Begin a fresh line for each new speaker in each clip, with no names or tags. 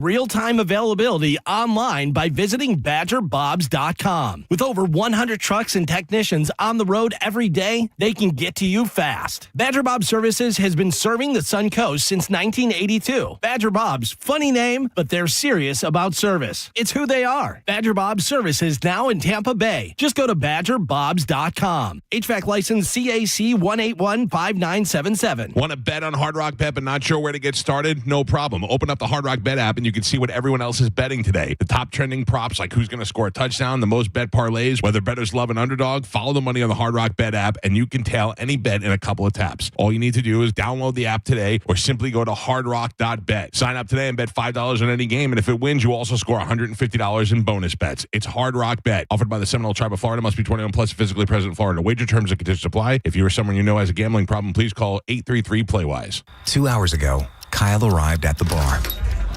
Real-time availability online by visiting BadgerBobs.com. With over 100 trucks and technicians on the road every day, they can get to you fast. Badger Bob Services has been serving the Sun Coast since 1982. Badger Bob's, funny name, but they're serious about service. It's who they are. Badger Bob Services now in Tampa Bay. Just go to BadgerBobs.com. HVAC license CAC 1815977.
Want to bet on Hard Rock Bet but not sure where to get started? No problem. Open up the Hard Rock Bet app and you can see what everyone else is betting today. The top trending props like who's going to score a touchdown, the most bet parlays, whether bettors love an underdog. Follow the money on the Hard Rock Bet app and you can tail any bet in a couple of taps. All you need to do is download the app today or simply go to hardrock.bet. Sign up today and bet $5 on any game, and if it wins, you also score $150 in bonus bets. It's Hard Rock Bet, offered by the Seminole Tribe of Florida. Must be 21 plus, physically present in Florida. Wager terms and conditions apply. If you or someone you know has a gambling problem, please call 833-PLAY-WISE.
2 hours ago, Kyle arrived at the bar.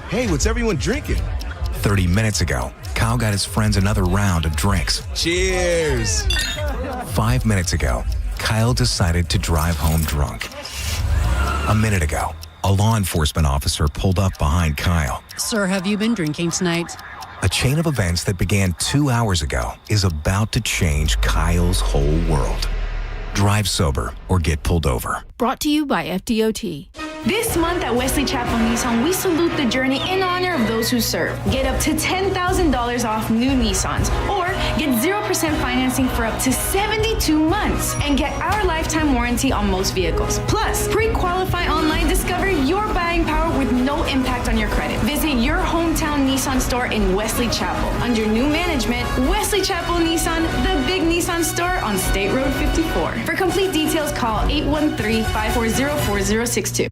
Hey, what's everyone drinking?
30 minutes ago, Kyle got his friends another round of drinks.
Cheers!
5 minutes ago, Kyle decided to drive home drunk. A minute ago, a law enforcement officer pulled up behind Kyle.
Sir, have you been drinking tonight?
A chain of events that began 2 hours ago is about to change Kyle's whole world. Drive sober or get pulled over.
Brought to you by FDOT.
This month at Wesley Chapel Nissan, we salute the journey in honor of those who serve. Get up to $10,000 off new Nissans, or get 0% financing for up to 72 months, and get our lifetime warranty on most vehicles. Plus, pre-qualify online, discover your buying power with no impact on your credit. Visit your hometown Nissan store in Wesley Chapel. Under new management, Wesley Chapel Nissan, the big Nissan store on State Road 54. For complete details, call 813-540-4062.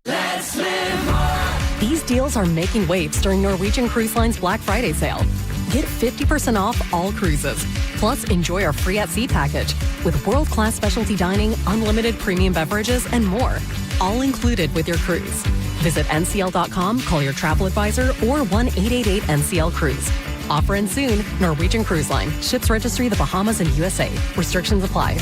These deals are making waves during Norwegian Cruise Line's Black Friday sale. Get 50% off all cruises. Plus, enjoy our free at sea package with world-class specialty dining, unlimited premium beverages, and more. All included with your cruise. Visit ncl.com, call your travel advisor, or 1-888-NCL-CRUISE. Offer ends soon. Norwegian Cruise Line. Ships registry the Bahamas and USA. Restrictions apply.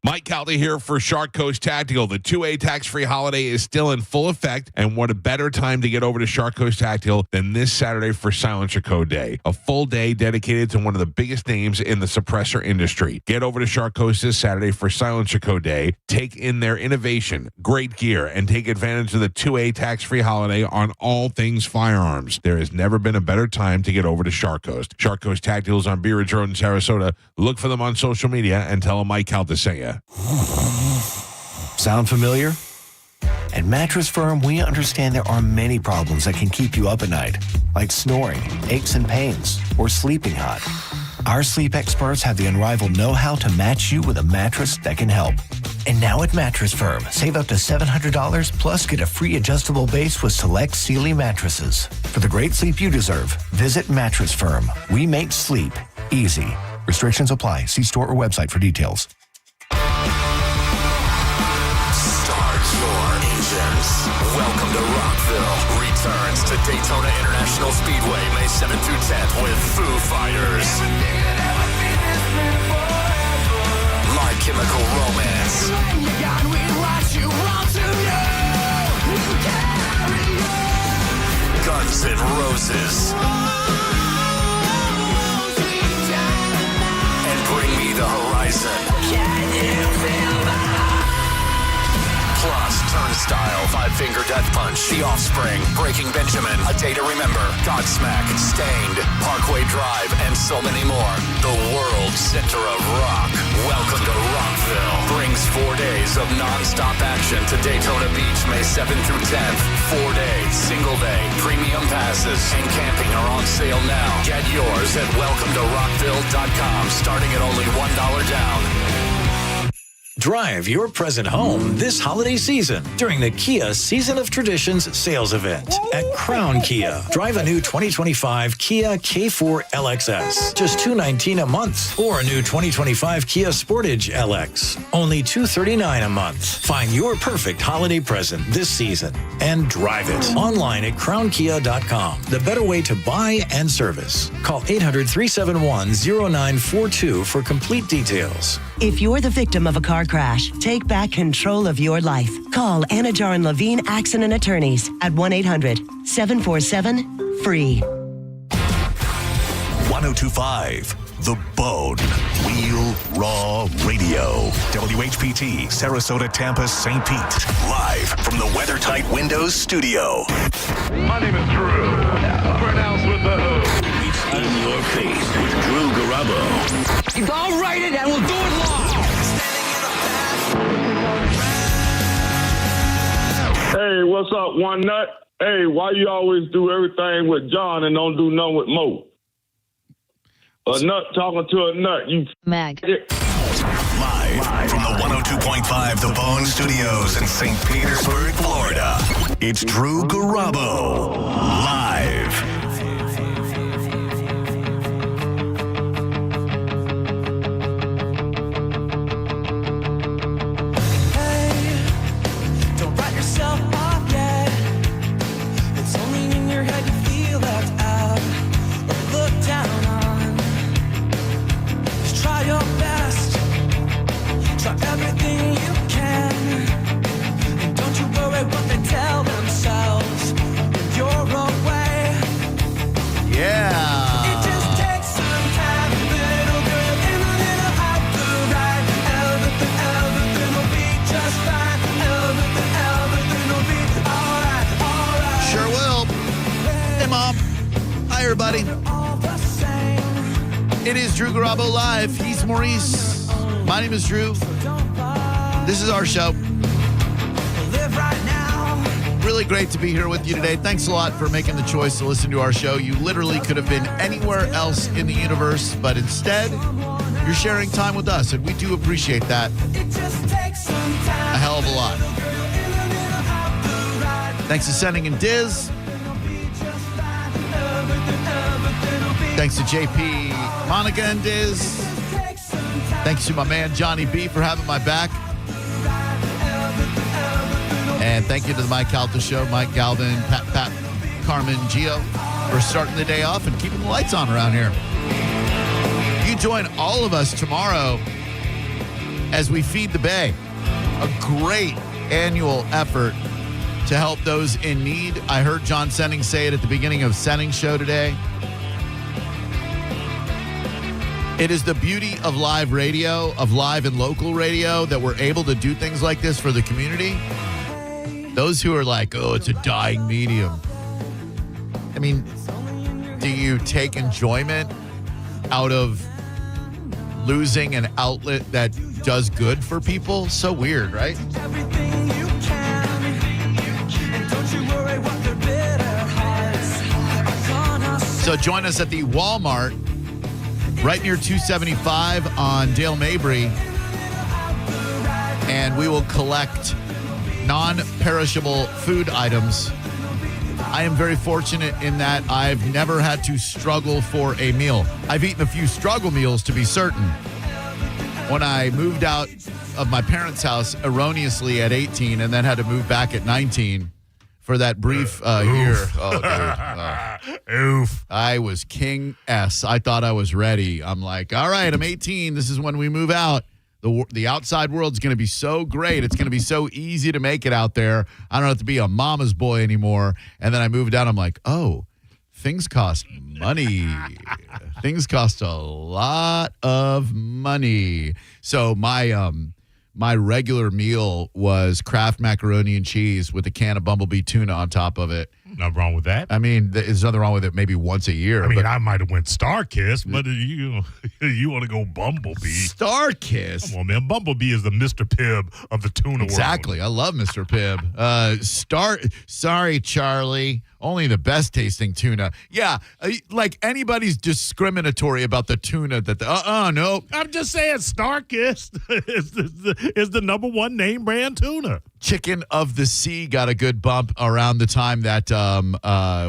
Mike Calda here for Shark Coast Tactical. The 2A tax-free holiday is still in full effect, and what a better time to get over to Shark Coast Tactical than this Saturday for Silencer Code Day, a full day dedicated to one of the biggest names in the suppressor industry. Get over to Shark Coast this Saturday for Silencer Code Day. Take in their innovation, great gear, and take advantage of the 2A tax-free holiday on all things firearms. There has never been a better time to get over to Shark Coast. Shark Coast Tactical is on Bee Ridge Road in Sarasota. Look for them on social media and tell them Mike Calda sent you.
Sound familiar? At Mattress Firm, we understand there are many problems that can keep you up at night, like snoring, aches and pains, or sleeping hot. Our sleep experts have the unrivaled know-how to match you with a mattress that can help. And now at Mattress Firm, save up to $700 plus get a free adjustable base with select Sealy mattresses. For the great sleep you deserve, visit Mattress Firm. We make sleep easy. Restrictions apply. See store or website for details.
Welcome to Rockville. Returns to Daytona International Speedway May 7th through 10th with Foo Fighters. My Chemical Romance. Guns N' Roses. And Bring Me the Horizon. Can you feel that? Plus, Turnstile, Five Finger Death Punch, The Offspring, Breaking Benjamin, A Day to Remember, Godsmack, Stained, Parkway Drive, and so many more. The world center of rock. Welcome to Rockville. Brings 4 days of non-stop action to Daytona Beach, May 7th through 10th. 4 days, single day, premium passes, and camping are on sale now. Get yours at welcometorockville.com, starting at only $1 down.
Drive your present home this holiday season during the Kia Season of Traditions sales event at Crown Kia. Drive a new 2025 Kia K4 LXS, just $219 a month, or a new 2025 Kia Sportage LX, only $239 a month. Find your perfect holiday present this season and drive it online at crownkia.com. The better way to buy and service. Call 800-371-0942 for complete details.
If you're the victim of a car crash, take back control of your life. Call Anna Jar and Levine Accident Attorneys at 1-800-747-FREE.
1025 The Bone. Real Raw Radio. WHPT, Sarasota, Tampa, St. Pete. Live from the WeatherTight Windows studio.
My name is Drew. Pronounced with the O.
It's in your face with Drew Garabo.
I'll write it and we'll do it live.
Hey, what's up, One Nut? Hey, why you always do everything with John and don't do none with Mo? A nut talking to a nut. You
Mag.
Live from the 102.5 The Bone Studios in St. Petersburg, Florida. It's Drew Garabo. Live.
Everything you can, and don't you worry what they tell themselves when you're away.
Yeah.
It just takes some time, little girl, and a little out the right. Everything will be just fine. Everything will be alright.
Sure will. Hey, Mom. Hi, everybody. It is Drew Garabo Live. He's Maurice. My name is Drew. This is our show. Really great to be here with you today. Thanks a lot for making the choice to listen to our show. You literally could have been anywhere else in the universe, but instead, you're sharing time with us, and we do appreciate that a hell of a lot. Thanks to Sending and Diz. Thanks to JP, Monica, and Diz. Thanks to my man Johnny B for having my back. And thank you to the Mike Calta Show, Mike Galvin, Pat, Carmen, Gio, for starting the day off and keeping the lights on around here. You join all of us tomorrow as we feed the Bay, a great annual effort to help those in need. I heard John Senning say it at the beginning of Senning's show today. It is the beauty of live radio, of live and local radio, that we're able to do things like this for the community. Those who are like, oh, it's a dying medium. I mean, do you take enjoyment out of losing an outlet that does good for people? So weird, right? So join us at the Walmart right near 275 on Dale Mabry, and we will collect non-perishable food items. I am very fortunate in that I've never had to struggle for a meal. I've eaten a few struggle meals, to be certain. When I moved out of my parents' house erroneously at 18 and then had to move back at 19 for that brief year. Oh, dude. Oof. I was King S. I thought I was ready. I'm like, all right, I'm 18. This is when we move out. The outside world's going to be so great. It's going to be so easy to make it out there. I don't have to be a mama's boy anymore. And then I moved out. I'm like, oh, things cost money. Things cost a lot of money. So my regular meal was Kraft macaroni and cheese with a can of Bumblebee tuna on top of it.
Nothing wrong with that.
I mean, there's nothing wrong with it maybe once a year.
I mean, I might have went Star Kiss, but you want to go Bumblebee.
Star Kiss?
Come on, man. Bumblebee is the Mr. Pibb of the tuna world.
Exactly. I love Mr. Pibb. Sorry, Charlie. Only the best tasting tuna. Yeah, like anybody's discriminatory about the tuna that no.
I'm just saying Star Kiss is the number one name brand tuna.
Chicken of the Sea got a good bump around the time that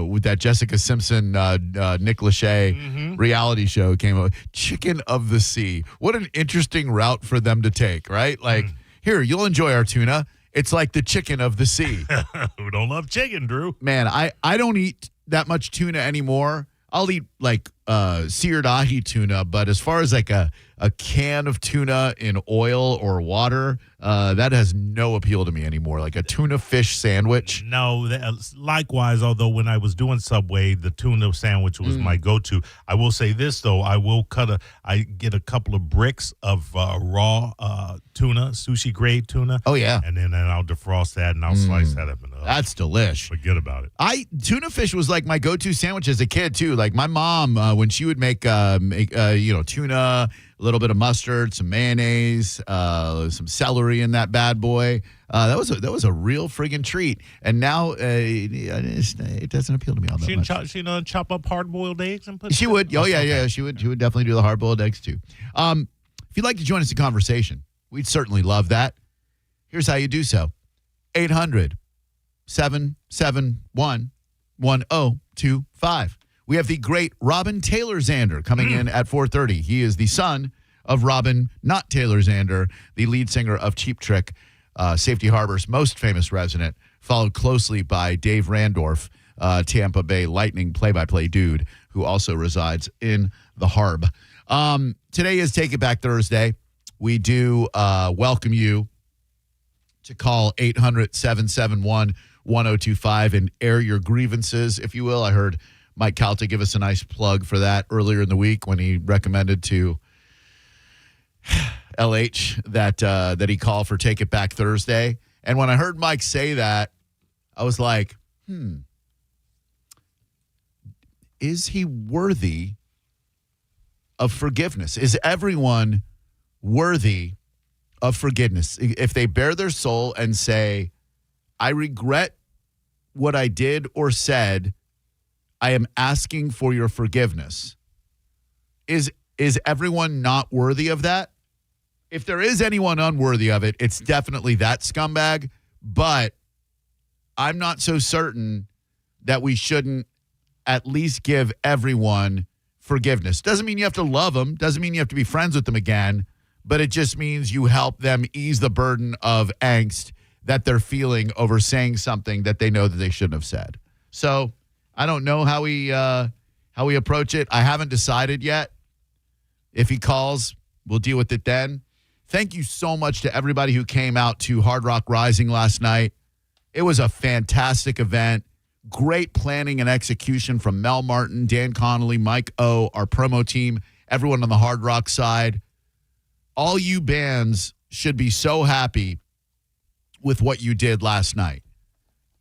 with that Jessica Simpson, Nick Lachey reality show came out. Chicken of the Sea. What an interesting route for them to take, right? Like, here, you'll enjoy our tuna. It's like the chicken of the sea.
Who don't love chicken, Drew?
Man, I don't eat that much tuna anymore. I'll eat like seared ahi tuna, but as far as like a can of tuna in oil or water, that has no appeal to me anymore. Like a tuna fish sandwich.
No, likewise, although when I was doing Subway, the tuna sandwich was my go-to. I will say this, though. I get a couple of bricks of raw tuna, sushi-grade tuna.
Oh, yeah.
And then I'll defrost that, and I'll slice that up in the oven.
That's delish.
Forget about it.
Tuna fish was like my go-to sandwich as a kid, too. Like my mom, when she would make tuna, a little bit of mustard, some mayonnaise, some celery in that bad boy. That was a real friggin' treat. And now it doesn't appeal to me all that much.
She chop up hard-boiled eggs and put.
She would. Oh yeah. She would definitely do the hard-boiled eggs too. If you'd like to join us in conversation, we'd certainly love that. Here's how you do so: 800-771-1025. We have the great Robin Taylor Zander coming in at 4:30. He is the son of Robin, not Taylor Zander, the lead singer of Cheap Trick, Safety Harbor's most famous resident, followed closely by Dave Randorf, Tampa Bay Lightning play-by-play dude, who also resides in the Harb. Today is Take It Back Thursday. We do welcome you to call 800-771-1025 and air your grievances, if you will. I heard Mike Calta give us a nice plug for that earlier in the week when he recommended to LH that he call for Take It Back Thursday. And when I heard Mike say that, I was like, is he worthy of forgiveness? Is everyone worthy of forgiveness? If they bare their soul and say, I regret what I did or said, I am asking for your forgiveness. Is everyone not worthy of that? If there is anyone unworthy of it, it's definitely that scumbag. But I'm not so certain that we shouldn't at least give everyone forgiveness. Doesn't mean you have to love them. Doesn't mean you have to be friends with them again. But it just means you help them ease the burden of angst that they're feeling over saying something that they know that they shouldn't have said. So I don't know how we approach it. I haven't decided yet. If he calls, we'll deal with it then. Thank you so much to everybody who came out to Hard Rock Rising last night. It was a fantastic event. Great planning and execution from Mel Martin, Dan Connolly, Mike O, our promo team, everyone on the Hard Rock side. All you bands should be so happy with what you did last night.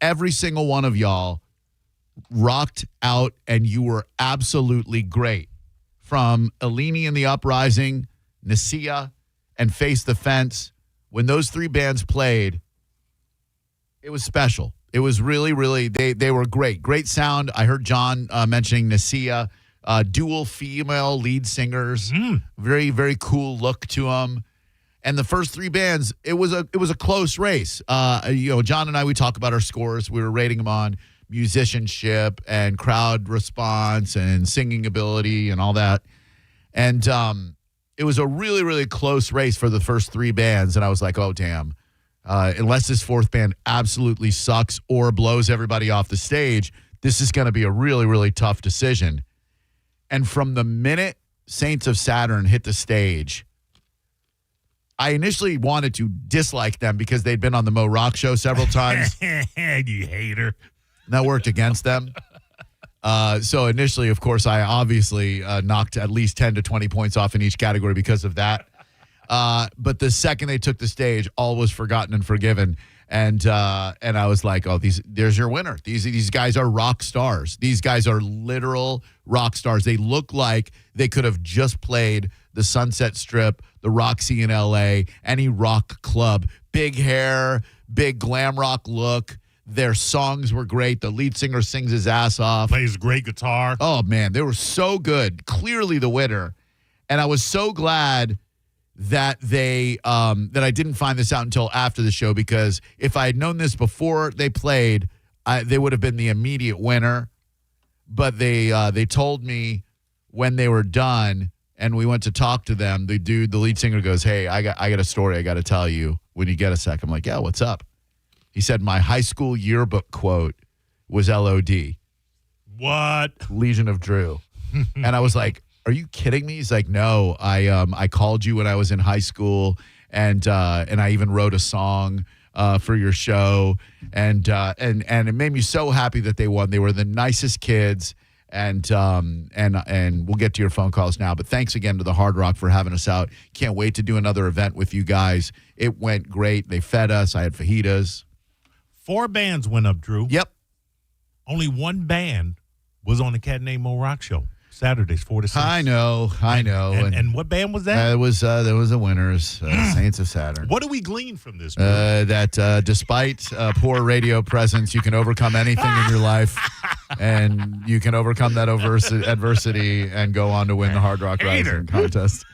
Every single one of y'all rocked out, and you were absolutely great. From Eleni and the Uprising, Nasia, and Face the Fence, when those three bands played, it was special. It was really, really, they were great. Great sound. I heard John mentioning Nasia, dual female lead singers. Very, very cool look to them. And the first three bands, it was a close race. John and I, we talk about our scores. We were rating them on musicianship and crowd response and singing ability and all that. And it was a really, really close race for the first three bands. And I was like, oh, damn. Unless this fourth band absolutely sucks or blows everybody off the stage, this is going to be a really, really tough decision. And from the minute Saints of Saturn hit the stage, I initially wanted to dislike them because they'd been on the Mo Rock show several times.
You hater.
That worked against them. So initially, of course, I obviously knocked at least 10 to 20 points off in each category because of that. But the second they took the stage, all was forgotten and forgiven. And I was like, oh, there's your winner. These guys are rock stars. These guys are literal rock stars. They look like they could have just played the Sunset Strip, the Roxy in LA, any rock club. Big hair, big glam rock look. Their songs were great. The lead singer sings his ass off.
Plays great guitar.
Oh, man, they were so good. Clearly the winner. And I was so glad that that I didn't find this out until after the show, because if I had known this before they played, they would have been the immediate winner. But they told me when they were done and we went to talk to them, the lead singer goes, hey, I got a story I got to tell you when you get a sec. I'm like, yeah, what's up? He said, my high school yearbook quote was LOD.
What?
Legion of Drew. And I was like, are you kidding me? He's like, no, I called you when I was in high school, and I even wrote a song for your show, and it made me so happy that they won. They were the nicest kids, and we'll get to your phone calls now. But thanks again to the Hard Rock for having us out. Can't wait to do another event with you guys. It went great. They fed us. I had fajitas.
4 bands went up, Drew.
Yep.
Only one band was on the Cat Named Mo Rock show. Saturdays, 4 to 6.
I know.
And what band was that?
There was the winners, Saints of Saturn.
What do we glean from this? Drew?
That despite poor radio presence, you can overcome anything in your life, and you can overcome that adversity and go on to win the Hard Rock Rising contest.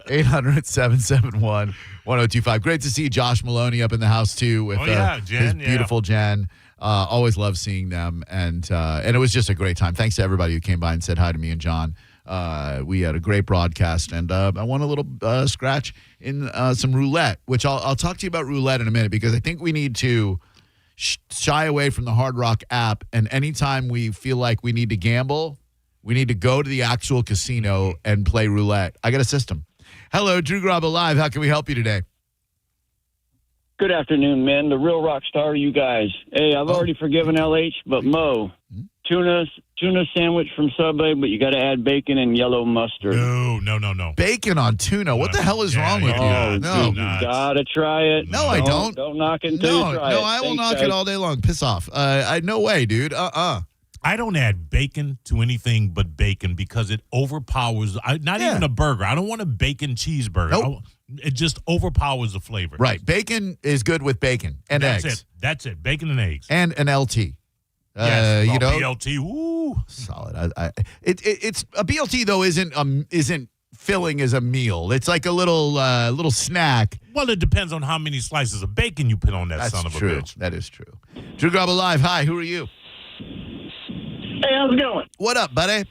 800-771-1025. Great to see Josh Maloney up in the house too with
Jen,
his beautiful Jen. Always love seeing them, and it was just a great time. Thanks to everybody who came by and said hi to me and John. We had a great broadcast, and I won a little scratch in some roulette, which I'll talk to you about roulette in a minute, because I think we need to shy away from the Hard Rock app, and anytime we feel like we need to gamble, we need to go to the actual casino and play roulette. I got a system. Hello, Drew Garabo Live. How can we help you today?
Good afternoon, men. The real rock star, you guys. Hey, I've already forgiven LH, but Mo, tuna sandwich from Subway, but you got to add bacon and yellow mustard.
No.
Bacon on tuna. What the hell is wrong with you? No,
you gotta try it.
No, I don't.
Don't knock it until you try it.
No, I will knock it all day long. Piss off. No way, dude.
I don't add bacon to anything but bacon because it overpowers. Not even a burger. I don't want a bacon cheeseburger.
Nope.
It just overpowers the flavor.
Right. Bacon is good with bacon and eggs.
That's it. Bacon and eggs.
And an LT.
Yes. BLT. Woo.
Solid. It's a BLT though isn't filling as a meal. It's like a little snack.
Well, it depends on how many slices of bacon you put on that son of a bitch.
That is true. Drew Garabo Live. Hi. Who are you?
Hey, how's it going?
What up, buddy?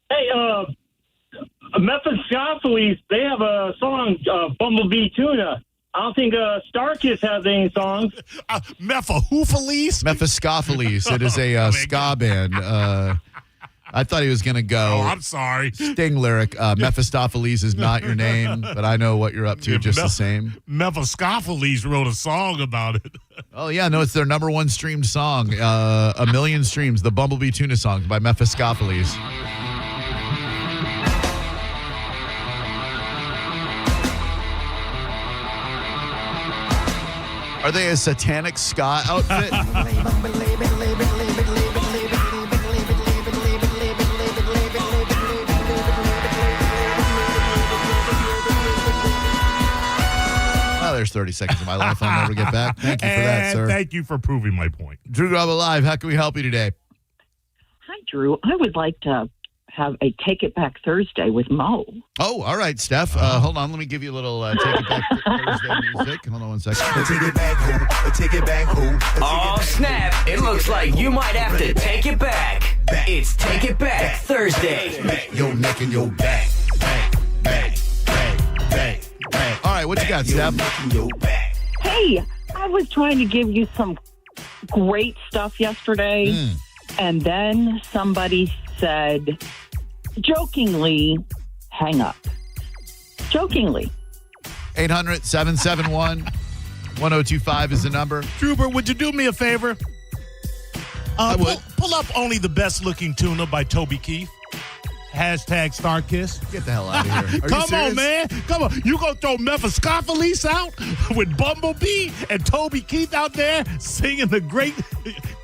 Hey, Mephistopheles, they have a song, Bumblebee Tuna. I don't think Starkiss has any songs.
Mephistopheles. It is a ska band. I thought he was going to go.
Oh, I'm sorry.
Sting lyric. Mephistopheles is not your name, but I know what you're up to just the same.
Mephistopheles wrote a song about it.
Oh, yeah. No, it's their number one streamed song. 1 million streams. The Bumblebee Tuna song by Mephistopheles. Are they a satanic ska outfit? There's 30 seconds of my life I'll never get back. Thank you for that, sir.
Thank you for proving my point.
Drew Garabo Live, how can we help you today?
Hi, Drew. I would like to have a Take It Back Thursday with Mo.
Oh, all right, Steph. Hold on. Let me give you a little Take It Back Thursday music. Hold on one second.
Take it back home. Take it back home.
Oh, snap. It looks like you might have to take it back. It's Take It Back Thursday.
Your neck and your back.
All right, what you got, Steph?
Hey, I was trying to give you some great stuff yesterday, and then somebody said, jokingly, hang up. Jokingly.
800-771-1025 is the number.
Drooper, would you do me a favor?
I would.
Pull up Only the Best Looking Tuna by Toby Keith. Hashtag Starkiss.
Get the hell out of here.
Come on, man. Come on. You gonna throw Mephistopheles out with Bumblebee and Toby Keith out there singing the great...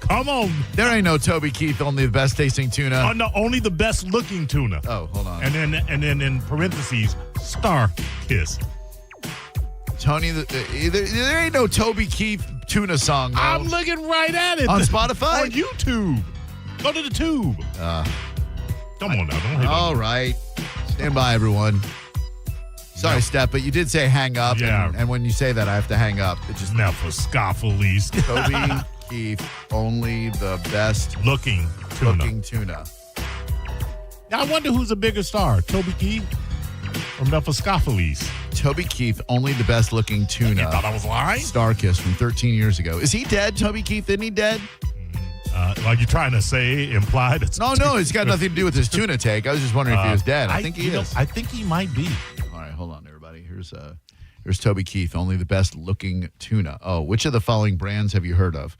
Come on.
There ain't no Toby Keith, only the best tasting tuna.
Oh, no, only the best looking tuna.
Oh, hold on.
And then in parentheses, Starkiss.
Tony, there ain't no Toby Keith tuna song. No.
I'm looking right at it.
On Spotify?
On YouTube. Go to the tube. Come on now. Don't hit
all right. Stand by, everyone. Sorry, Steph, but you did say hang up.
Yeah.
And when you say that, I have to hang up. It just
Mephistopheles.
Toby Keith, only the best
looking
tuna.
Now, I wonder who's a bigger star, Toby Keith or Mephistopheles?
Toby Keith, only the best looking tuna.
You thought I was lying?
Starkiss from 13 years ago. Is he dead, Toby Keith? Isn't he dead?
Are you trying to say, imply that?
No, it's got nothing to do with his tuna take. I was just wondering if he was dead. I think he is.
I think he might be.
All right, hold on, everybody. Here's Toby Keith, only the best looking tuna. Oh, which of the following brands have you heard of?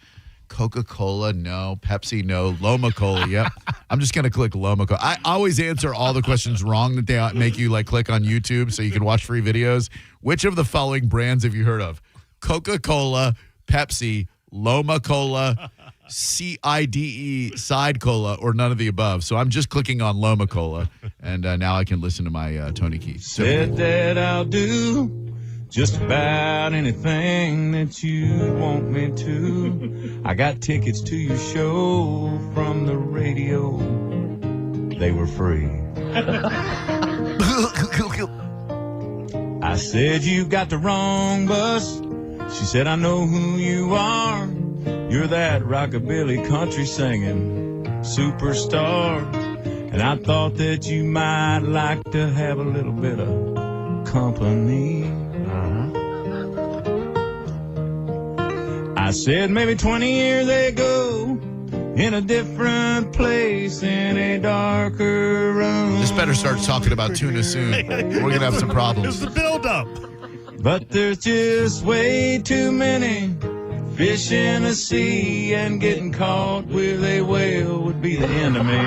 Coca-Cola, no. Pepsi, no. Loma Cola, yep. I'm just going to click Loma Cola. I always answer all the questions wrong that they make you click on YouTube so you can watch free videos. Which of the following brands have you heard of? Coca-Cola, Pepsi, Loma Cola, CIDE, Side Cola, or none of the above. So I'm just clicking on Loma Cola, and now I can listen to my Tony Keith.
Said that I'll do just about anything that you want me to. I got tickets to your show from the radio. They were free. I said you got the wrong bus. She said I know who you are. You're that rockabilly country singing superstar. And I thought that you might like to have a little bit of company. I said maybe 20 years ago, in a different place, in a darker room.
This better start talking about tuna soon. We're going to have some problems.
It's the build-up.
But there's just way too many fish in the sea, and getting caught with a whale would be the end of me.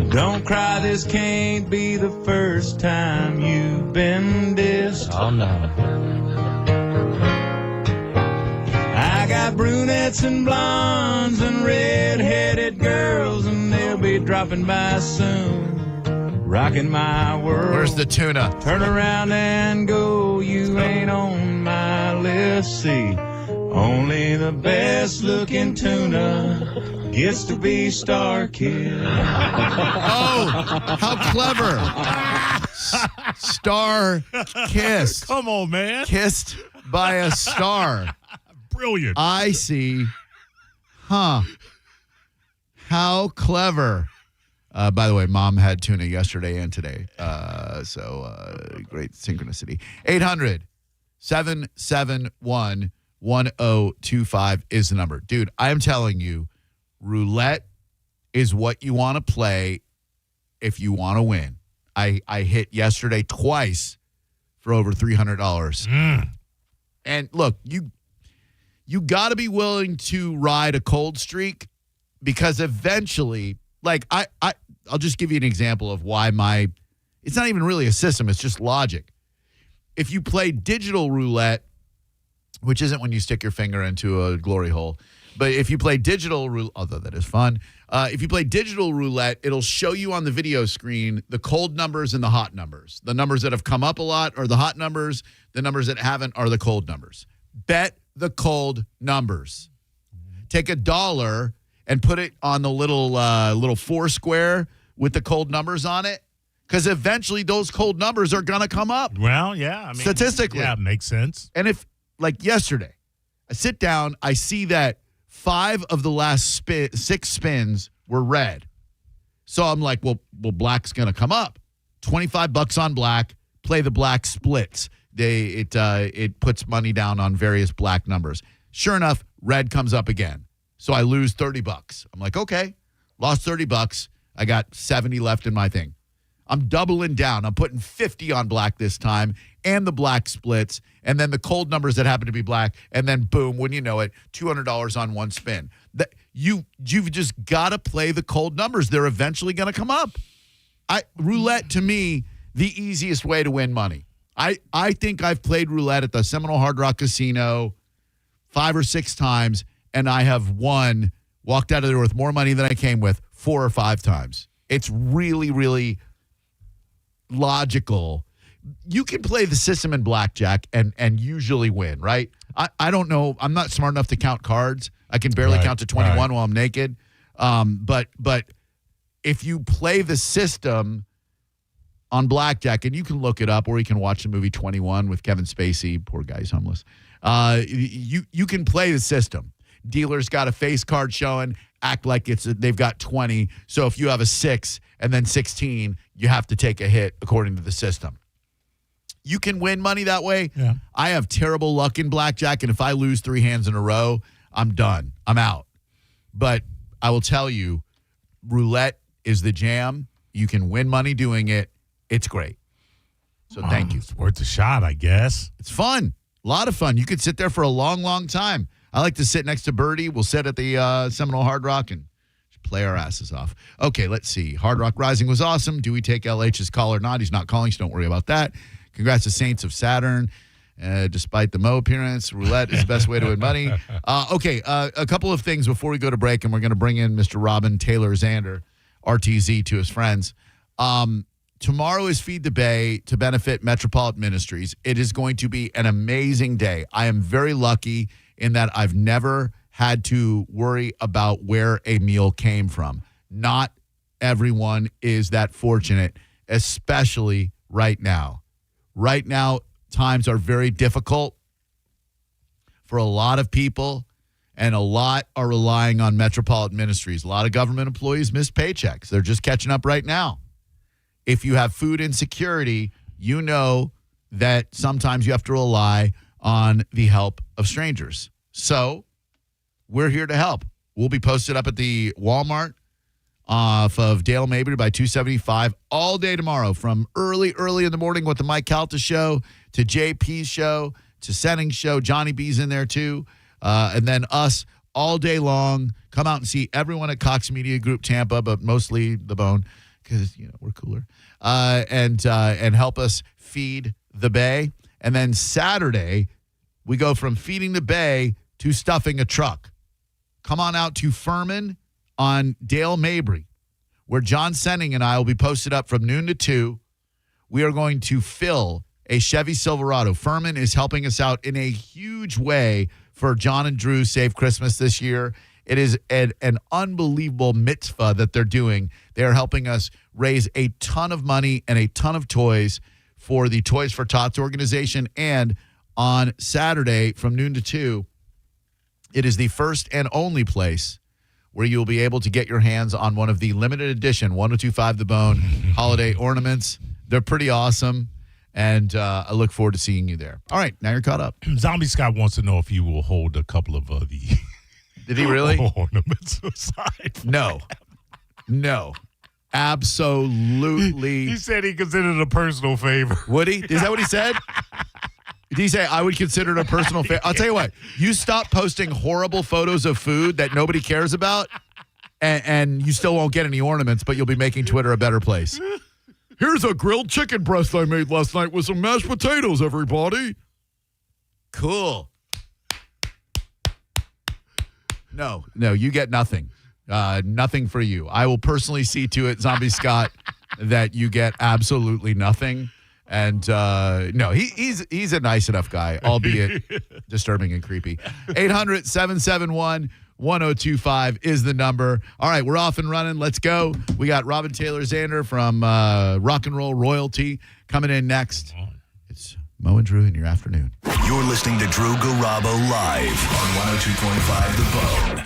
Don't cry, this can't be the first time you've been dissed.
Oh, no.
I got brunettes and blondes and red-headed girls, and they'll be dropping by soon, rocking my world.
Where's the tuna?
Turn around and go, you ain't on my list. See, only the best-looking tuna gets to be Star Kid.
Oh, how clever. Star Kiss.
Come on, man.
Kissed by a star.
Brilliant.
I see. Huh. How clever. By the way, Mom had tuna yesterday and today. So great synchronicity. 800-771-1025 is the number. Dude, I am telling you, roulette is what you want to play if you want to win. I hit yesterday twice for over $300. And look, you got to be willing to ride a cold streak, because eventually, I'll just give you an example of why it's not even really a system, it's just logic. If you play digital roulette, which isn't when you stick your finger into a glory hole, but if you play digital roulette, although that is fun, if you play digital roulette, it'll show you on the video screen the cold numbers and the hot numbers. The numbers that have come up a lot are the hot numbers. The numbers that haven't are the cold numbers. Bet the cold numbers. Take $1 and put it on the little four square with the cold numbers on it, because eventually those cold numbers are going to come up.
Well, yeah. I mean,
statistically.
Yeah, makes sense.
And if, like yesterday, I sit down, I see that 5 of the last 6 spins were red. So I'm like, well, black's going to come up. $25 on black, play the black splits. It puts money down on various black numbers. Sure enough, red comes up again. So I lose $30. I'm like, okay, lost $30. I got 70 left in my thing. I'm doubling down. I'm putting 50 on black this time, and the black splits, and then the cold numbers that happen to be black, and then boom, when you know it, $200 on one spin. You've just got to play the cold numbers. They're eventually going to come up. Roulette, to me, the easiest way to win money. I think I've played roulette at the Seminole Hard Rock Casino 5 or 6 times, and I have walked out of there with more money than I came with 4 or 5 times. It's really, really logical. You can play the system in blackjack and usually win, right? I don't know. I'm not smart enough to count cards. I can barely count to 21 while I'm naked. But if you play the system on blackjack, and you can look it up, or you can watch the movie 21 with Kevin Spacey. Poor guy's homeless. You can play the system. Dealer's got a face card showing, act like they've got 20. So if you have a 6 and then 16, you have to take a hit according to the system. You can win money that way. Yeah. I have terrible luck in blackjack, and if I lose 3 hands in a row, I'm done. I'm out. But I will tell you, roulette is the jam. You can win money doing it. It's great. So thank you.
It's worth a shot, I guess.
It's fun. A lot of fun. You could sit there for a long, long time. I like to sit next to Birdie. We'll sit at the Seminole Hard Rock and play our asses off. Okay, let's see. Hard Rock Rising was awesome. Do we take LH's call or not? He's not calling, so don't worry about that. Congrats to Saints of Saturn. Despite the Mo appearance, roulette is the best way to win money. Okay, a couple of things before we go to break, and we're going to bring in Mr. Robin Taylor Zander, RTZ, to his friends. Tomorrow is Feed the Bay to benefit Metropolitan Ministries. It is going to be an amazing day. I am very lucky in that I've never had to worry about where a meal came from. Not everyone is that fortunate, especially right now. Right now, times are very difficult for a lot of people, and a lot are relying on Metropolitan Ministries. A lot of government employees miss paychecks. They're just catching up right now. If you have food insecurity, you know that sometimes you have to rely on the help of strangers. So we're here to help. We'll be posted up at the Walmart off of Dale Mabry by 275 all day tomorrow, from early in the morning with the Mike Calta show to JP's show to Senning's show. Johnny B's in there too. And then us all day long. Come out and see everyone at Cox Media Group Tampa, but mostly the Bone because, we're cooler. And help us feed the Bay. And then Saturday, we go from feeding the Bay to stuffing a truck. Come on out to Furman on Dale Mabry, where John Senning and I will be posted up from noon to 2. We are going to fill a Chevy Silverado. Furman is helping us out in a huge way for John and Drew's Save Christmas this year. It is an unbelievable mitzvah that they're doing. They are helping us raise a ton of money and a ton of toys for the Toys for Tots organization. And on Saturday from noon to 2, it is the first and only place where you'll be able to get your hands on one of the limited edition 1025 The Bone holiday ornaments. They're pretty awesome, and I look forward to seeing you there. All right, now you're caught up.
Zombie Scott wants to know if you will hold a couple of the
Did he really?
ornaments aside.
No. Absolutely.
He said he considered it a personal favor.
Would he? Is that what he said? Did he say, I would consider it a personal favor? I'll tell you what. You stop posting horrible photos of food that nobody cares about, and you still won't get any ornaments, but you'll be making Twitter a better place. Here's a grilled chicken breast I made last night with some mashed potatoes, everybody. Cool. No, you get nothing. Nothing for you. I will personally see to it, Zombie Scott, that you get absolutely nothing. And no, he's a nice enough guy, albeit disturbing and creepy. 800-771-1025 is the number. All right, we're off and running. Let's go. We got Robin Taylor Zander from Rock and Roll Royalty coming in next. It's Mo and Drew in your afternoon.
You're listening to Drew Garabo live on 102.5 The Bone.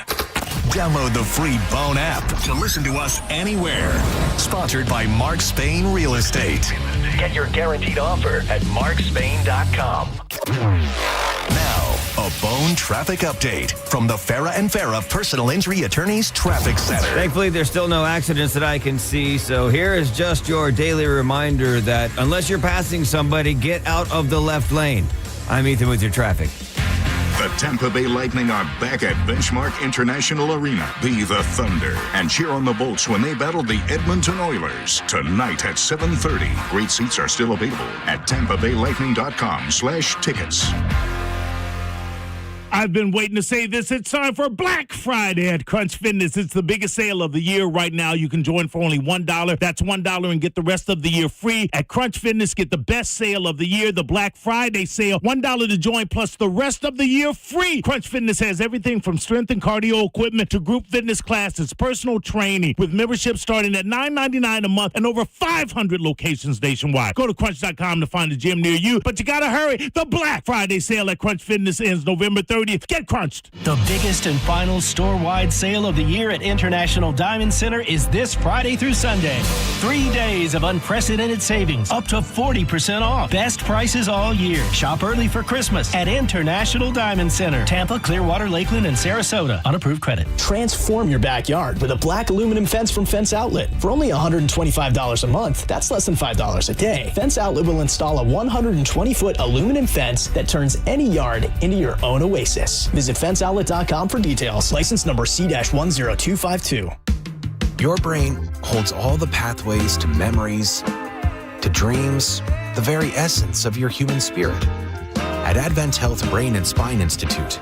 Download the free Bone app to listen to us anywhere. Sponsored by Mark Spain Real Estate. Get your guaranteed offer at markspain.com. Now, a Bone traffic update from the Farah and Farah Personal Injury Attorneys Traffic Center.
Thankfully, there's still no accidents that I can see, so here is just your daily reminder that unless you're passing somebody, get out of the left lane. I'm Ethan with your traffic.
The Tampa Bay Lightning are back at Benchmark International Arena. Be the Thunder and cheer on the Bolts when they battle the Edmonton Oilers tonight at 7:30. Great seats are still available at tampabaylightning.com/tickets.
I've been waiting to say this. It's time for Black Friday at Crunch Fitness. It's the biggest sale of the year right now. You can join for only $1. That's $1 and get the rest of the year free. At Crunch Fitness, get the best sale of the year, the Black Friday sale. $1 to join plus the rest of the year free. Crunch Fitness has everything from strength and cardio equipment to group fitness classes, personal training, with membership starting at $9.99 a month and over 500 locations nationwide. Go to crunch.com to find a gym near you, but you got to hurry. The Black Friday sale at Crunch Fitness ends November 3rd.
there with you. Get crunched.
The biggest and final store-wide sale of the year at International Diamond Center is this Friday through Sunday. 3 days of unprecedented savings, up to 40% off. Best prices all year. Shop early for Christmas at International Diamond Center. Tampa, Clearwater, Lakeland, and Sarasota. Unapproved credit.
Transform your backyard with a black aluminum fence from Fence Outlet. For only $125 a month, that's less than $5 a day. Fence Outlet will install a 120-foot aluminum fence that turns any yard into your own oasis. Visit fenceoutlet.com for details. License number C-10252.
Your brain holds all the pathways to memories, to dreams, the very essence of your human spirit. At Advent Health Brain and Spine Institute,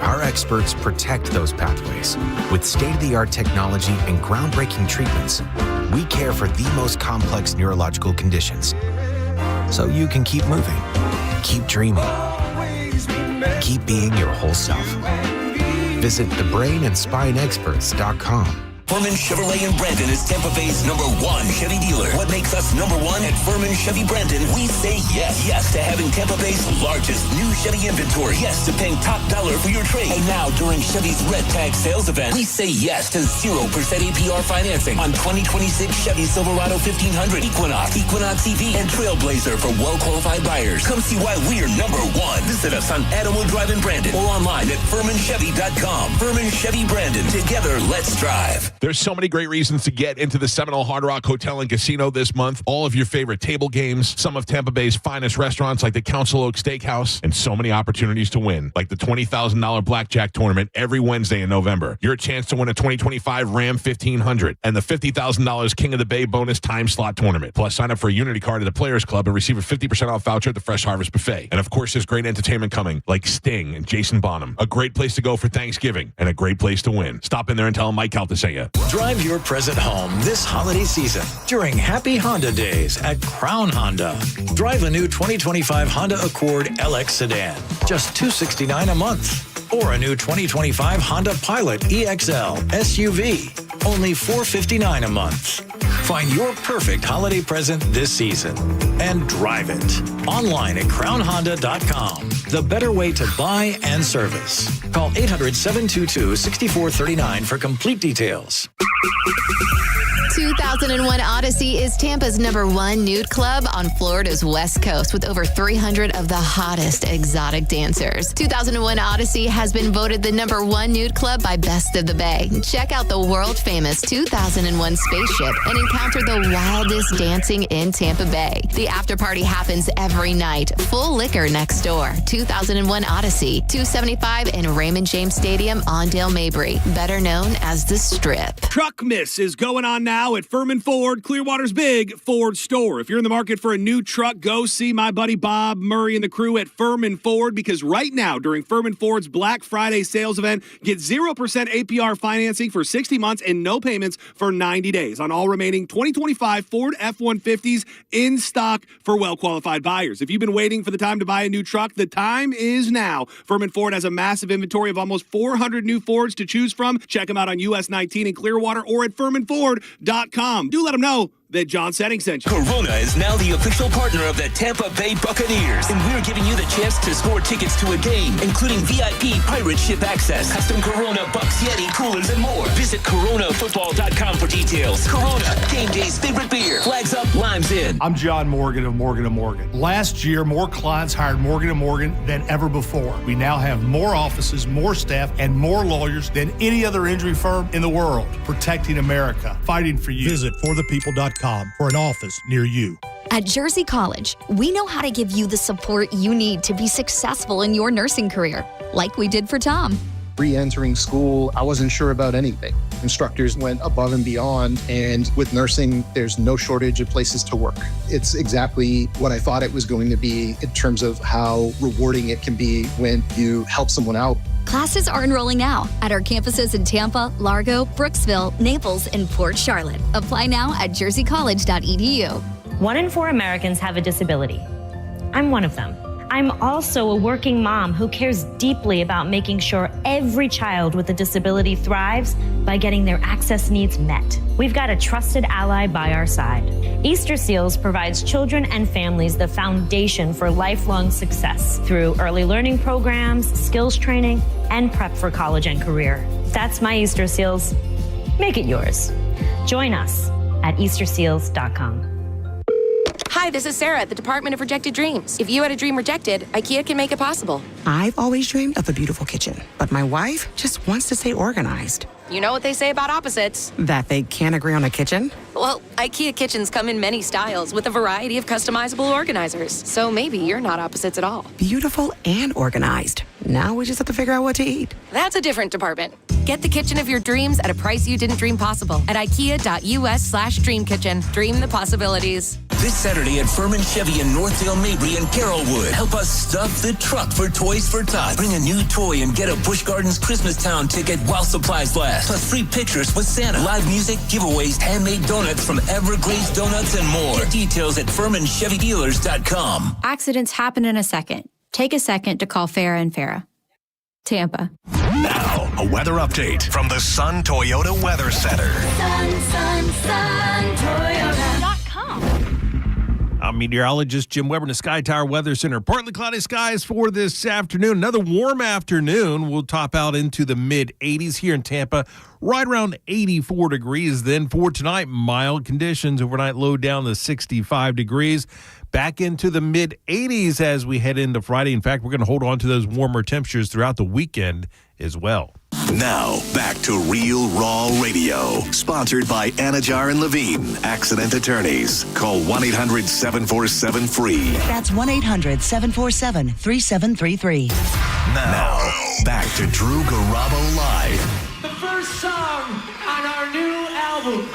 our experts protect those pathways. With state-of-the-art technology and groundbreaking treatments, we care for the most complex neurological conditions. So you can keep moving, keep dreaming, keep being your whole self. Visit thebrainandspineexperts.com.
Furman Chevrolet in Brandon is Tampa Bay's #1 Chevy dealer. What makes us #1 at Furman Chevy Brandon? We say yes. Yes to having Tampa Bay's largest new Chevy inventory. Yes to paying top dollar for your trade. And now during Chevy's Red Tag sales event, we say yes to 0% APR financing on 2026 Chevy Silverado 1500, Equinox, Equinox EV, and Trailblazer for well-qualified buyers. Come see why we're #1. Visit us on Adamwood Drive in Brandon or online at FurmanChevy.com. Furman Chevy Brandon. Together, let's drive.
There's so many great reasons to get into the Seminole Hard Rock Hotel and Casino this month. All of your favorite table games, some of Tampa Bay's finest restaurants like the Council Oak Steakhouse, and so many opportunities to win, like the $20,000 blackjack tournament every Wednesday in November. Your chance to win a 2025 Ram 1500 and the $50,000 King of the Bay bonus time slot tournament. Plus, sign up for a Unity card at the Players Club and receive a 50% off voucher at the Fresh Harvest Buffet. And of course, there's great entertainment coming, like Sting and Jason Bonham. A great place to go for Thanksgiving and a great place to win. Stop in there and tell Mike Calta sent you.
Drive your present home this holiday season during Happy Honda Days at Crown Honda. Drive a new 2025 Honda Accord LX sedan, just $269 a month. Or a new 2025 Honda Pilot EXL SUV, only $459 a month. Find your perfect holiday present this season and drive it. Online at crownhonda.com. The better way to buy and service. Call 800-722-6439 for complete details.
2001 Odyssey is Tampa's #1 nude club on Florida's West Coast with over 300 of the hottest exotic dancers. 2001 Odyssey has been voted the #1 nude club by Best of the Bay. Check out the world-famous 2001 spaceship and encounter the wildest dancing in Tampa Bay. The after party happens every night. Full liquor next door. 2001 Odyssey, 275 in Raymond James Stadium on Dale Mabry, better known as the Strip.
Truck Miss is going on now at Furman Ford, Clearwater's big Ford store. If you're in the market for a new truck, go see my buddy Bob Murray and the crew at Furman Ford, because right now during Furman Ford's Black Friday sales event, get 0% APR financing for 60 months and no payments for 90 days on all remaining 2025 Ford F-150s in stock for well-qualified buyers. If you've been waiting for the time to buy a new truck, the time is now. Furman Ford has a massive inventory of almost 400 new Fords to choose from. Check them out on US 19 in Clearwater or at FurmanFord.com. Do let them know that John Setting sent you.
Corona is now the official partner of the Tampa Bay Buccaneers, and we're giving you the chance to score tickets to a game, including VIP pirate ship access, custom Corona Bucks Yeti coolers, and more. Visit coronafootball.com for details. Corona, game day's favorite beer. Flags up, limes in.
I'm John Morgan of Morgan & Morgan. Last year, more clients hired Morgan & Morgan than ever before. We now have more offices, more staff, and more lawyers than any other injury firm in the world. Protecting America, fighting for you. Visit forthepeople.com for an office near you.
At Jersey College, we know how to give you the support you need to be successful in your nursing career, like we did for Tom.
Re-entering school, I wasn't sure about anything. Instructors went above and beyond, and with nursing, there's no shortage of places to work. It's exactly what I thought it was going to be in terms of how rewarding it can be when you help someone out.
Classes are enrolling now at our campuses in Tampa, Largo, Brooksville, Naples, and Port Charlotte. Apply now at jerseycollege.edu.
1 in 4 Americans have a disability. I'm one of them.
I'm also a working mom who cares deeply about making sure every child with a disability thrives by getting their access needs met. We've got a trusted ally by our side. Easter Seals provides children and families the foundation for lifelong success through early learning programs, skills training, and prep for college and career. That's my Easter Seals. Make it yours. Join us at easterseals.com.
Hi, this is Sarah at the Department of Rejected Dreams. If you had a dream rejected, IKEA can make it possible.
I've always dreamed of a beautiful kitchen, but my wife just wants to stay organized.
You know what they say about opposites.
That they can't agree on a kitchen?
Well, IKEA kitchens come in many styles with a variety of customizable organizers. So maybe you're not opposites at all.
Beautiful and organized. Now we just have to figure out what to eat.
That's a different department. Get the kitchen of your dreams at a price you didn't dream possible at ikea.us/dreamkitchen. Dream the possibilities.
This Saturday at Furman Chevy in Northdale, Mabry, and Carrollwood. Help us stuff the truck for Toys for Tots. Bring a new toy and get a Busch Gardens Christmas Town ticket while supplies last. Plus free pictures with Santa. Live music, giveaways, handmade donuts from Everglades Donuts, and more. Get details at FurmanChevyDealers.com.
Accidents happen in a second. Take a second to call Farah and Farah. Tampa.
Now, a weather update from the Sun Toyota Weather Center.
I'm meteorologist Jim Weber in the Sky Tower Weather Center. Partly cloudy skies for this afternoon. Another warm afternoon. We'll top out into the mid-80s here in Tampa, right around 84 degrees. Then for tonight, mild conditions. Overnight low down to 65 degrees. Back into the mid-80s as we head into Friday. In fact, we're going to hold on to those warmer temperatures throughout the weekend as well.
Now, back to Real Raw Radio. Sponsored by Anajar and Levine, accident attorneys. Call 1-800-747-FREE.
That's 1-800-747-3733.
Now, back to Drew Garabo Live.
The first song on our new album.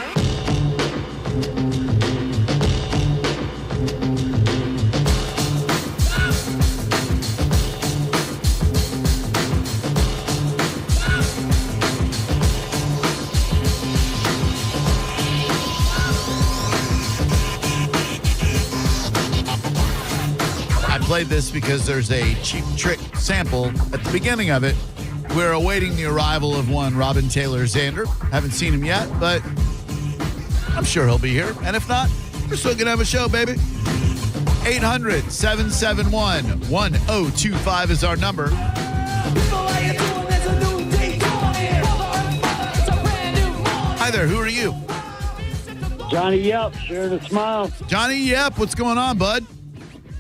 Played this because there's a Cheap Trick sample at the beginning of it. We're awaiting the arrival of one Robin Taylor Xander. Haven't seen him yet, but I'm sure he'll be here. And if not, we're still going to have a show, baby. 800-771-1025 is our number. Hi there, who are you?
Johnny Yep, sharing a smile.
Johnny Yep, what's going on, bud?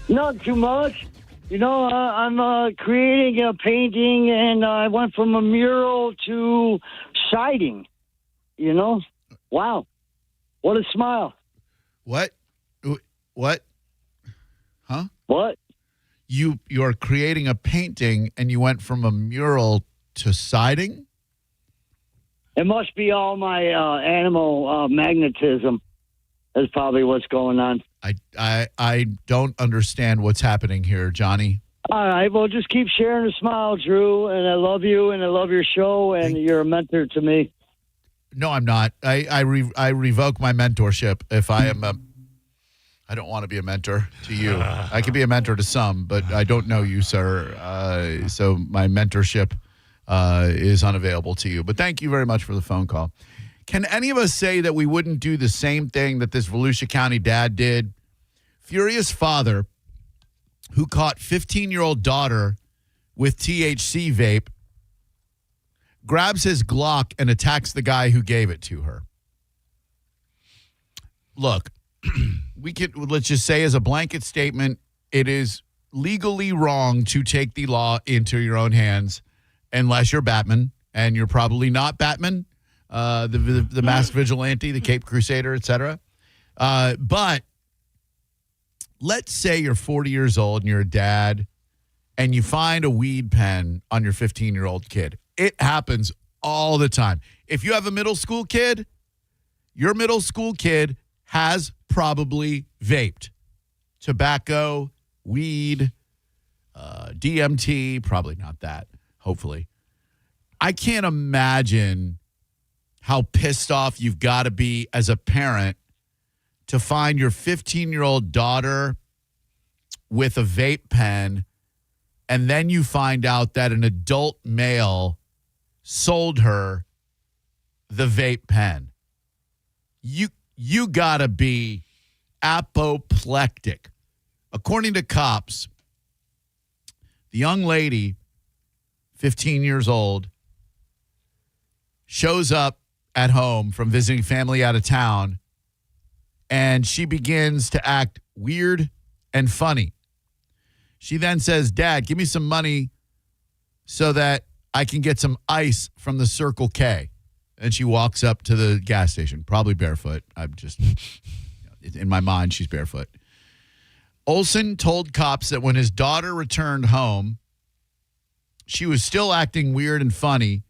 Not too much. You know, I'm creating a painting, and I went from a mural to siding. You know? Wow. What a smile.
What? Huh?
What?
You're creating a painting, and you went from a mural to siding?
It must be all my animal magnetism. That's probably what's going on.
I don't understand what's happening here, Johnny.
All right, well, just keep sharing a smile, Drew, and I love you, and I love your show, and you're a mentor to me.
No, I'm not. I revoke my mentorship if I am I don't want to be a mentor to you. I can be a mentor to some, but I don't know you, sir. So my mentorship is unavailable to you. But thank you very much for the phone call. Can any of us say that we wouldn't do the same thing that this Volusia County dad did? Furious father who caught 15-year-old daughter with THC vape grabs his Glock and attacks the guy who gave it to her. Look, let's just say as a blanket statement, it is legally wrong to take the law into your own hands unless you're Batman, and you're probably not Batman. The masked vigilante, the Cape Crusader, etc. But let's say you're 40 years old and you're a dad and you find a weed pen on your 15-year-old kid. It happens all the time. If you have a middle school kid, your middle school kid has probably vaped tobacco, weed, DMT, probably not that, hopefully. I can't imagine how pissed off you've got to be as a parent to find your 15-year-old daughter with a vape pen, and then you find out that an adult male sold her the vape pen. You gotta be apoplectic. According to cops, the young lady, 15 years old, shows up at home from visiting family out of town, and she begins to act weird and funny. She then says, "Dad, give me some money so that I can get some ice from the Circle K." And she walks up to the gas station, probably barefoot. I'm just, in my mind, she's barefoot. Olson told cops that when his daughter returned home, she was still acting weird and funny,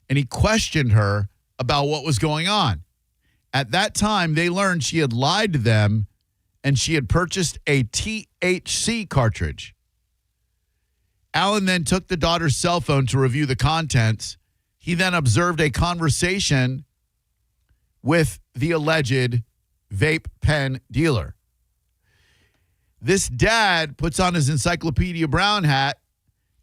and he questioned her about what was going on. At that time, they learned she had lied to them, and she had purchased a THC cartridge. Alan then took the daughter's cell phone to review the contents. He then observed a conversation with the alleged vape pen dealer. This dad puts on his Encyclopedia Brown hat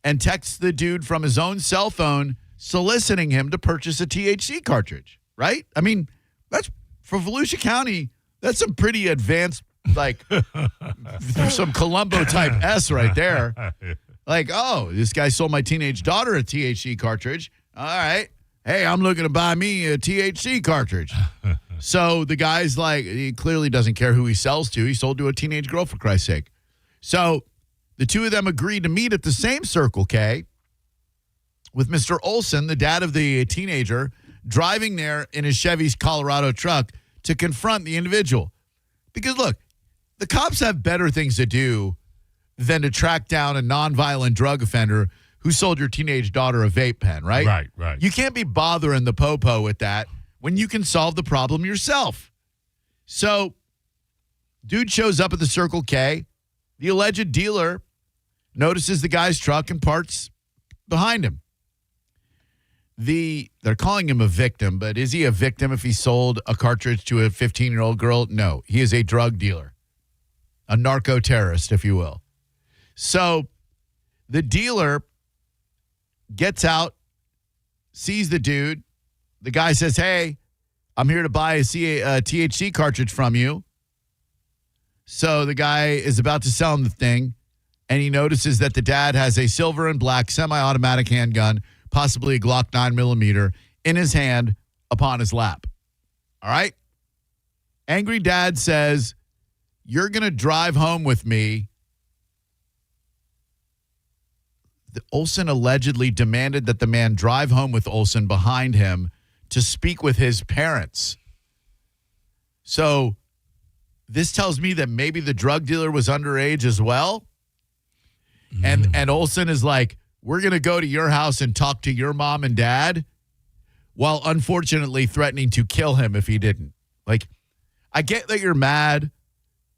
and texts the dude from his own cell phone soliciting him to purchase a THC cartridge, right? I mean, that's for Volusia County, that's some pretty advanced, like, some Columbo type S right there. Like, oh, this guy sold my teenage daughter a THC cartridge. All right. Hey, I'm looking to buy me a THC cartridge. So the guy's like, he clearly doesn't care who he sells to. He sold to a teenage girl, for Christ's sake. So the two of them agreed to meet at the same Circle K with Mr. Olson, the dad of the teenager, driving there in his Chevy's Colorado truck to confront the individual. Because, look, the cops have better things to do than to track down a nonviolent drug offender who sold your teenage daughter a vape pen, right?
Right.
You can't be bothering the popo with that when you can solve the problem yourself. So, dude shows up at the Circle K. The alleged dealer notices the guy's truck and parks behind him. They're calling him a victim, but is he a victim if he sold a cartridge to a 15-year-old girl? No, he is a drug dealer, a narco-terrorist, if you will. So the dealer gets out, sees the dude. The guy says, "Hey, I'm here to buy a THC cartridge from you." So the guy is about to sell him the thing, and he notices that the dad has a silver and black semi-automatic handgun, possibly a Glock 9mm, in his hand upon his lap. All right? Angry dad says, "You're going to drive home with me." Olson allegedly demanded that the man drive home with Olson behind him to speak with his parents. So this tells me that maybe the drug dealer was underage as well. And Olson is like, "We're going to go to your house and talk to your mom and dad," while unfortunately threatening to kill him if he didn't. Like, I get that you're mad,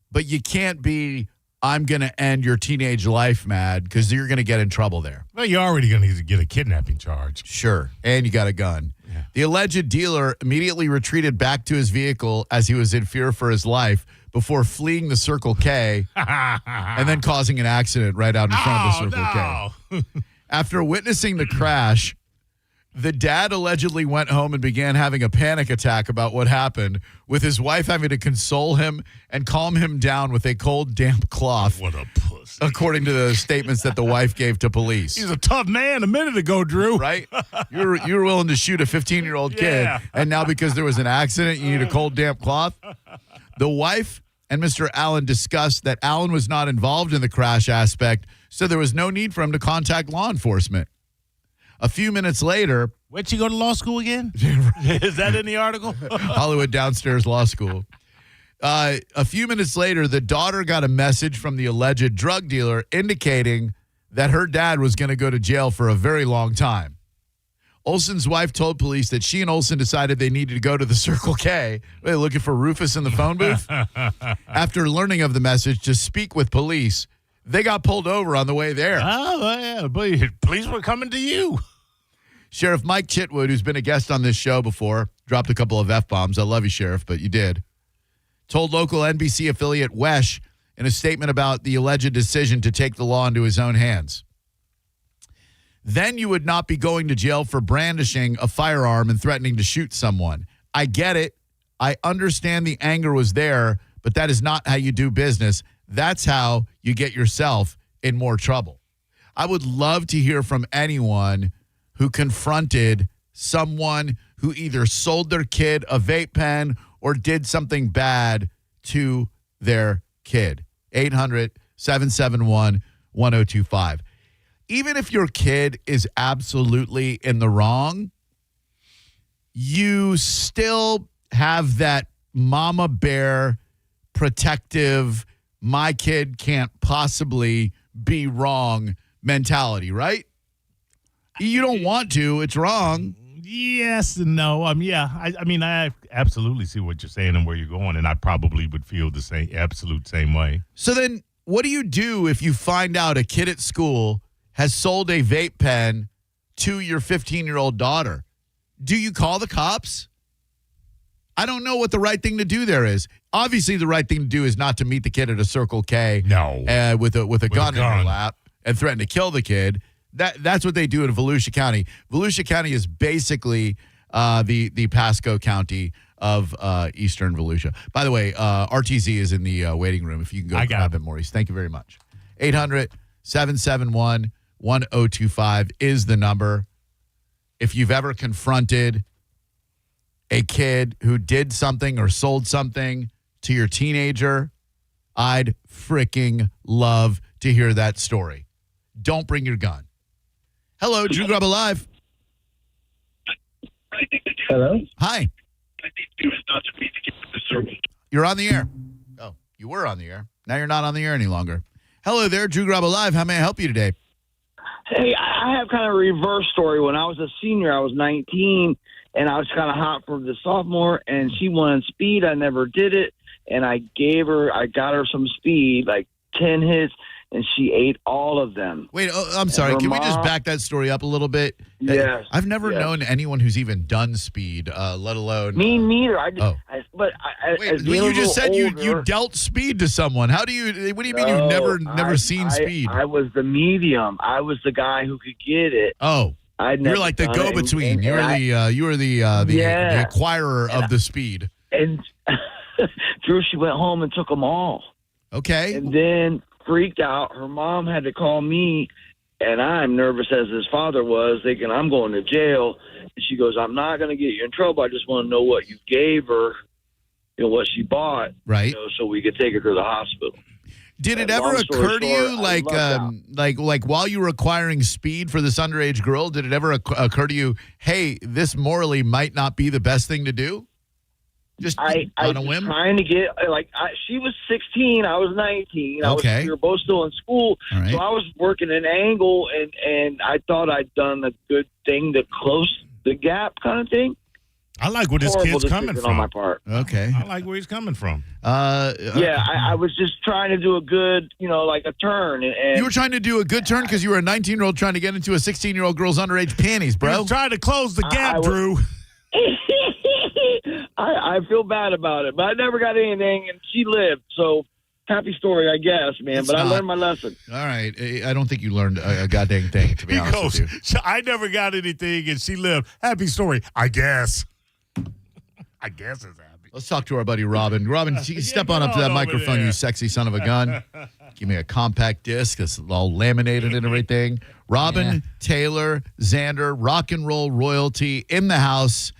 but you can't be, "I'm going to end your teenage life" mad, because you're going to get in trouble there.
Well, you're already going to get a kidnapping charge.
Sure. And you got a gun.
Yeah.
The alleged dealer immediately retreated back to his vehicle as he was in fear for his life before fleeing the Circle K and then causing an accident right out in front of the Circle K. After witnessing the crash, the dad allegedly went home and began having a panic attack about what happened, with his wife having to console him and calm him down with a cold, damp cloth.
What a pussy.
According to the statements that the wife gave to police.
He's a tough man a minute ago, Drew.
Right? You were willing to shoot a 15-year-old kid, and now because there was an accident, you need a cold, damp cloth? The wife and Mr. Allen discussed that Allen was not involved in the crash aspect, so there was no need for him to contact law enforcement. A few minutes later...
Where'd you go to law school again? Is that in the article?
Hollywood Downstairs Law School. A few minutes later, the daughter got a message from the alleged drug dealer indicating that her dad was going to go to jail for a very long time. Olson's wife told police that she and Olson decided they needed to go to the Circle K. Were they looking for Rufus in the phone booth? After learning of the message to speak with police, they got pulled over on the way there.
Oh, yeah. But police were coming to you.
Sheriff Mike Chitwood, who's been a guest on this show before, dropped a couple of F-bombs. I love you, Sheriff, but you did. Told local NBC affiliate WESH in a statement about the alleged decision to take the law into his own hands. Then you would not be going to jail for brandishing a firearm and threatening to shoot someone. I get it. I understand the anger was there, but that is not how you do business. That's how you get yourself in more trouble. I would love to hear from anyone who confronted someone who either sold their kid a vape pen or did something bad to their kid. 800-771-1025. Even if your kid is absolutely in the wrong, you still have that mama bear protective, my kid can't possibly be wrong mentality, right? You don't want to. It's wrong.
Yes and no. I mean, I absolutely see what you're saying and where you're going, and I probably would feel the same way.
So then what do you do if you find out a kid at school has sold a vape pen to your 15-year-old daughter? Do you call the cops? I don't know what the right thing to do there is. Obviously, the right thing to do is not to meet the kid at a Circle K with a gun in your lap and threaten to kill the kid. That's what they do in Volusia County. Volusia County is basically the Pasco County of eastern Volusia. By the way, RTZ is in the waiting room. If you can go grab him, Maurice. Thank you very much. 800-771-1025 is the number. If you've ever confronted a kid who did something or sold something to your teenager, I'd freaking love to hear that story. Don't bring your gun. Hello, Drew Garabo Live.
Hello?
Hi. You're on the air. Oh, you were on the air. Now you're not on the air any longer. Hello there, Drew Garabo Live. How may I help you today?
Hey, I have kind of a reverse story. When I was a senior, I was 19, and I was kind of hot for the sophomore, and she wanted speed. I never did it, and I got her some speed, like 10 hits, and she ate all of them.
Wait, I'm sorry. Can we just back that story up a little bit?
Yes.
I've never known anyone who's even done speed, let alone...
Me neither.
Wait, you just said you dealt speed to someone. What do you mean you've never seen speed?
I was the medium. I was the guy who could get it.
Oh. You're like the go-between. You were the acquirer of the speed.
And Drew, she went home and took them all.
Okay.
And then freaked out. Her mom had to call me, and I'm nervous as his father was, thinking I'm going to jail. And she goes, I'm not going to get you in trouble. I just want to know what you gave her, what she bought,
right?
So we could take her to the hospital.
Did it ever occur to you, like while you were acquiring speed for this underage girl, did it ever occur to you, hey, this morally might not be the best thing to do? Just on a whim?
Trying to get, she was 16, I was 19.
Okay.
We were both still in school.
Right.
So I was working an angle, and I thought I'd done a good thing to close the gap kind of thing.
I like where this kid's coming from.
On my part.
Okay.
I like where he's coming from.
Yeah, I was just trying to do a good, like a turn. And
you were trying to do a good turn because you were a 19-year-old trying to get into a 16-year-old girl's underage panties, bro.
He was trying to close the gap, Drew.
I feel bad about it, but I never got anything, and she lived. So happy story, I guess, man. I learned my lesson.
All right. I don't think you learned a goddamn thing, to be honest with you.
I never got anything, and she lived. Happy story, I guess. I guess it's happy.
Let's talk to our buddy Robin. Robin, step on up to that microphone, you sexy son of a gun. Give me a compact disc that's all laminated and everything. Robin, Taylor, Xander, rock and roll royalty in the house.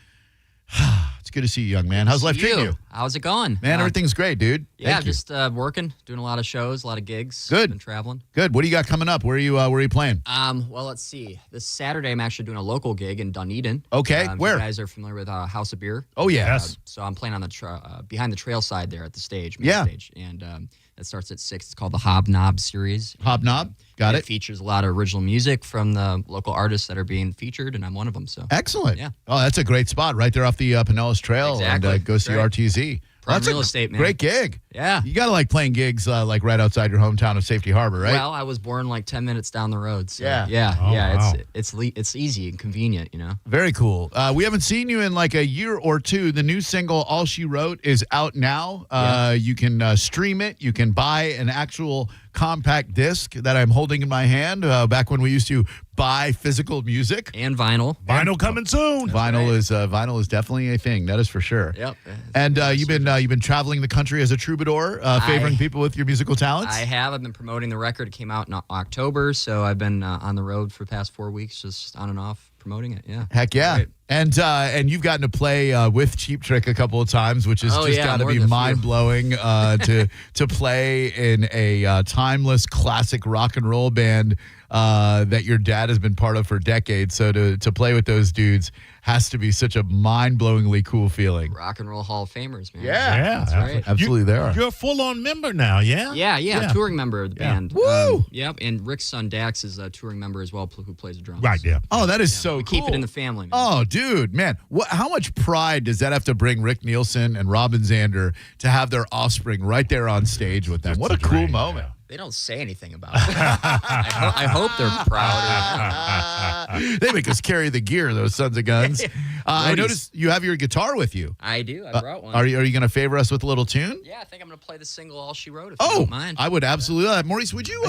It's good to see you, young man. How's life treating you?
How's it going?
Man, everything's great, dude.
Yeah,
Thank you.
just working, doing a lot of shows, a lot of gigs.
Good.
Been traveling.
Good. What do you got coming up? Where are you playing?
Well, let's see. This Saturday, I'm actually doing a local gig in Dunedin.
Okay. Where?
You guys are familiar with House of Beer?
Oh, yeah. Yes.
So I'm playing on the behind the trail side there at the stage.
Yeah.
Stage. And it starts at 6. It's called the Hobnob series.
Hobnob. Got it.
It features a lot of original music from the local artists that are being featured, and I'm one of them. So
excellent.
Yeah.
Oh, that's a great spot right there off the Pinellas Trail.
Exactly.
And go see RTZ.
Prime real estate, man.
Great gig.
Yeah.
You got to like playing gigs like right outside your hometown of Safety Harbor, right?
Well, I was born like 10 minutes down the road. So
Yeah.
yeah. It's easy and convenient, you know.
Very cool. We haven't seen you in like a year or two. The new single, All She Wrote, is out now. You can stream it. You can buy an actual compact disc that I'm holding in my hand back when we used to buy physical music.
And vinyl.
Vinyl coming soon.
Vinyl is definitely a thing. That is for sure.
Yep.
And you've been traveling the country as a troubadour, favoring people with your musical talents.
I have. I've been promoting the record. It came out in October, so I've been on the road for the past 4 weeks, just on and off promoting it. Yeah.
Heck yeah.
Great.
And you've gotten to play with Cheap Trick a couple of times, which is got to be mind-blowing to play in a timeless classic rock and roll band that your dad has been part of for decades. So to play with those dudes has to be such a mind-blowingly cool feeling.
Rock and Roll Hall of Famers, man.
Yeah.
That's right.
Absolutely they are.
You're a full-on member now, yeah?
Yeah, touring member of the band.
Woo!
Yep, and Rick's son Dax is a touring member as well, who plays the drums.
Right, yeah.
Oh, that is so
we
cool.
keep it in the family, man.
Oh, dude, man. How much pride does that have to bring Rick Nielsen and Robin Zander to have their offspring right there on stage with them? What a cool moment.
They don't say anything about it. I hope they're proud.
They make us carry the gear, those sons of guns. I noticed you have your guitar with you.
I do. I brought one.
Are you going to favor us with a little tune?
Yeah, I think I'm going to play the single All She Wrote, if you don't mind.
I would absolutely. Maurice, would you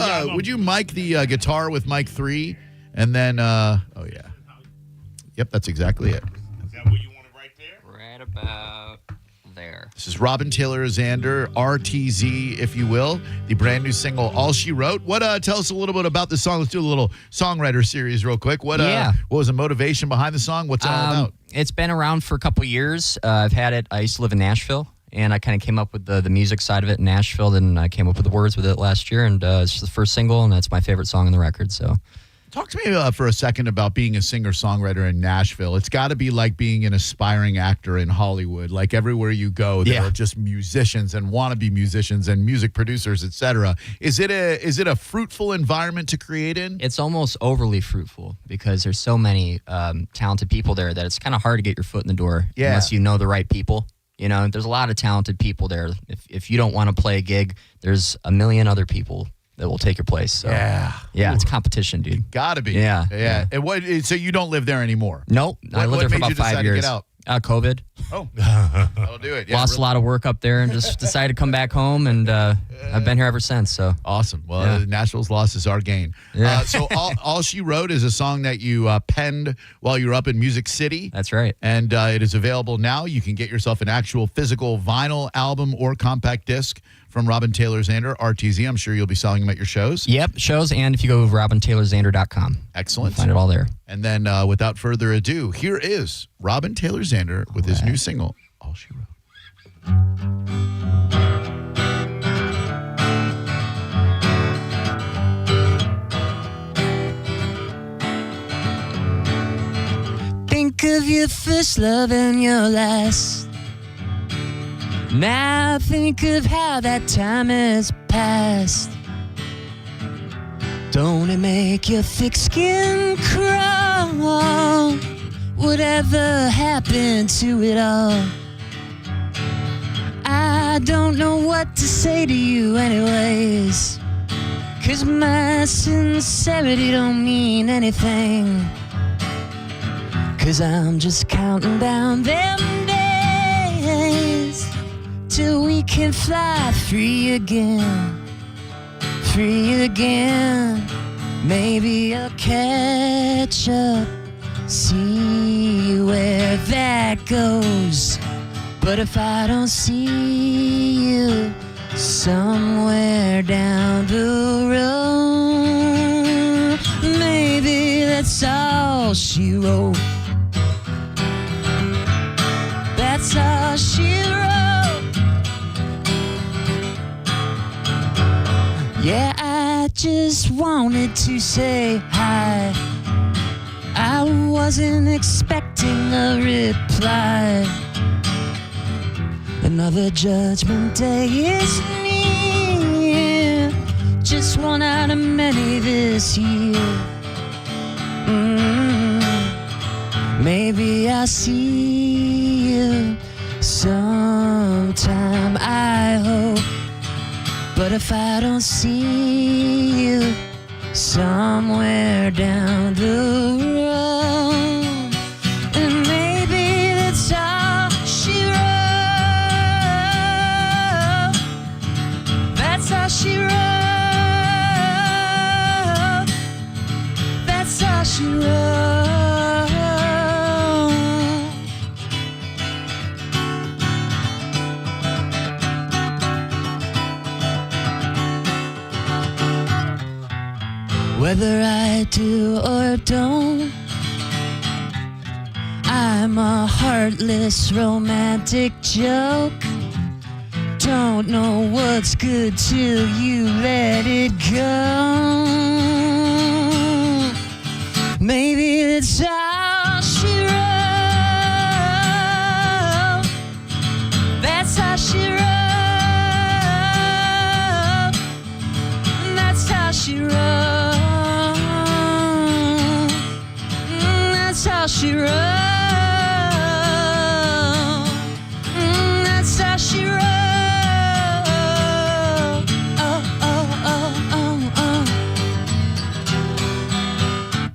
mic the guitar with mic 3? And then, Yep, that's exactly it.
Is that where you want it right there?
Right about there.
This is Robin Taylor Zander, RTZ, if you will, the brand new single, All She Wrote. Tell us a little bit about the song. Let's do a little songwriter series real quick. What was the motivation behind the song? What's it all about?
It's been around for a couple years. I've had it. I used to live in Nashville, and I kind of came up with the music side of it in Nashville. Then I came up with the words with it last year, and it's the first single, and that's my favorite song on the record. So.
Talk to me for a second about being a singer-songwriter in Nashville. It's got to be like being an aspiring actor in Hollywood. Like everywhere you go, there are just musicians and wannabe musicians and music producers, etc. Is it a fruitful environment to create in?
It's almost overly fruitful because there's so many talented people there that it's kind of hard to get your foot in the door unless you know the right people. You know, there's a lot of talented people there. If you don't want to play a gig, there's a million other people that will take your place. So, yeah, it's competition, dude.
Gotta be.
Yeah.
And so you don't live there anymore?
Nope. I lived there for about 5 years.
To get out?
COVID.
Oh, that'll do it. Yeah,
Lost a lot of work up there and just decided to come back home, and I've been here ever since. So
awesome. Well, Nashville's loss is our gain.
Yeah.
So All She Wrote is a song that you penned while you were up in Music City.
That's right.
And it is available now. You can get yourself an actual physical vinyl album or compact disc from Robin Taylor Zander, RTZ. I'm sure you'll be selling them at your shows.
Yep, shows, and if you go to robintaylorzander.com.
Excellent.
Find it all there.
And then without further ado, here is Robin Taylor Zander with his new single, All She Wrote.
Think of your first love and your last. Now think of how that time has passed. Don't it make your thick skin crawl? Whatever happened to it all? I don't know what to say to you anyways, 'cause my sincerity don't mean anything, 'cause I'm just counting down them days till we can fly free again. Free again. Maybe I'll catch up, see where that goes. But if I don't see you somewhere down the road, maybe that's all she wrote. That's all she wrote. Yeah, I just wanted to say hi. I wasn't expecting a reply. Another judgment day is near. Just one out of many this year. Maybe I'll see you sometime, I hope. But if I don't see you somewhere down the road, and maybe that's all she wrote. That's all she wrote. That's all she wrote. Whether I do or don't, I'm a heartless romantic joke. Don't know what's good till you let it go. Maybe that's all she wrote. That's how she wrote. That's how she wrote. That's how she wrote. That's how she wrote.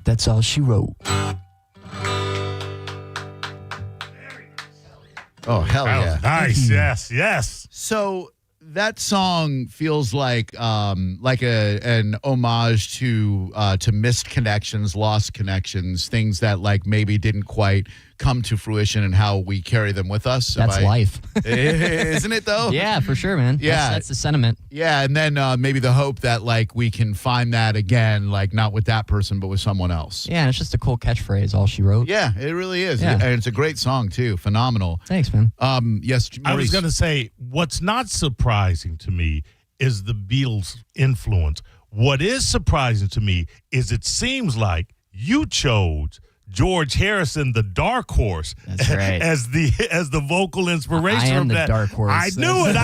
That's all she wrote.
Oh, hell
That
yeah.
was nice. Yes, yes.
So that song feels like an homage to missed connections, lost connections, things that like maybe didn't quite come to fruition and how we carry them with us.
That's life.
Isn't it though?
Yeah, for sure, man.
Yeah.
That's the sentiment.
Yeah, and then maybe the hope that like we can find that again, like not with that person, but with someone else.
Yeah, and it's just a cool catchphrase, all she wrote.
Yeah, it really is.
Yeah.
And it's a great song too. Phenomenal.
Thanks, man.
Yes,
I was
Maurice.
going to say, what's not surprising to me is the Beatles' influence. What is surprising to me is it seems like you chose George Harrison, the dark horse,
That's right.
as the vocal inspiration
I am
of
the
that.
dark horse.
I knew it.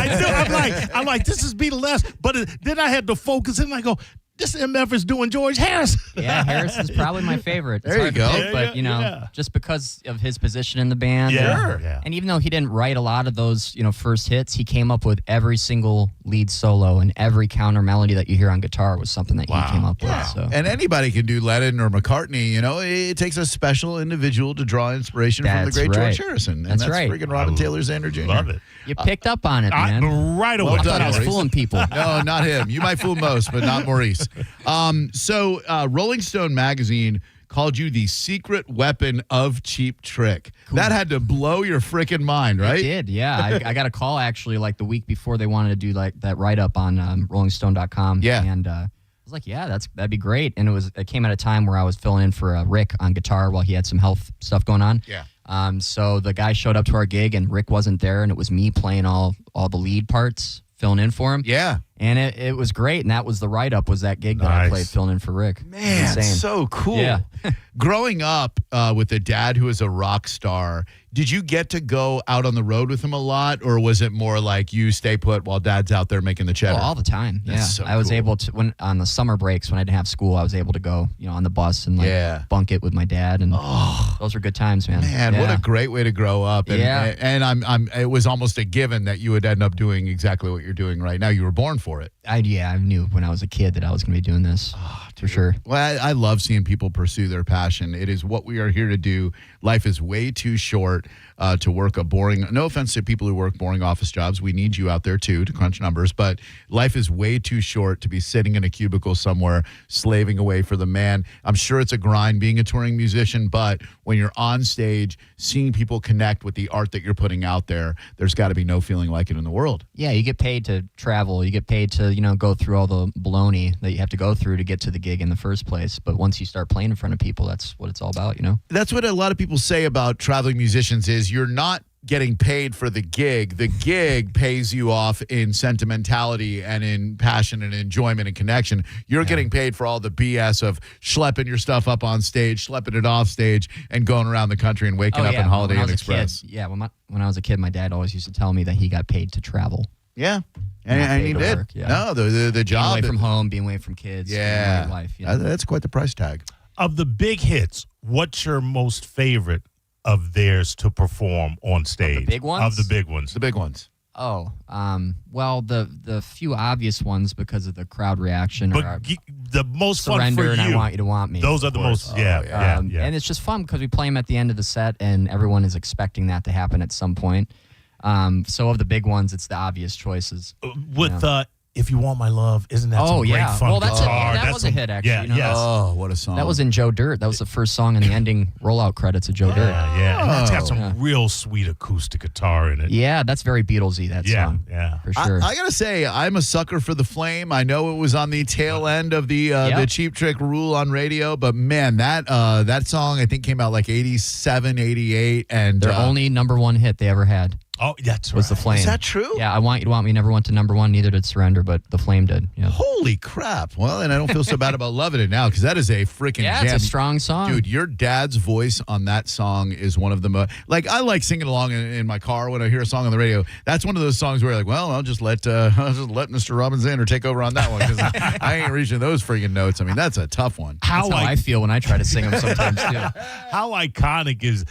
I'm like, this is Beatles, but then I had to focus in and I go, this MF is doing George Harrison.
Yeah, Harrison's probably my favorite. It's
There you
hard to
go.
pick, but, just because of his position in the band.
Yeah.
And, and even though he didn't write a lot of those, first hits, he came up with every single lead solo, and every counter melody that you hear on guitar was something that he came up with. So.
And anybody can do Lennon or McCartney. It takes a special individual to draw inspiration from the
That's
great
right.
George Harrison. And
That's
that's
right.
freaking Robin Taylor Xander Jr.
Love it.
You picked up on it, man.
Right away.
Well
I
done,
thought I was
Maurice.
fooling people.
No, not him. You might fool most, but not Maurice. So Rolling Stone magazine called you the secret weapon of Cheap Trick. Cool. That had to blow your freaking mind, right?
It did, yeah. I got a call actually like the week before they wanted to do like that write-up on rollingstone.com.
Yeah.
And I was like, yeah, that'd be great. And it came at a time where I was filling in for Rick on guitar while he had some health stuff going on.
Yeah.
So the guy showed up to our gig and Rick wasn't there, and it was me playing all the lead parts, filling in for him.
Yeah.
And it was great, and that was the write-up, was that gig that I played filling in for Rick.
Man,
Insane.
so cool.
Yeah.
Growing up with a dad who is a rock star, did you get to go out on the road with him a lot, or was it more like you stay put while dad's out there making the cheddar?
Well, all the time.
That's
Yeah.
so
I was
cool.
able to, when on the summer breaks when I didn't have school, I was able to go, on the bus and bunk it with my dad, and those were good times, man.
Man, what
Yeah.
a great way to grow up. And,
Yeah.
and it was almost a given that you would end up doing exactly what you're doing right now. You were born for it.
I knew when I was a kid that I was going to be doing this for sure.
Well, I love seeing people pursue their passion. It is what we are here to do. Life is way too short to work a boring, no offense to people who work boring office jobs. We need you out there too to crunch numbers, but life is way too short to be sitting in a cubicle somewhere slaving away for the man. I'm sure it's a grind being a touring musician, but when you're on stage, seeing people connect with the art that you're putting out there, there's got to be no feeling like it in the world.
Yeah, you get paid to travel. You get paid to, go through all the baloney that you have to go through to get to the gig in the first place. But once you start playing in front of people, that's what it's all about,
That's what a lot of people say about traveling musicians is you're not getting paid for the gig. The gig pays you off in sentimentality and in passion and enjoyment and connection. You're getting paid for all the BS of schlepping your stuff up on stage, schlepping it off stage, and going around the country and waking up in Holiday Inn Express.
When I was a kid, my dad always used to tell me that he got paid to travel.
Yeah. And he did.
Work, yeah.
No, the job.
Being away from home, being away from kids.
Yeah.
Being away life,
That's quite the price tag.
Of the big hits, what's your most favorite of theirs to perform on stage?
Of the big ones?
Of the big ones.
The big ones.
Well, the few obvious ones because of the crowd reaction
But
are
the most fun
Surrender
for
and
you.
I Want You to Want Me.
Those are the most, yeah.
And it's just fun because we play them at the end of the set, and everyone is expecting that to happen at some point. So of the big ones, it's the obvious choices.
With If You Want My Love, isn't that some great fun
well,
guitar?
that was a hit, actually.
Yeah,
you know?
yes.
Oh, what a song.
That was in Joe Dirt. That was the first song in the ending rollout credits of Joe Dirt.
Yeah. And that's got some real sweet acoustic guitar in it.
Yeah, that's very Beatlesy, that song.
Yeah.
For sure.
I got to say, I'm a sucker for The Flame. I know it was on the tail end of the Cheap Trick rule on radio, but man, that song I think came out like 87, 88. And
Their only number one hit they ever had.
Oh, that's right.
Was The Flame.
Is that true?
Yeah, I Want You to Want Me never went to number one, neither did Surrender, but The Flame did. Yeah.
Holy crap. Well, and I don't feel so bad about loving it now because that is a freaking jam.
It's a strong song.
Dude, your dad's voice on that song is one of the most... Like, I like singing along in my car when I hear a song on the radio. That's one of those songs where you're like, well, I'll just let Mr. Robinson take over on that one because I ain't reaching those freaking notes. I mean, that's a tough one.
That's how I feel when I try to sing them sometimes, too.
How iconic is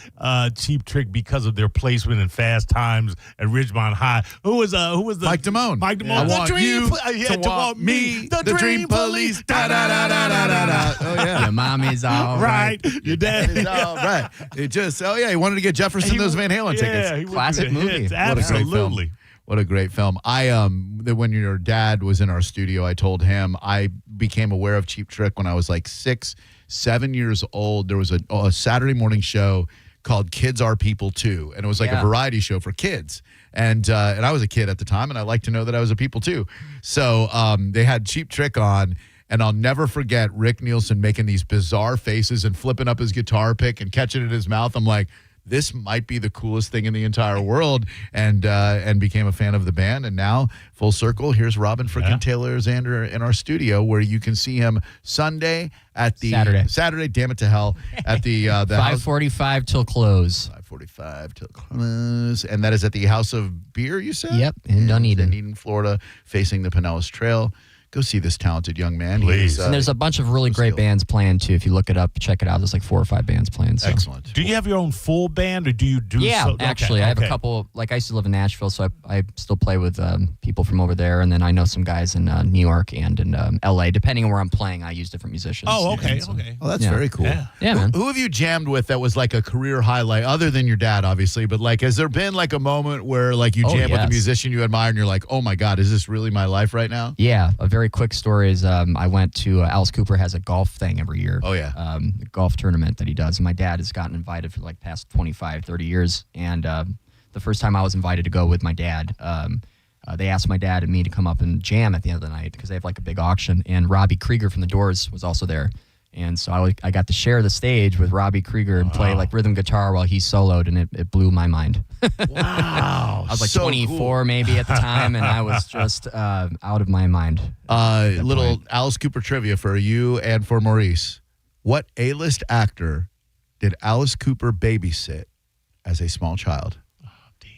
Cheap Trick because of their placement in Fast Times at Ridgemont High? Who was the
Mike Damone?
Mike Damone.
I
The
want
dream,
you
to want me.
The Dream Police. Da, da, da, da, da, da, da. Oh, yeah.
Your mommy's all right.
Your dad
is all right. It just, he wanted to get Jefferson those Van Halen tickets.
Classic movie.
Absolutely.
What a great film. When your dad was in our studio, I told him I became aware of Cheap Trick when I was like 6, 7 years old. There was a Saturday morning show called Kids Are People Too, and it was like a variety show for kids. And I was a kid at the time, and I like to know that I was a people too. So they had Cheap Trick on, and I'll never forget Rick Nielsen making these bizarre faces and flipping up his guitar pick and catching it in his mouth. I'm like, this might be the coolest thing in the entire world, and became a fan of the band. And now, full circle, here's Robin freaking Taylor Zander in our studio, where you can see him Sunday at the Saturday, damn it to hell, at the
5:45 till close.
5:45 till close, and that is at the House of Beer. You said?
Yep, in
Dunedin, Florida, facing the Pinellas Trail. Go see this talented young man.
Please. And there's a bunch of really great bands playing, too. If you look it up, check it out. There's like 4 or 5 bands playing. So.
Excellent.
Do you have your own full band, or do you do...
Yeah, actually. I have a couple... Like, I used to live in Nashville, so I still play with people from over there. And then I know some guys in New York and in L.A. Depending on where I'm playing, I use different musicians.
Oh, okay,
Oh, that's very cool.
Yeah, man.
Who have you jammed with that was like a career highlight, other than your dad, obviously? But like, has there been like a moment where like you jam with a musician you admire and you're like, oh my God, is this really my life right now?
Yeah, a very quick story is I went to Alice Cooper has a golf thing every year.
Oh, yeah.
Golf tournament that he does. And my dad has gotten invited for like past 25, 30 years. And the first time I was invited to go with my dad, they asked my dad and me to come up and jam at the end of the night because they have like a big auction. And Robbie Krieger from The Doors was also there. And so I got to share the stage with Robbie Krieger and play like rhythm guitar while he soloed, and it blew my mind.
Wow.
I was like
so
24
cool.
maybe at the time, and I was just out of my mind.
Little Alice Cooper trivia for you and for Maurice. What A-list actor did Alice Cooper babysit as a small child?
Oh, damn.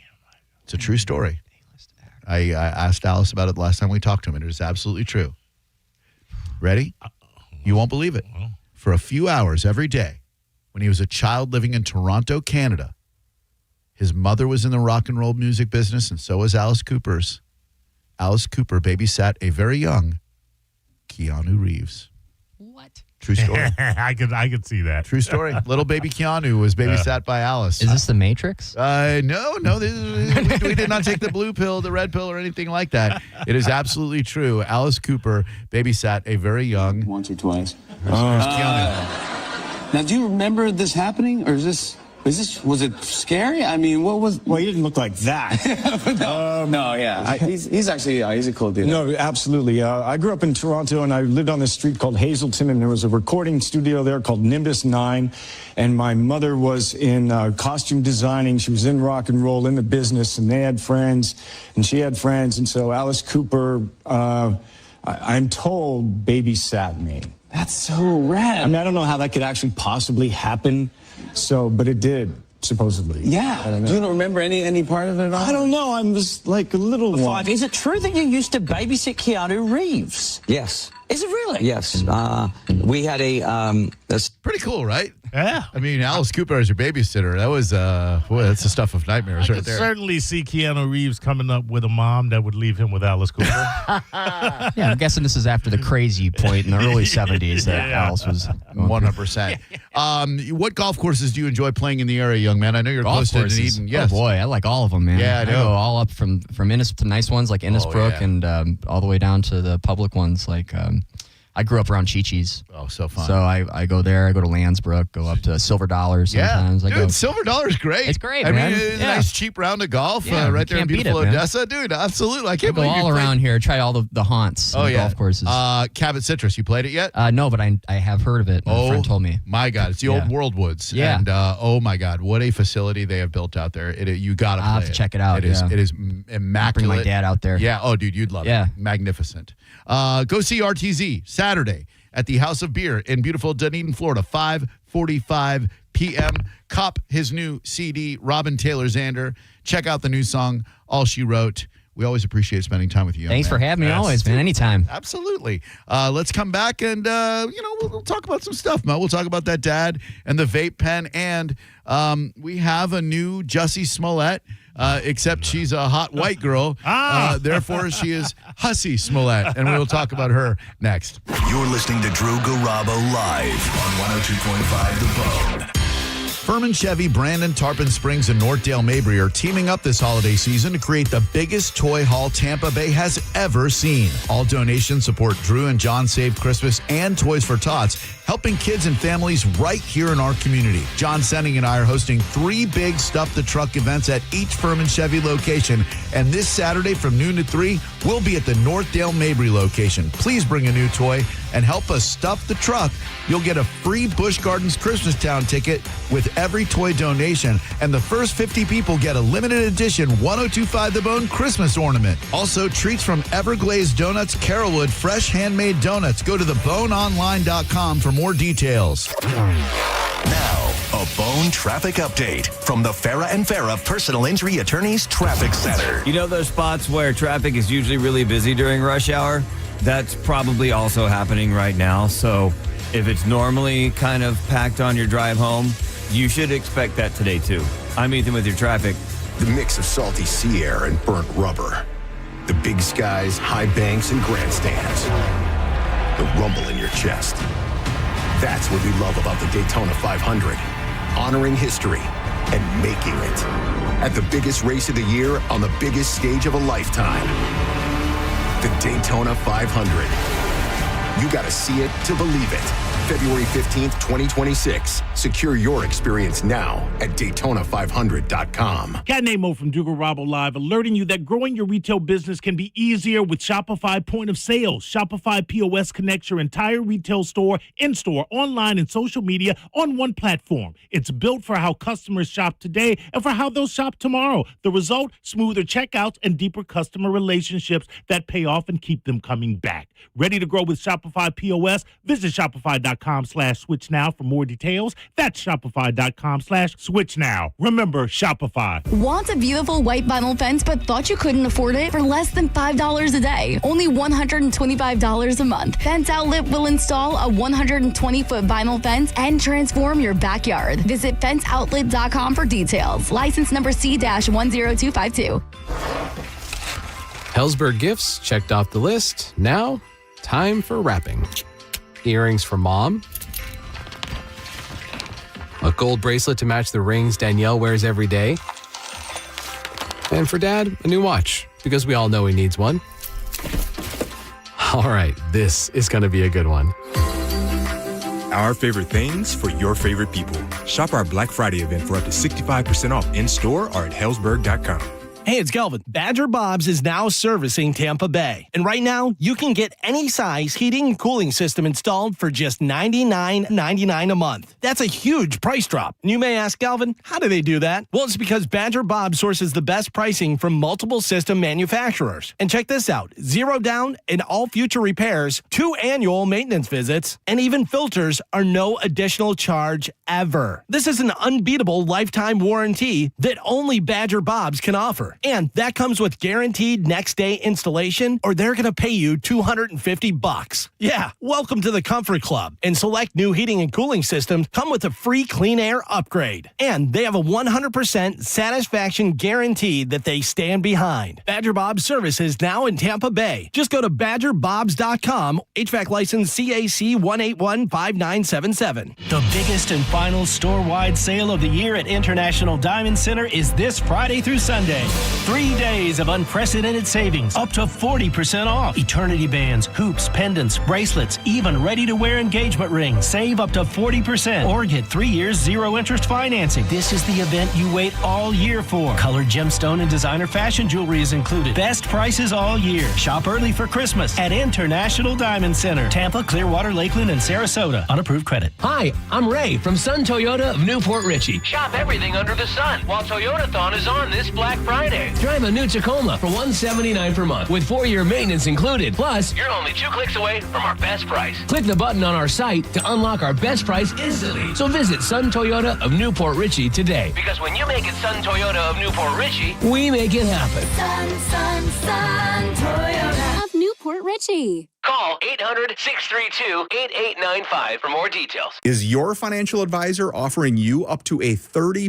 It's a true story. I asked Alice about it the last time we talked to him, and it is absolutely true. Ready? You won't believe it. For a few hours every day, when he was a child living in Toronto, Canada, his mother was in the rock and roll music business, and so was Alice Cooper's. Alice Cooper babysat a very young Keanu Reeves.
What?
True story.
I could see that.
True story. Little baby Keanu was babysat by Alice.
Is this The Matrix?
No. We did not take the blue pill, the red pill, or anything like that. It is absolutely true. Alice Cooper babysat a very young...
Once or twice.
Keanu.
Now, do you remember this happening, or was it scary? I mean, what was...
Well, he didn't look like that.
He's actually, he's a cool dude.
No, absolutely. I grew up in Toronto, and I lived on this street called Hazelton, and there was a recording studio there called Nimbus 9, and my mother was in costume designing. She was in rock and roll, in the business, and they had friends, and she had friends, and so Alice Cooper, I'm told, babysat me.
That's so rad.
I mean, I don't know how that could actually possibly happen, but it did, supposedly.
Yeah. Do you remember any part of it at all?
I don't know. I'm just like a little one.
Is it true that you used to babysit Keanu Reeves?
Yes.
Is it really?
Yes. We had
That's pretty cool, right?
Yeah.
I mean, Alice Cooper as your babysitter. That was, boy, that's the stuff of nightmares
I
right
could
there.
certainly see Keanu Reeves coming up with a mom that would leave him with Alice Cooper.
Yeah, I'm guessing this is after the crazy point in the early 70s that Alice was going
100%. What golf courses do you enjoy playing in the area, young man? I know you're
Golf
close to
courses.
Dunedin. Yes.
Oh boy, I like all of them, man.
Yeah, I know.
go all up from Innis to nice ones like Innisbrook and all the way down to the public ones like I grew up around Chi-Chi's.
Oh, so fun.
So I go there. I go to Landsbrook, go up to Silver Dollar sometimes.
Yeah,
I go,
Silver Dollar's great.
It's great,
I
man.
mean, it's a
Yeah.
nice cheap round of golf
Yeah,
right
you
there in
can't beat
beautiful
it, man.
Odessa. Dude, absolutely. I
I
can't
go
believe you
all
played-
around here, try all the haunts
Oh,
and
yeah.
golf courses.
Cabot Citrus, you played it yet?
No, but I have heard of it. My friend told me.
My God, it's the old World Woods.
Yeah.
And oh my God, what a facility they have built out there. You got to play
I'll have to check it out,
It is
yeah.
immaculate.
Bring my dad out there.
Yeah. Oh, dude, you'd love it. Magnificent. Go see RTZ Saturday at the House of Beer in beautiful Dunedin, Florida, 5:45 p.m. Cop his new CD, Robin Taylor Zander. Check out the new song, All She Wrote. We always appreciate spending time with you.
Thanks for having me always, man. Anytime.
Absolutely. Let's come back and, we'll talk about some stuff, Mo. We'll talk about that dad and the vape pen. And we have a new Jussie Smollett, except she's a hot white girl. Therefore, she is Hussy Smollett. And we will talk about her next.
You're listening to Drew Garabo live on 102.5 The Bone.
Furman Chevy, Brandon, Tarpon Springs, and Northdale Mabry are teaming up this holiday season to create the biggest toy haul Tampa Bay has ever seen. All donations support Drew and John Save Christmas and Toys for Tots, helping kids and families right here in our community. John Senning and I are hosting 3 big Stuff the Truck events at each Furman Chevy location, and this Saturday from noon to 3, we'll be at the Northdale Mabry location. Please bring a new toy and help us stuff the truck. You'll get a free Busch Gardens Christmas Town ticket with every toy donation, and the first 50 people get a limited edition 1025 The Bone Christmas ornament. Also, treats from Everglazed Donuts, Carrollwood, fresh handmade donuts. Go to theboneonline.com for more details.
Now, a Bone traffic update from the Farah and Farah Personal Injury Attorneys Traffic Center.
You know those spots where traffic is usually really busy during rush hour? That's probably also happening right now. So if it's normally kind of packed on your drive home, you should expect that today too. I'm Ethan with your traffic.
The mix of salty sea air and burnt rubber. The big skies, high banks, and grandstands. The rumble in your chest. That's what we love about the Daytona 500. Honoring history and making it. At the biggest race of the year on the biggest stage of a lifetime. The Daytona 500. You gotta see it to believe it. February 15th, 2026. Secure your experience now at Daytona500.com.
Cat named Mo from Dougal Robbo Live, alerting you that growing your retail business can be easier with Shopify Point of Sale. Shopify POS connects your entire retail store, in-store, online, and social media on one platform. It's built for how customers shop today and for how they'll shop tomorrow. The result? Smoother checkouts and deeper customer relationships that pay off and keep them coming back. Ready to grow with Shopify POS? Visit Shopify.com/switch now for more details. That's Shopify.com/switch now. Remember, Shopify.
Want a beautiful white vinyl fence but thought you couldn't afford it for less than $5 a day? Only $125 a month. Fence Outlet will install a 120-foot vinyl fence and transform your backyard. Visit fenceoutlet.com for details. License number C-10252.
Hellsberg gifts checked off the list. Now, time for wrapping. Earrings for mom. A gold bracelet to match the rings Danielle wears every day. And for dad, a new watch, because we all know he needs one. All right, this is going to be a good one.
Our favorite things for your favorite people. Shop our Black Friday event for up to 65% off in-store or at hellsberg.com.
Hey, it's Kelvin. Badger Bob's is now servicing Tampa Bay. And right now, you can get any size heating and cooling system installed for just $99.99 a month. That's a huge price drop. And you may ask, Kelvin, how do they do that? Well, it's because Badger Bob sources the best pricing from multiple system manufacturers. And check this out. 0 down and all future repairs, 2 annual maintenance visits, and even filters are no additional charge ever. This is an unbeatable lifetime warranty that only Badger Bob's can offer. year. And that comes with guaranteed next day installation, or they're going to pay you $250. Yeah, welcome to the Comfort Club. And select new heating and cooling systems come with a free clean air upgrade. And they have a 100% satisfaction guarantee that they stand behind. Badger Bob's service is now in Tampa Bay. Just go to badgerbobs.com, HVAC license CAC 1815977. The biggest and final store-wide sale of the year at International Diamond Center is this Friday through Sunday. 3 days of unprecedented savings, up to 40% off. Eternity bands, hoops, pendants, bracelets, even ready-to-wear engagement rings. Save up to 40% or get 3 years zero-interest financing. This is the event you wait all year for. Colored gemstone and designer fashion jewelry is included. Best prices all year. Shop early for Christmas at International Diamond Center. Tampa, Clearwater, Lakeland, and Sarasota. Unapproved credit.
Hi, I'm Ray from Sun Toyota of Newport Richey. Shop everything under the sun while Toyotathon is on this Black Friday. Drive a new Tacoma for $179 per month with 4-year maintenance included. Plus, you're only 2 clicks away from our best price. Click the button on our site to unlock our best price instantly. So visit Sun Toyota of Newport Richey today. Because when you make it Sun Toyota of Newport Richey, we make it happen.
Sun Toyota of Newport Richey.
Call 800-632-8895 for more details.
Is your financial advisor offering you up to a 30%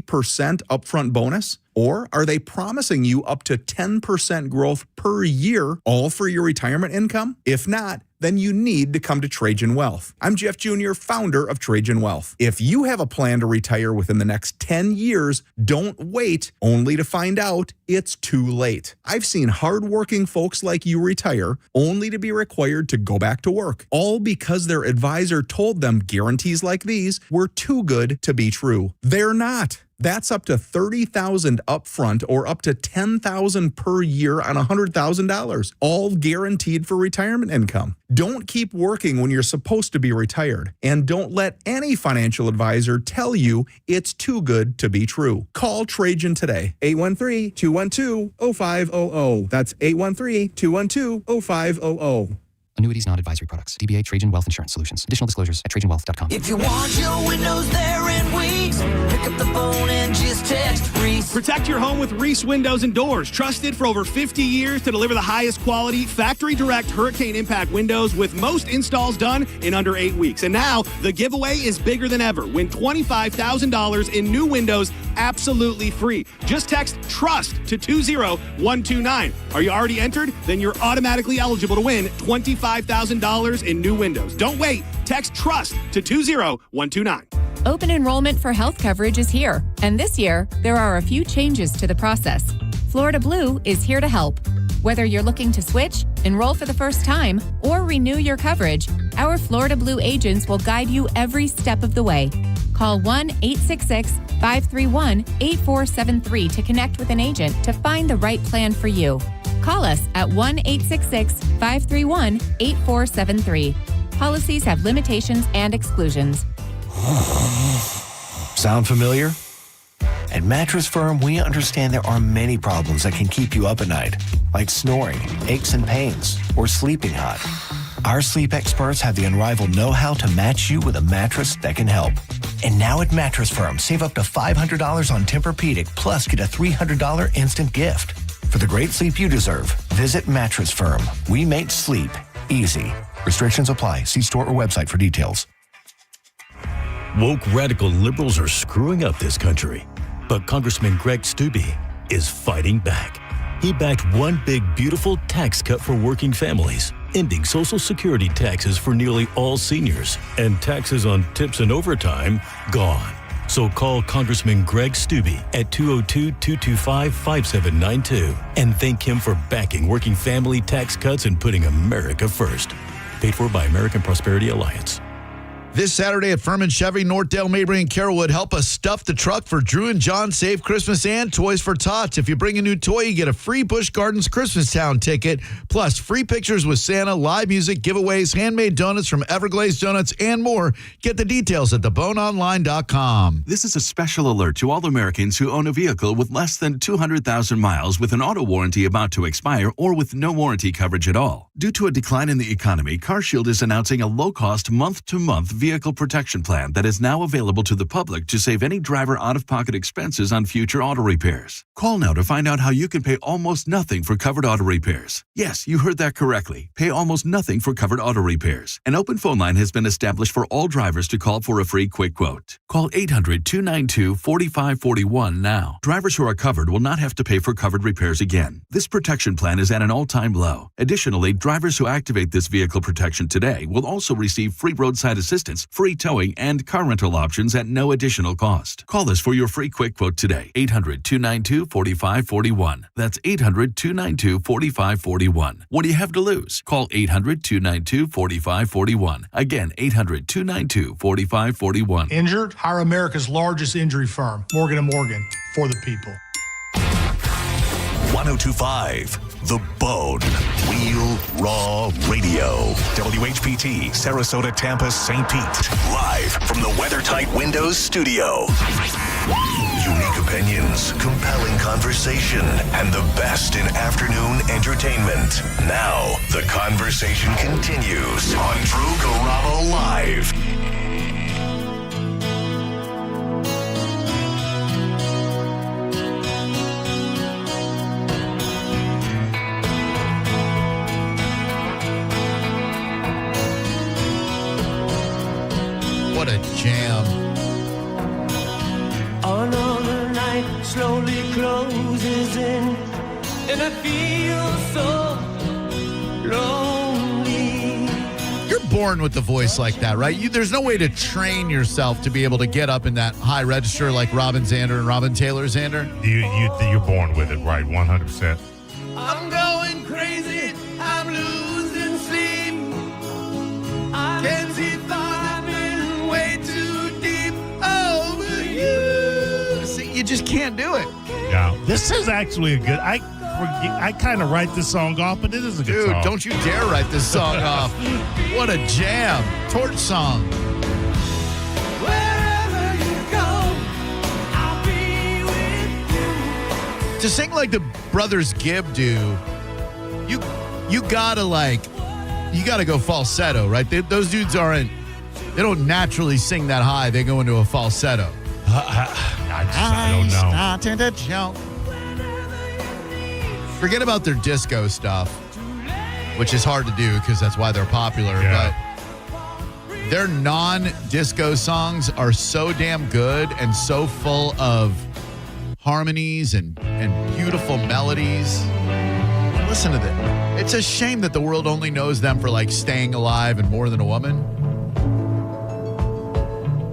upfront bonus? Or are they promising you up to 10% growth per year, all for your retirement income? If not, then you need to come to Trajan Wealth. I'm Jeff Jr., founder of Trajan Wealth. If you have a plan to retire within the next 10 years, don't wait only to find out it's too late. I've seen hardworking folks like you retire only to be required to go back to work, all because their advisor told them guarantees like these were too good to be true. They're not. That's up to $30,000 upfront or up to $10,000 per year on $100,000, all guaranteed for retirement income. Don't keep working when you're supposed to be retired, and don't let any financial advisor tell you it's too good to be true. Call Trajan today, 813-212-0500. That's 813-212-0500.
Annuities, not advisory products. DBA Trajan Wealth Insurance Solutions. Additional disclosures at TrajanWealth.com.
If you want your windows there in weeks, pick up the phone and just text Reese.
Protect your home with Reese Windows and Doors. Trusted for over 50 years to deliver the highest quality, factory direct hurricane impact windows with most installs done in under 8 weeks. And now the giveaway is bigger than ever. Win $25,000 in new windows absolutely free. Just text TRUST to 20129. Are you already entered? Then you're automatically eligible to win $25,000 in new windows. Don't wait. Text TRUST to 20129.
Open enrollment for health coverage is here, and this year, there are a few changes to the process. Florida Blue is here to help. Whether you're looking to switch, enroll for the first time, or renew your coverage, our Florida Blue agents will guide you every step of the way. Call 1-866-531-8473 to connect with an agent to find the right plan for you. Call us at 1-866-531-8473. Policies have limitations and exclusions.
Sound familiar? At Mattress Firm, we understand there are many problems that can keep you up at night, like snoring, aches and pains, or sleeping hot. Our sleep experts have the unrivaled know-how to match you with a mattress that can help. And now at Mattress Firm, save up to $500 on Tempur-Pedic, plus get a $300 instant gift. For the great sleep you deserve, visit Mattress Firm. We make sleep easy. Restrictions apply. See store or website for details.
Woke radical liberals are screwing up this country, but Congressman Greg Steube is fighting back. He backed one big, beautiful tax cut for working families, ending Social Security taxes for nearly all seniors, and taxes on tips and overtime gone. So call Congressman Greg Steube at 202-225-5792 and thank him for backing working family tax cuts and putting America first. Paid for by American Prosperity Alliance.
This Saturday at Furman Chevy, Northdale, Mabry, and Carrollwood, help us stuff the truck for Drew and John Save Christmas and Toys for Tots. If you bring a new toy, you get a free Busch Gardens Christmas Town ticket, plus free pictures with Santa, live music, giveaways, handmade donuts from Everglazed Donuts, and more. Get the details at theboneonline.com.
This is a special alert to all Americans who own a vehicle with less than 200,000 miles with an auto warranty about to expire or with no warranty coverage at all. Due to a decline in the economy, CarShield is announcing a low-cost month-to-month vehicle vehicle protection plan that is now available to the public to save any driver out-of-pocket expenses on future auto repairs. Call now to find out how you can pay almost nothing for covered auto repairs. Yes, you heard that correctly. Pay almost nothing for covered auto repairs. An open phone line has been established for all drivers to call for a free quick quote. Call 800-292-4541 now. Drivers who are covered will not have to pay for covered repairs again. This protection plan is at an all-time low. Additionally, drivers who activate this vehicle protection today will also receive free roadside assistance, free towing, and car rental options at no additional cost. Call us for your free quick quote today. 800-292-4541. That's 800-292-4541. What do you have to lose? Call 800-292-4541. Again, 800-292-4541.
Injured? Hire America's largest injury firm, Morgan & Morgan, for the people.
1025 The Bone. Real Raw Radio. WHPT, Sarasota, Tampa, St. Pete. Live from the WeatherTight Windows studio. Unique opinions, compelling conversation, and the best in afternoon entertainment. Now, the conversation continues on Drew Garabo Live.
What a jam.
Another night slowly closes in, and I feel so lonely.
You're born with the voice like that, right? There's no way to train yourself to be able to get up in that high register like Robin Zander and Robin Taylor Zander.
You're born with it, right? 100%.
I'm going crazy, I'm losing sleep. I can see thought been way too deep over you.
See, you just can't do it.
Yeah, this is actually a good. I kind of write this song off, but it is a good song.
Dude, don't you dare write this song off. What a jam. Torch song.
Wherever you go, I'll be with you.
To sing like the brothers Gibb do, you gotta go falsetto, right? Those dudes they don't naturally sing that high. They go into a falsetto.
I don't know.
Starting to choke. Forget about their disco stuff, which is hard to do because that's why they're popular.
Yeah.
But their non-disco songs are so damn good and so full of harmonies and beautiful melodies. Listen to them. It's a shame that the world only knows them for like Staying Alive and More Than a Woman.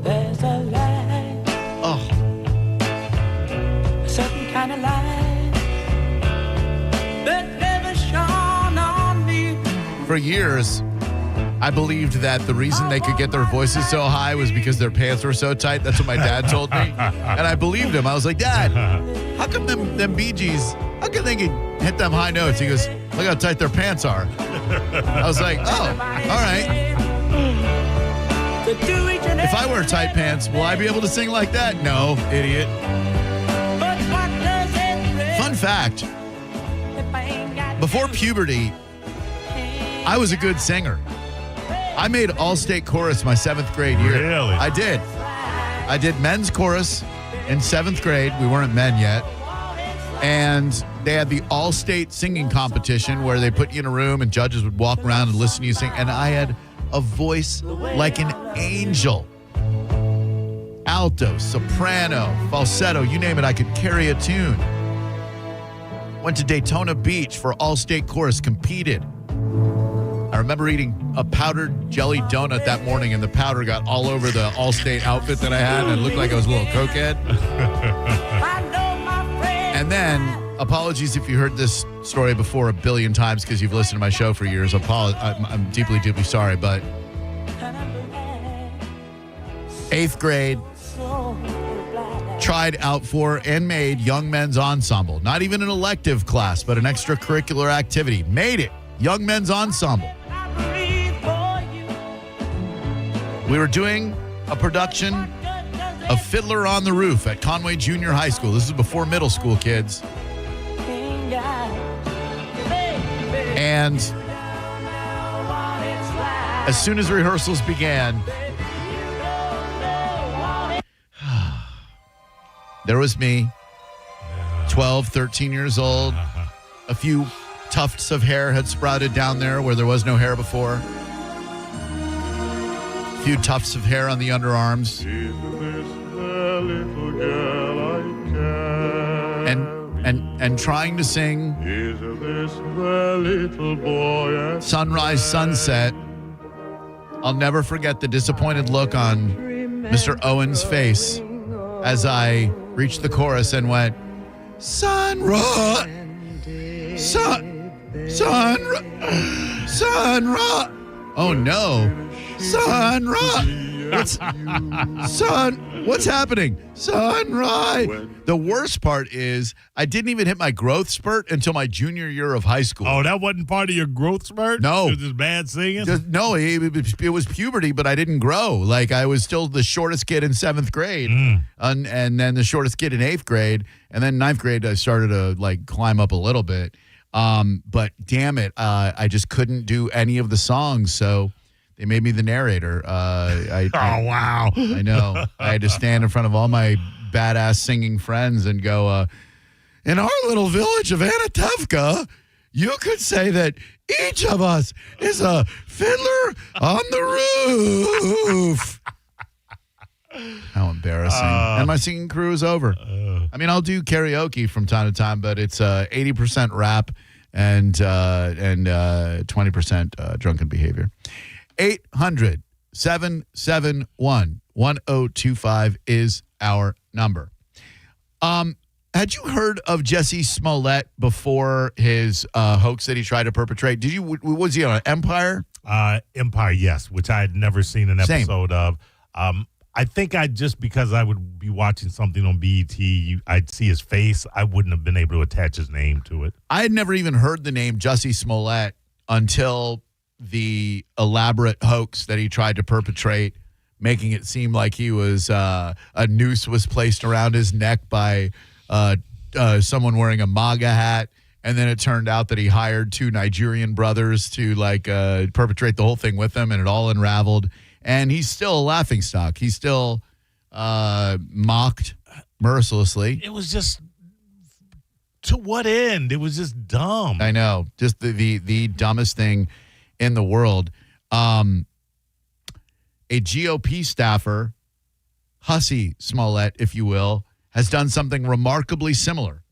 There's a light.
Oh.
A certain kind of light that never shone on me.
For years, I believed that the reason they could get their voices so high was because their pants were so tight. That's what my dad told me. And I believed him. I was like, Dad, how come them Bee Gees, how come they can hit them high notes? He goes, look how tight their pants are. I was like, oh, all right. If I wear tight pants, will I be able to sing like that? No, idiot. Fun fact, before puberty, I was a good singer. I made all-state chorus my 7th grade year.
Really?
I did. I did men's chorus in 7th grade. We weren't men yet. And they had the all-state singing competition where they put you in a room and judges would walk around and listen to you sing. And I had a voice like an angel. Alto, soprano, falsetto, you name it, I could carry a tune. Went to Daytona Beach for all-state chorus, competed. I remember eating a powdered jelly donut that morning, and the powder got all over the all-state outfit that I had, and it looked like I was a little cokehead. And then, apologies if you heard this story before a billion times because you've listened to my show for years. I'm deeply, deeply sorry, but 8th grade, tried out for and made Young Men's Ensemble. Not even an elective class, but an extracurricular activity. Made it. Young Men's Ensemble. We were doing a production of Fiddler on the Roof at Conway Junior High School. This is before middle school, kids. And as soon as rehearsals began, There was me, 12, 13 years old. A few tufts of hair had sprouted down there where there was no hair before. A few tufts of hair on the underarms. And trying to sing Sunrise, Sunset. I'll never forget the disappointed look on Mr. Owen's face as I reached the chorus and went, Sunrise, Sunrise. Oh no, Sunrise. What's happening? Sunrise. The worst part is I didn't even hit my growth spurt until my junior year of high school.
Oh, that wasn't part of your growth spurt?
No.
It was just bad singing?
No, it was puberty, but I didn't grow. Like, I was still the shortest kid in 7th grade, and then the shortest kid in 8th grade, and then 9th grade I started to, like, climb up a little bit. But damn it, I just couldn't do any of the songs, so they made me the narrator.
Wow.
I know. I had to stand in front of all my badass singing friends and go, in our little village of Anatevka, you could say that each of us is a fiddler on the roof. How embarrassing. And my singing crew is over. I mean, I'll do karaoke from time to time, but it's 80% rap and 20% drunken behavior. 800-771-1025 is our number. Had you heard of Jesse Smollett before his hoax that he tried to perpetrate? Was he on Empire?
Empire, yes, which I had never seen an episode of. I think because I would be watching something on BET, I'd see his face. I wouldn't have been able to attach his name to it.
I had never even heard the name Jesse Smollett until the elaborate hoax that he tried to perpetrate, making it seem like he was a noose was placed around his neck by someone wearing a MAGA hat. And then it turned out that he hired 2 Nigerian brothers to perpetrate the whole thing with him, and it all unraveled. And he's still a laughingstock. He's still mocked mercilessly.
It was just, to what end? It was just dumb.
I know. Just the dumbest thing in the world. A GOP staffer, Hussey Smollett, if you will, has done something remarkably similar.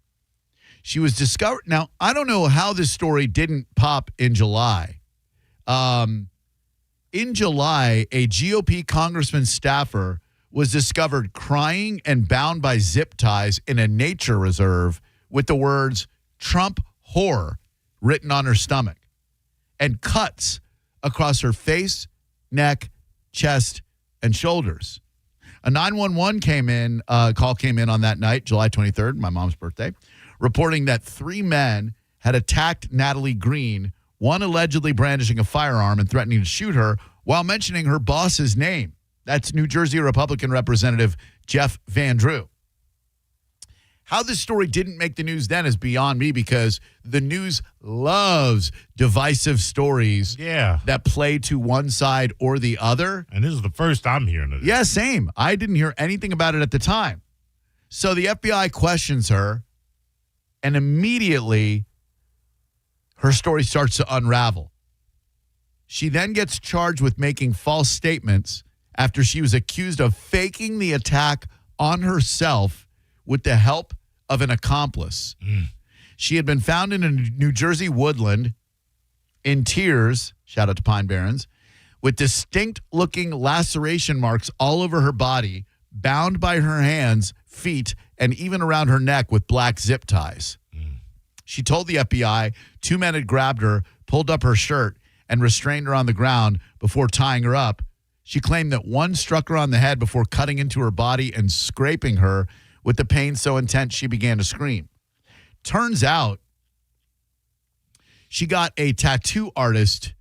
She was discovered. Now, I don't know how this story didn't pop in July. In July, a GOP congressman staffer was discovered crying and bound by zip ties in a nature reserve with the words Trump whore written on her stomach and cuts across her face, neck, chest, and shoulders. A 911 call came in on that night, July 23rd, my mom's birthday, reporting that 3 men had attacked Natalie Green, one allegedly brandishing a firearm and threatening to shoot her while mentioning her boss's name. That's New Jersey Republican Representative Jeff Van Drew. How this story didn't make the news then is beyond me, because the news loves divisive stories that play to one side or the other.
And this is the first I'm hearing of it.
Yeah, same. I didn't hear anything about it at the time. So the FBI questions her, and immediately her story starts to unravel. She then gets charged with making false statements after she was accused of faking the attack on herself with the help of an accomplice. She had been found in a New Jersey woodland in tears, shout out to Pine Barrens, with distinct-looking laceration marks all over her body, bound by her hands, feet, and even around her neck with black zip ties. She told the FBI 2 men had grabbed her, pulled up her shirt, and restrained her on the ground before tying her up. She claimed that one struck her on the head before cutting into her body and scraping her, with the pain so intense she began to scream. Turns out she got a tattoo artist,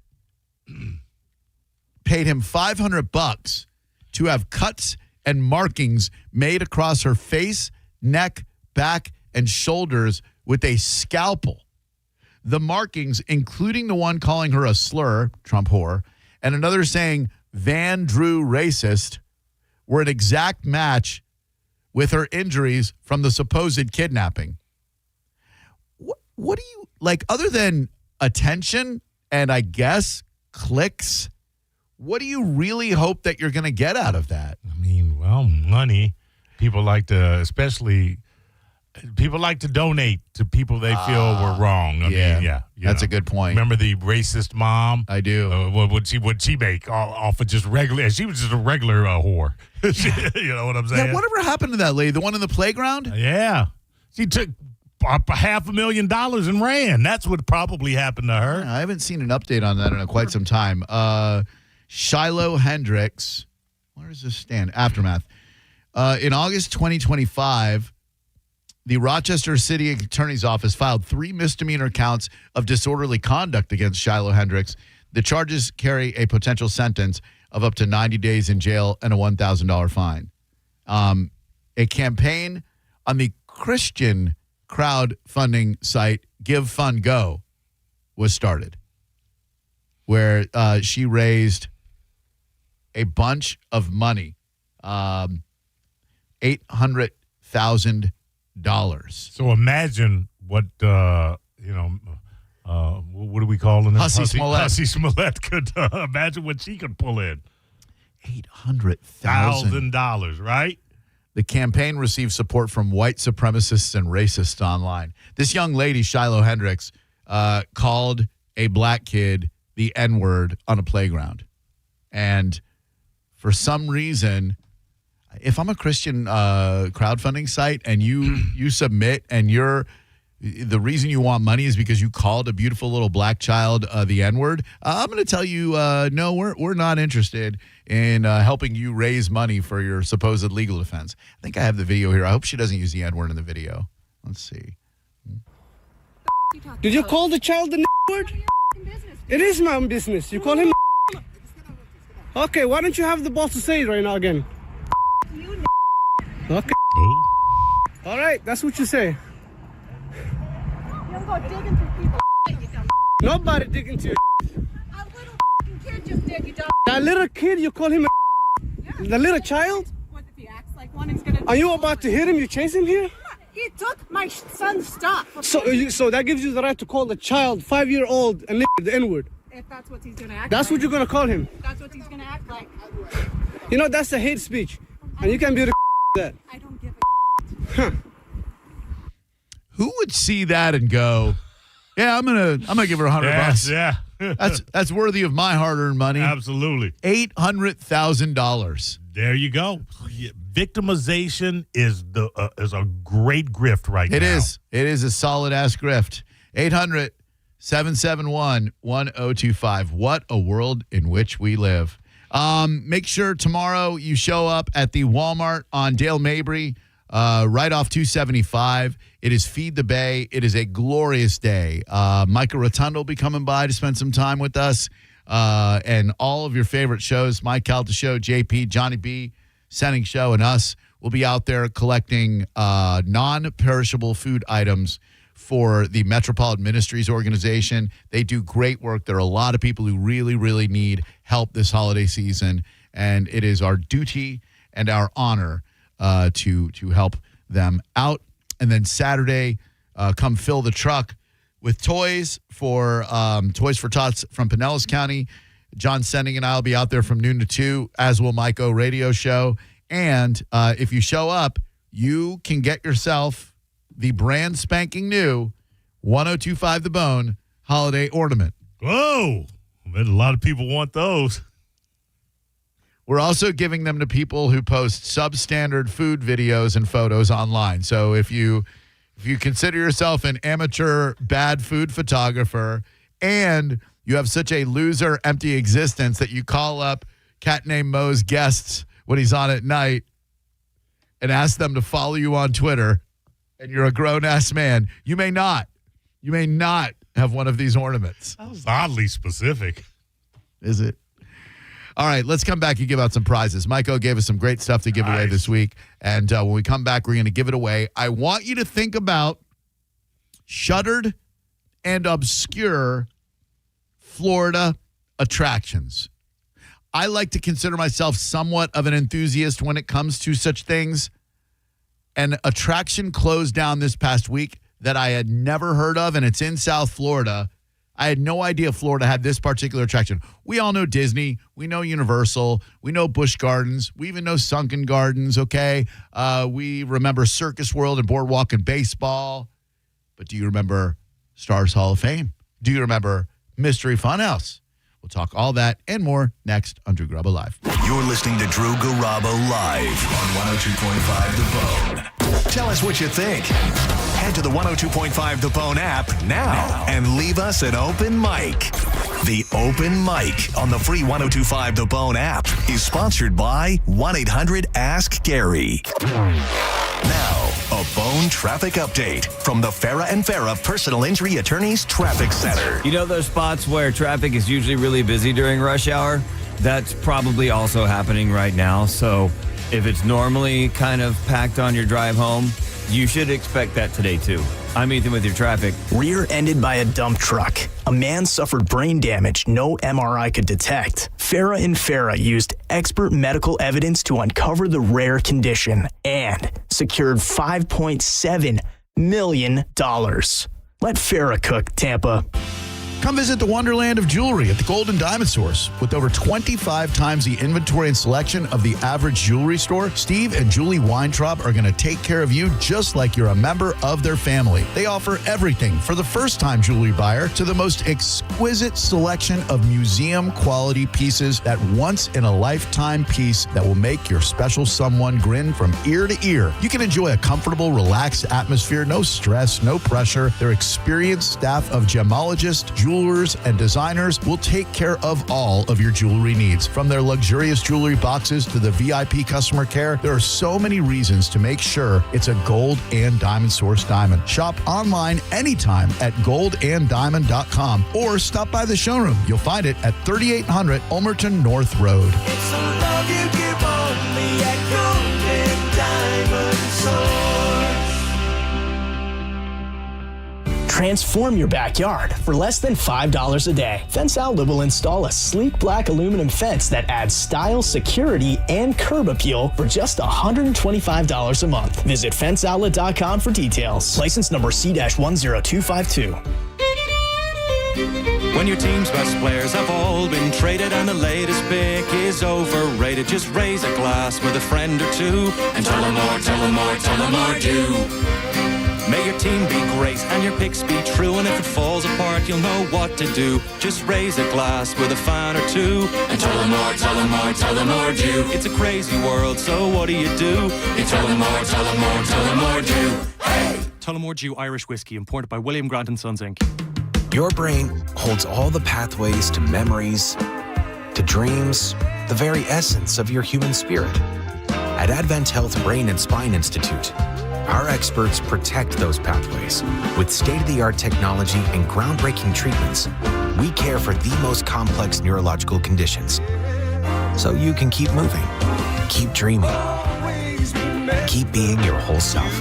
paid him $500 to have cuts and markings made across her face, neck, back, and shoulders with a scalpel. The markings, including the one calling her a slur, Trump whore, and another saying Van Drew racist, were an exact match with her injuries from the supposed kidnapping. What do you, like, other than attention and I guess clicks, what do you really hope that you're going to get out of that?
I mean, well, money. People like to, people like to donate to people they feel were wrong. I mean, yeah.
That's a good point.
Remember the racist mom?
I do.
What'd she make off of just regular? She was just a regular whore. You know what I'm saying?
Yeah, whatever happened to that lady? The one in the playground?
Yeah. She took $500,000 and ran. That's what probably happened to her.
I haven't seen an update on that in quite some time. Shiloh Hendricks. Where does this stand? Aftermath. In August 2025, the Rochester City Attorney's Office filed 3 misdemeanor counts of disorderly conduct against Shiloh Hendricks. The charges carry a potential sentence of up to 90 days in jail and a $1,000 fine. A campaign on the Christian crowdfunding site Give Fund Go was started, where she raised a bunch of money, $800,000.
So imagine what what are we calling it?
Hussy Smollett.
Hussy Smollett could imagine what she could pull in.
$800,000,
right?
The campaign received support from white supremacists and racists online. This young lady, Shiloh Hendricks, called a black kid the N-word on a playground. And for some reason, if I'm a Christian crowdfunding site and you submit and the reason you want money is because you called a beautiful little black child the N-word, I'm going to tell you, no, we're not interested in helping you raise money for your supposed legal defense. I think I have the video here. I hope she doesn't use the N-word in the video. Let's see.
Did you call the child the N-word? It is my own business. You call him. Okay, why don't you have the balls to say it right now again? Okay.
Oh.
All right, that's what you say.
You'll go digging through people.
Nobody digging to you.
A little kid just did, you dumb.
That little kid, you call him a.
Yeah.
The little child?
What if he acts like one? He's gonna.
Are you about to hit him? You chase him here?
He took my son's stuff.
So that gives you the right to call the child 5-year-old and the N-word.
If that's what he's gonna act.
That's
like.
what you're gonna call him.
That's what he's gonna act like.
You know that's a hate speech, and you can be the that.
I don't give a.
Huh.
Who would see that and go, "Yeah, I'm gonna give her $100.
Yeah,
that's worthy of my hard-earned money."
Absolutely.
$800,000.
There you go. Victimization is a great grift right now.
It is. It is a solid-ass grift. 800-771-1025. What a world in which we live. Make sure tomorrow you show up at the Walmart on Dale Mabry, right off 275. It is Feed the Bay. It is a glorious day. Micah Rotundo will be coming by to spend some time with us. And all of your favorite shows, Mike Calta Show, JP, Johnny B, Sending Show, and us will be out there collecting non-perishable food items for the Metropolitan Ministries organization. They do great work. There are a lot of people who really, really need help this holiday season, and it is our duty and our honor to help them out. And then Saturday, come fill the truck with toys for Tots from Pinellas County. John Sending and I will be out there from noon to 2, as will Mike O Radio Show. And if you show up, you can get yourself the brand spanking new 1025 The Bone holiday ornament.
Whoa! I bet a lot of people want those.
We're also giving them to people who post substandard food videos and photos online. So if you consider yourself an amateur bad food photographer and you have such a loser empty existence that you call up Cat Named Mo's guests when he's on at night and ask them to follow you on Twitter, and you're a grown-ass man, you may not have one of these ornaments.
That was oddly specific.
Is it? All right, let's come back and give out some prizes. Mike O gave us some great stuff to give away this week. And when we come back, we're going to give it away. I want you to think about shuttered and obscure Florida attractions. I like to consider myself somewhat of an enthusiast when it comes to such things. An attraction closed down this past week that I had never heard of, and it's in South Florida. I had no idea Florida had this particular attraction. We all know Disney. We know Universal. We know Busch Gardens. We even know Sunken Gardens, okay? We remember Circus World and Boardwalk and baseball. But do you remember Stars Hall of Fame? Do you remember Mystery Funhouse? We'll talk all that and more next on Drew Garabo Live.
You're listening to Drew Garabo Live on 102.5 The Bone. Tell us what you think. Head to the 102.5 The Bone app now and leave us an open mic. The Open Mic on the free 102.5 The Bone app is sponsored by 1-800-ASK-GARY. Now, a Bone traffic update from the Farah and Farah Personal Injury Attorneys Traffic Center.
You know those spots where traffic is usually really busy during rush hour? That's probably also happening right now. So if it's normally kind of packed on your drive home, you should expect that today too. I'm Ethan with your traffic.
Rear-ended by a dump truck. A man suffered brain damage no MRI could detect. Farah and Farah used expert medical evidence to uncover the rare condition and secured $5.7 million. Let Farah cook, Tampa.
Come visit the Wonderland of Jewelry at the Gold and Diamond Source. With over 25 times the inventory and selection of the average jewelry store, Steve and Julie Weintraub are going to take care of you just like you're a member of their family. They offer everything for the first-time jewelry buyer to the most exquisite selection of museum-quality pieces, that once-in-a-lifetime piece that will make your special someone grin from ear to ear. You can enjoy a comfortable, relaxed atmosphere, no stress, no pressure. Their experienced staff of gemologists, jewelers, and designers will take care of all of your jewelry needs. From their luxurious jewelry boxes to the VIP customer care, there are so many reasons to make sure it's a Gold and Diamond Source diamond. Shop online anytime at goldanddiamond.com or stop by the showroom. You'll find it at 3800 Ulmerton North Road.
It's a love you give only at Gold and Diamond Source.
Transform your backyard for less than $5 a day. Fence Outlet will install a sleek black aluminum fence that adds style, security, and curb appeal for just $125 a month. Visit fenceoutlet.com for details. License number C-10252.
When your team's best players have all been traded and the latest pick is overrated, just raise a glass with a friend or two and tell them more, tell them more, tell them more, do. May your team be great and your picks be true, and if it falls apart, you'll know what to do. Just raise a glass with a fan or two and tell them more, tell them more, tell them more, do. It's a crazy world, so what do? You tell them more, tell them more, tell them more, do. Hey!
Tullamore Dew Irish Whiskey, imported by William Grant & Sons, Inc.
Your brain holds all the pathways to memories, to dreams, the very essence of your human spirit. At Advent Health Brain and Spine Institute, our experts protect those pathways. With state-of-the-art technology and groundbreaking treatments, we care for the most complex neurological conditions. So you can keep moving, keep dreaming, keep being your whole self.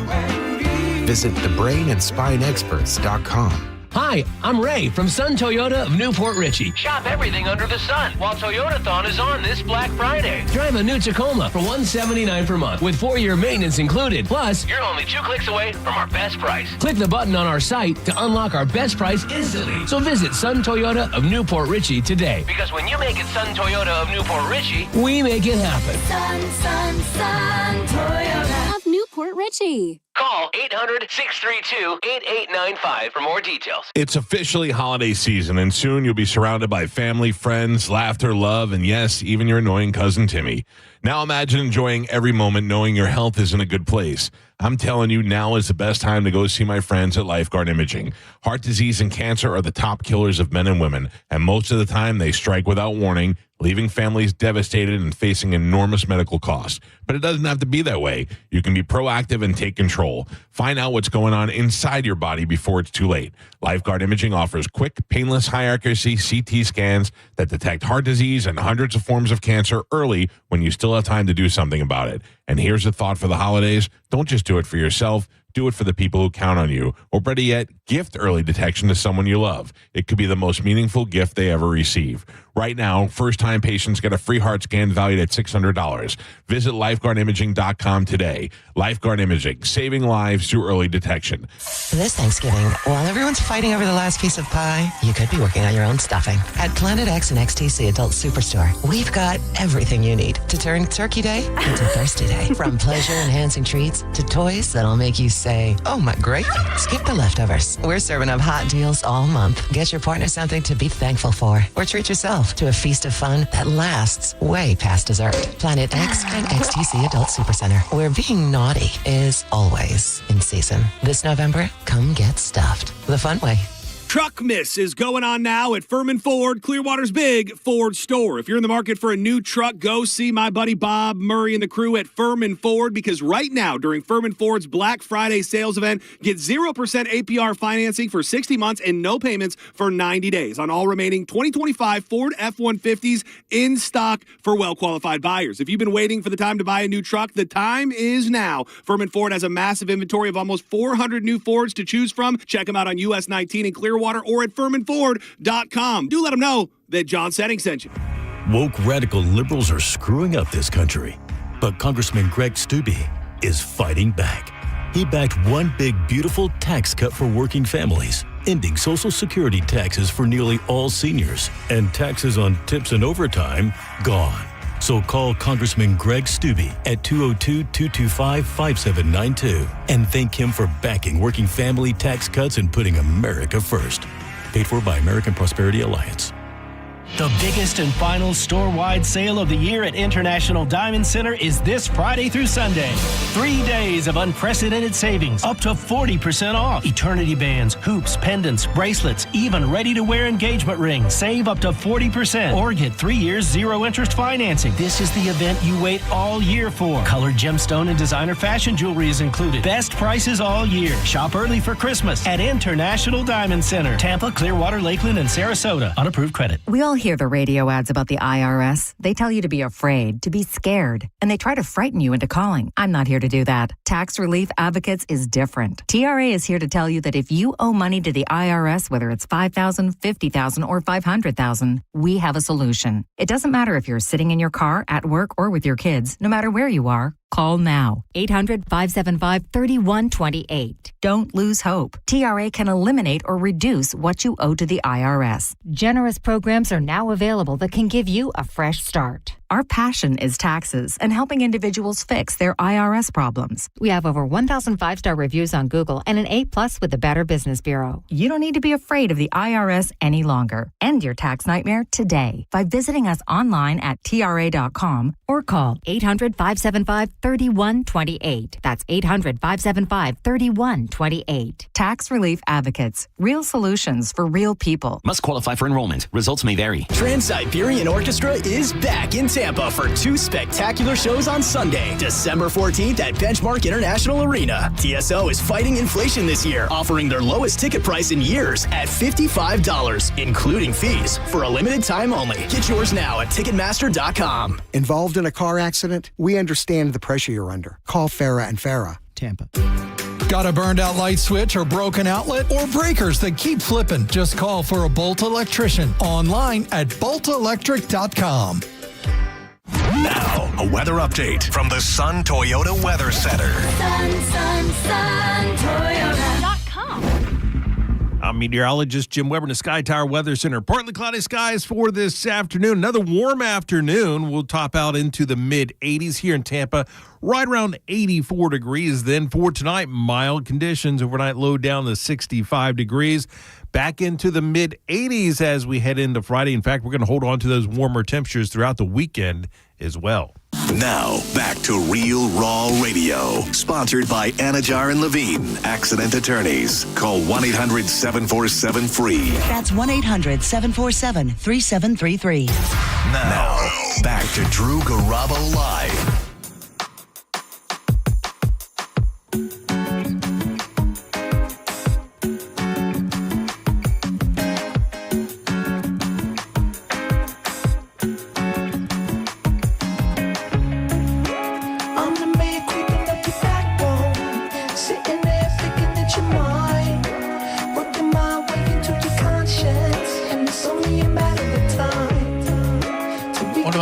Visit thebrainandspineexperts.com.
Hi, I'm Ray from Sun Toyota of Newport Richey. Shop everything under the sun while Toyotathon is on this Black Friday. Drive a new Tacoma for $179 per month with 4-year maintenance included. Plus, you're only 2 clicks away from our best price. Click the button on our site to unlock our best price instantly. So visit Sun Toyota of Newport Richey today. Because when you make it Sun Toyota of Newport Richey, we make it happen.
Sun Toyota of Newport Richey.
Call 800-632-8895 for more details.
It's officially holiday season, and soon you'll be surrounded by family, friends, laughter, love, and yes, even your annoying cousin Timmy. Now imagine enjoying every moment knowing your health is in a good place. I'm telling you, now is the best time to go see my friends at Lifeguard Imaging. Heart disease and cancer are the top killers of men and women, and most of the time they strike without warning, leaving families devastated and facing enormous medical costs. But it doesn't have to be that way. You can be proactive and take control. Find out what's going on inside your body before it's too late. Lifeguard Imaging offers quick, painless, high-accuracy CT scans that detect heart disease and hundreds of forms of cancer early when you still have time to do something about it. And here's a thought for the holidays. Don't just do it for yourself. Do it for the people who count on you, or better yet, gift early detection to someone you love. It could be the most meaningful gift they ever receive. Right now, first-time patients get a free heart scan valued at $600. Visit lifeguardimaging.com today. Lifeguard Imaging, saving lives through early detection.
This Thanksgiving, while everyone's fighting over the last piece of pie, you could be working on your own stuffing. At Planet X and XTC Adult Superstore, we've got everything you need to turn Turkey Day into Thirsty Day. From pleasure-enhancing treats to toys that'll make you say, oh my gravy. Skip the leftovers. We're serving up hot deals all month. Get your partner something to be thankful for, or treat yourself to a feast of fun that lasts way past dessert. Planet X and XTC Adult Supercenter, where being naughty is always in season. This November, come get stuffed the fun way.
Truck Miss is going on now at Furman Ford, Clearwater's big Ford store. If you're in the market for a new truck, go see my buddy Bob Murray and the crew at Furman Ford, because right now, during Furman Ford's Black Friday sales event, get 0% APR financing for 60 months and no payments for 90 days on all remaining 2025 Ford F-150s in stock for well-qualified buyers. If you've been waiting for the time to buy a new truck, the time is now. Furman Ford has a massive inventory of almost 400 new Fords to choose from. Check them out on US 19 in Clearwater or at FurmanFord.com. Do let them know that John Setting sent you.
Woke radical liberals are screwing up this country, but Congressman Greg Steube is fighting back. He backed one big, beautiful tax cut for working families, ending Social Security taxes for nearly all seniors, and taxes on tips and overtime gone. So call Congressman Greg Steube at 202-225-5792 and thank him for backing working family tax cuts and putting America first. Paid for by American Prosperity Alliance.
The biggest and final store-wide sale of the year at International Diamond Center is this Friday through Sunday. 3 days of unprecedented savings, up to 40% off. Eternity bands, hoops, pendants, bracelets, even ready-to-wear engagement rings. Save up to 40% or get 3 years zero-interest financing. This is the event you wait all year for. Colored gemstone and designer fashion jewelry is included. Best prices all year. Shop early for Christmas at International Diamond Center. Tampa, Clearwater, Lakeland, and Sarasota. Unapproved credit.
We all hear the radio ads about the IRS. They tell you to be afraid, to be scared, and they try to frighten you into calling. I'm not here to do that. Tax Relief Advocates is different. TRA is here to tell you that if you owe money to the IRS, whether it's $5,000, $50,000, or $500,000, we have a solution. It doesn't matter if you're sitting in your car, at work, or with your kids. No matter where you are, call now. 800-575-3128. Don't lose hope. TRA can eliminate or reduce what you owe to the IRS. Generous programs are now available that can give you a fresh start. Our passion is taxes and helping individuals fix their IRS problems. We have over 1,000 5-star reviews on Google and an A+ with the Better Business Bureau. You don't need to be afraid of the IRS any longer. End your tax nightmare today by visiting us online at TRA.com or call 800-575-3128. That's 800-575-3128. Tax Relief Advocates. Real solutions for real people.
Must qualify for enrollment. Results may vary.
Trans-Siberian Orchestra is back in Tampa for 2 spectacular shows on Sunday, December 14th at Benchmark International Arena. TSO is fighting inflation this year, offering their lowest ticket price in years at $55, including fees, for a limited time only. Get yours now at Ticketmaster.com.
Involved in a car accident? We understand the pressure you're under. Call Farah and Farah, Tampa.
Got a burned out light switch or broken outlet or breakers that keep flipping? Just call for a Bolt electrician online at boltelectric.com.
Now, a weather update from the Sun Toyota Weather Center.
Toyota.com.
I'm meteorologist Jim Weber in the Sky Tower Weather Center. Partly cloudy skies for this afternoon. Another warm afternoon. We'll top out into the mid-80s here in Tampa, right around 84 degrees. Then for tonight, mild conditions. Overnight low down to 65 degrees. Back into the mid-80s as we head into Friday. In fact, we're going to hold on to those warmer temperatures throughout the weekend as well.
Now, back to Real Raw Radio, sponsored by Anajar and Levine, accident attorneys. Call 1-800-747-FREE.
That's 1-800-747-3733.
Now, back to Drew Garabo Live.
I'm the man creeping up your backbone, sitting there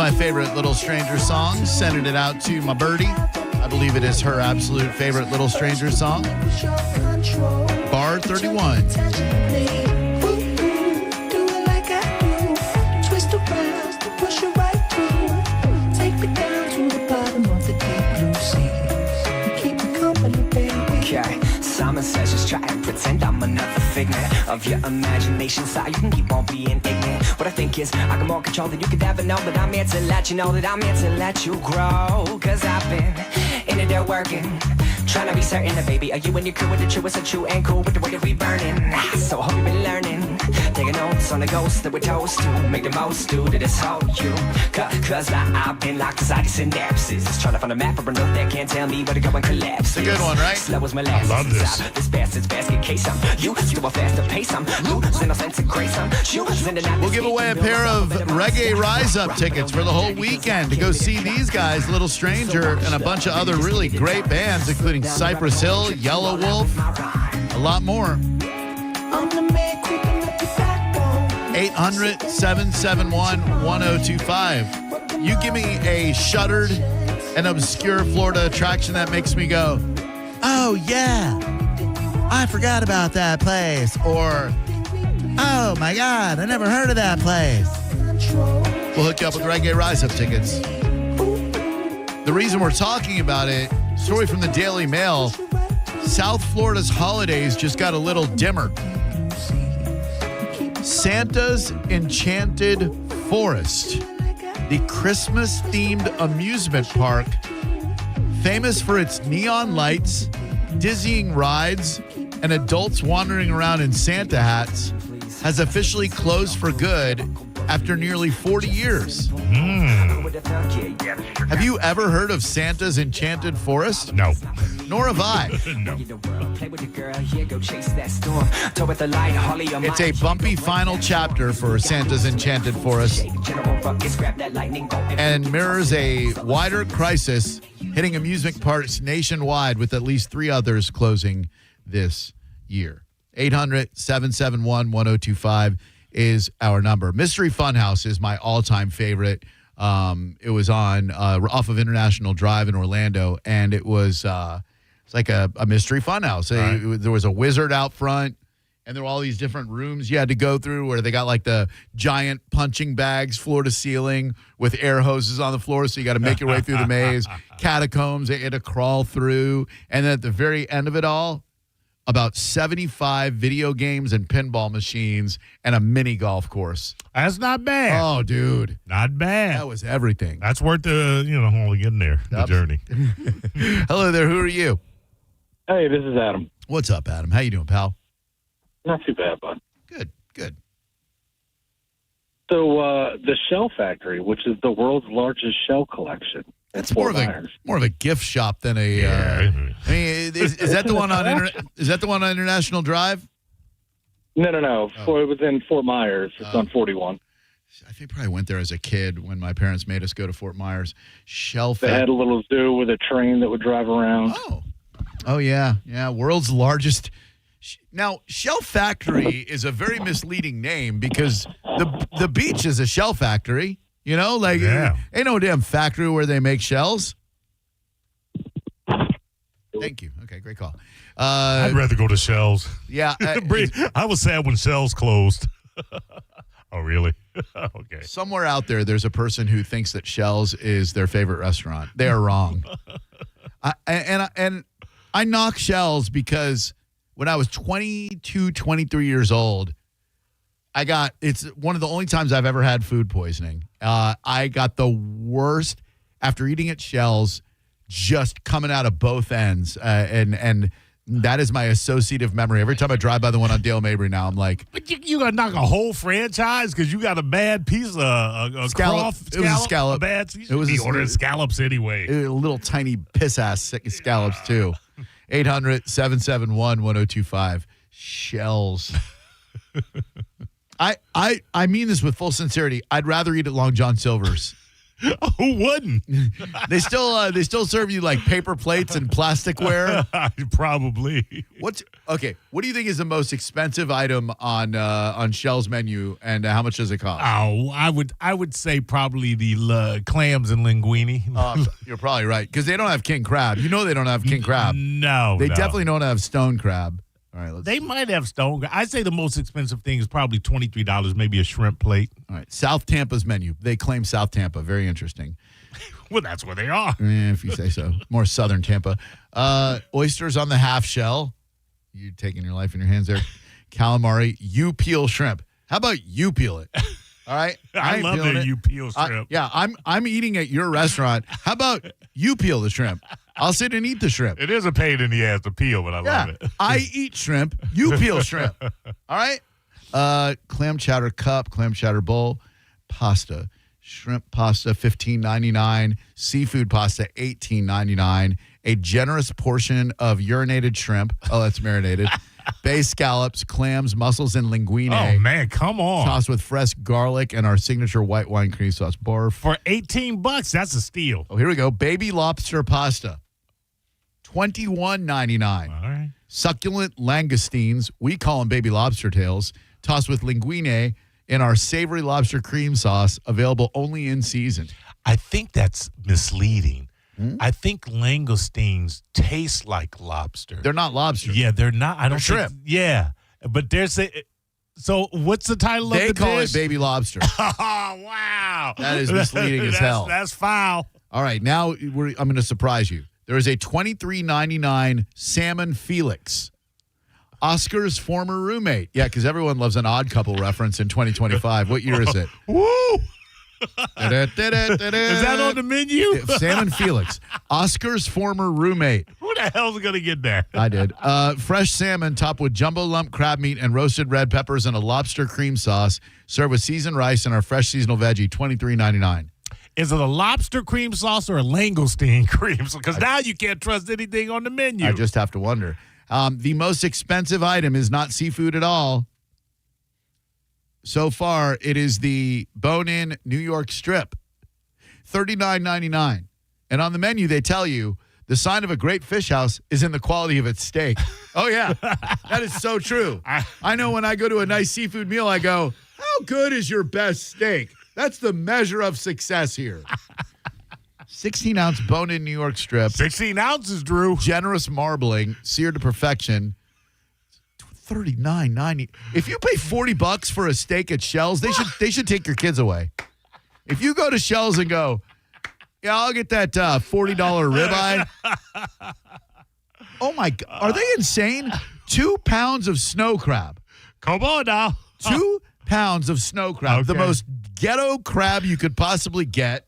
my favorite Little Stranger songs. Sending it out to my birdie. I believe it is her absolute favorite Little Stranger song. Bar 31.
Okay, Simon says just try and pretend I'm another figment of your imagination, so you can keep on being ignorant. What I think is I got more control than you could ever know, but I'm here to let you know that I'm here to let you grow. Cause I've been in it there working, trying to be certain that baby, are you and your crew with the truest and true and cool with the way that we burning? So I hope you've been learning, taking notes on the ghosts that we toast to, make the most due to this whole you. Cause I've been locked inside these synapses, just trying to find a map or a note that can't tell me where to go and collapse.
It's a good one, right?
Slow as my last.
I love this.
This bastard's basket case, I'm you to a faster pace, I'm losing no sense of grace, I'm choosing to not.
We'll give away a pair of Reggae Rise Up tickets for the whole weekend to go see these guys, Little Stranger, and a bunch of other really great bands, including Cypress Hill, Yellow Wolf, a lot more. 800-771-1025. You give me a shuttered and obscure Florida attraction that makes me go, oh, yeah, I forgot about that place. Or, oh, my God, I never heard of that place. We'll hook you up with Reggae Rise Up tickets. The reason we're talking about it, story from the Daily Mail, South Florida's holidays just got a little dimmer. Santa's Enchanted Forest, the Christmas-themed amusement park, famous for its neon lights, dizzying rides, and adults wandering around in Santa hats, has officially closed for good after nearly 40 years. Have you ever heard of Santa's Enchanted Forest?
No.
Nor have I.
No.
It's a bumpy final chapter for Santa's Enchanted Forest and mirrors a wider crisis hitting amusement parks nationwide, with at least 3 others closing this year. 800-771-1025 is our number. Mystery Funhouse is my all-time favorite. It was on off of International Drive in Orlando, and it was it's like a mystery funhouse.
Right.
There was a wizard out front, and there were all these different rooms you had to go through where they got like the giant punching bags floor to ceiling with air hoses on the floor, so you got to make your way through the maze. Catacombs that you had to crawl through, and then at the very end of it all, about 75 video games and pinball machines and a mini golf course.
That's not bad.
Oh, dude.
Not bad.
That was everything.
That's worth the, only getting there, the journey.
Hello there. Who are you?
Hey, this is Adam.
What's up, Adam? How you doing, pal?
Not too bad, bud.
Good.
So the Shell Factory, which is the world's largest shell collection.
That's more of a gift shop than a. I mean, is that the one on is that the one on International Drive?
No. It was in Fort Myers. It's on 41.
I think I probably went there as a kid when my parents made us go to Fort Myers. Shell
They had a little zoo with a train that would drive around.
Oh yeah. World's largest. Now, Shell Factory is a very misleading name because the beach is a shell factory. Ain't no damn factory where they make shells. Thank you. Okay, great call.
I'd rather go to Shells.
Yeah.
I was sad when Shells closed. Oh, really? Okay.
Somewhere out there's a person who thinks that Shells is their favorite restaurant. They are wrong. I knock Shells because when I was 22, 23 years old, it's one of the only times I've ever had food poisoning. I got the worst after eating at Shells, just coming out of both ends. And that is my associative memory. Every time I drive by the one on Dale Mabry now, I'm like.
But you got to knock a whole franchise because you got a bad piece of a
scallop. It was a scallop.
It was ordering scallops anyway.
Little tiny piss-ass scallops, too. 800-771-1025. Shells. I mean this with full sincerity. I'd rather eat at Long John Silver's
Who wouldn't?
They still serve you like paper plates and plasticware.
Probably.
What do you think is the most expensive item on Shell's menu, and how much does it cost?
Oh, I would say probably the clams and linguine.
You're probably right, because they don't have king crab. You know they don't have king crab.
No,
they definitely don't have stone crab. All right,
they might have stone crab. I'd say the most expensive thing is probably $23, maybe a shrimp plate.
All right, South Tampa's menu. They claim South Tampa. Very interesting.
Well, that's where they are.
If you say so. More southern Tampa. Oysters on the half shell. You taking your life in your hands there. Calamari. You peel shrimp. How about you peel it? All right.
I love that you peel shrimp.
Yeah, I'm eating at your restaurant. How about you peel the shrimp? I'll sit and eat the shrimp.
It is a pain in the ass to peel, but I love it.
I eat shrimp. You peel shrimp. All right. Clam chowder cup, clam chowder bowl, pasta, shrimp pasta, $15.99, seafood pasta, $18.99, a generous portion of urinated shrimp. Oh, that's marinated. Bay scallops, clams, mussels, and linguine.
Oh, man, come on.
Tossed with fresh garlic and our signature white wine cream sauce. Barf.
For $18, that's a steal.
Oh, here we go. Baby lobster pasta, $21.99.
All right.
Succulent langoustines, we call them baby lobster tails, tossed with linguine in our savory lobster cream sauce, available only in season.
I think that's misleading. I think langoustines taste like lobster.
They're not lobster.
Yeah, they're not. I don't
shrimp.
Yeah, but there's a. So what's the title of the dish?
They call it baby lobster.
Oh, wow.
That is misleading as hell.
That's foul.
All right, now I'm going to surprise you. There is a $23.99 salmon Felix. Oscar's former roommate. Yeah, because everyone loves an Odd Couple reference in 2025. What year is it?
Woo! Is that on the menu?
Salmon Felix. Oscar's former roommate.
Who the hell's going to get there?
I did. Fresh salmon topped with jumbo lump crab meat and roasted red peppers and a lobster cream sauce. Served with seasoned rice and our fresh seasonal veggie, $23.99.
Is it a lobster cream sauce or a langoustine cream sauce? Because now you can't trust anything on the menu.
I just have to wonder. The most expensive item is not seafood at all. So far, it is the bone-in New York strip, $39.99. And on the menu, they tell you the sign of a great fish house is in the quality of its steak. Oh, yeah. That is so true. I know when I go to a nice seafood meal, I go, how good is your best steak? That's the measure of success here. 16-ounce bone-in New York strip.
16 ounces, Drew.
Generous marbling, seared to perfection. $39.90. If you pay $40 for a steak at Shell's, they should take your kids away. If you go to Shell's and go, yeah, I'll get that $40 ribeye. Oh my God, are they insane? 2 pounds of snow crab.
Come on now.
2 pounds of snow crab, the most ghetto crab you could possibly get.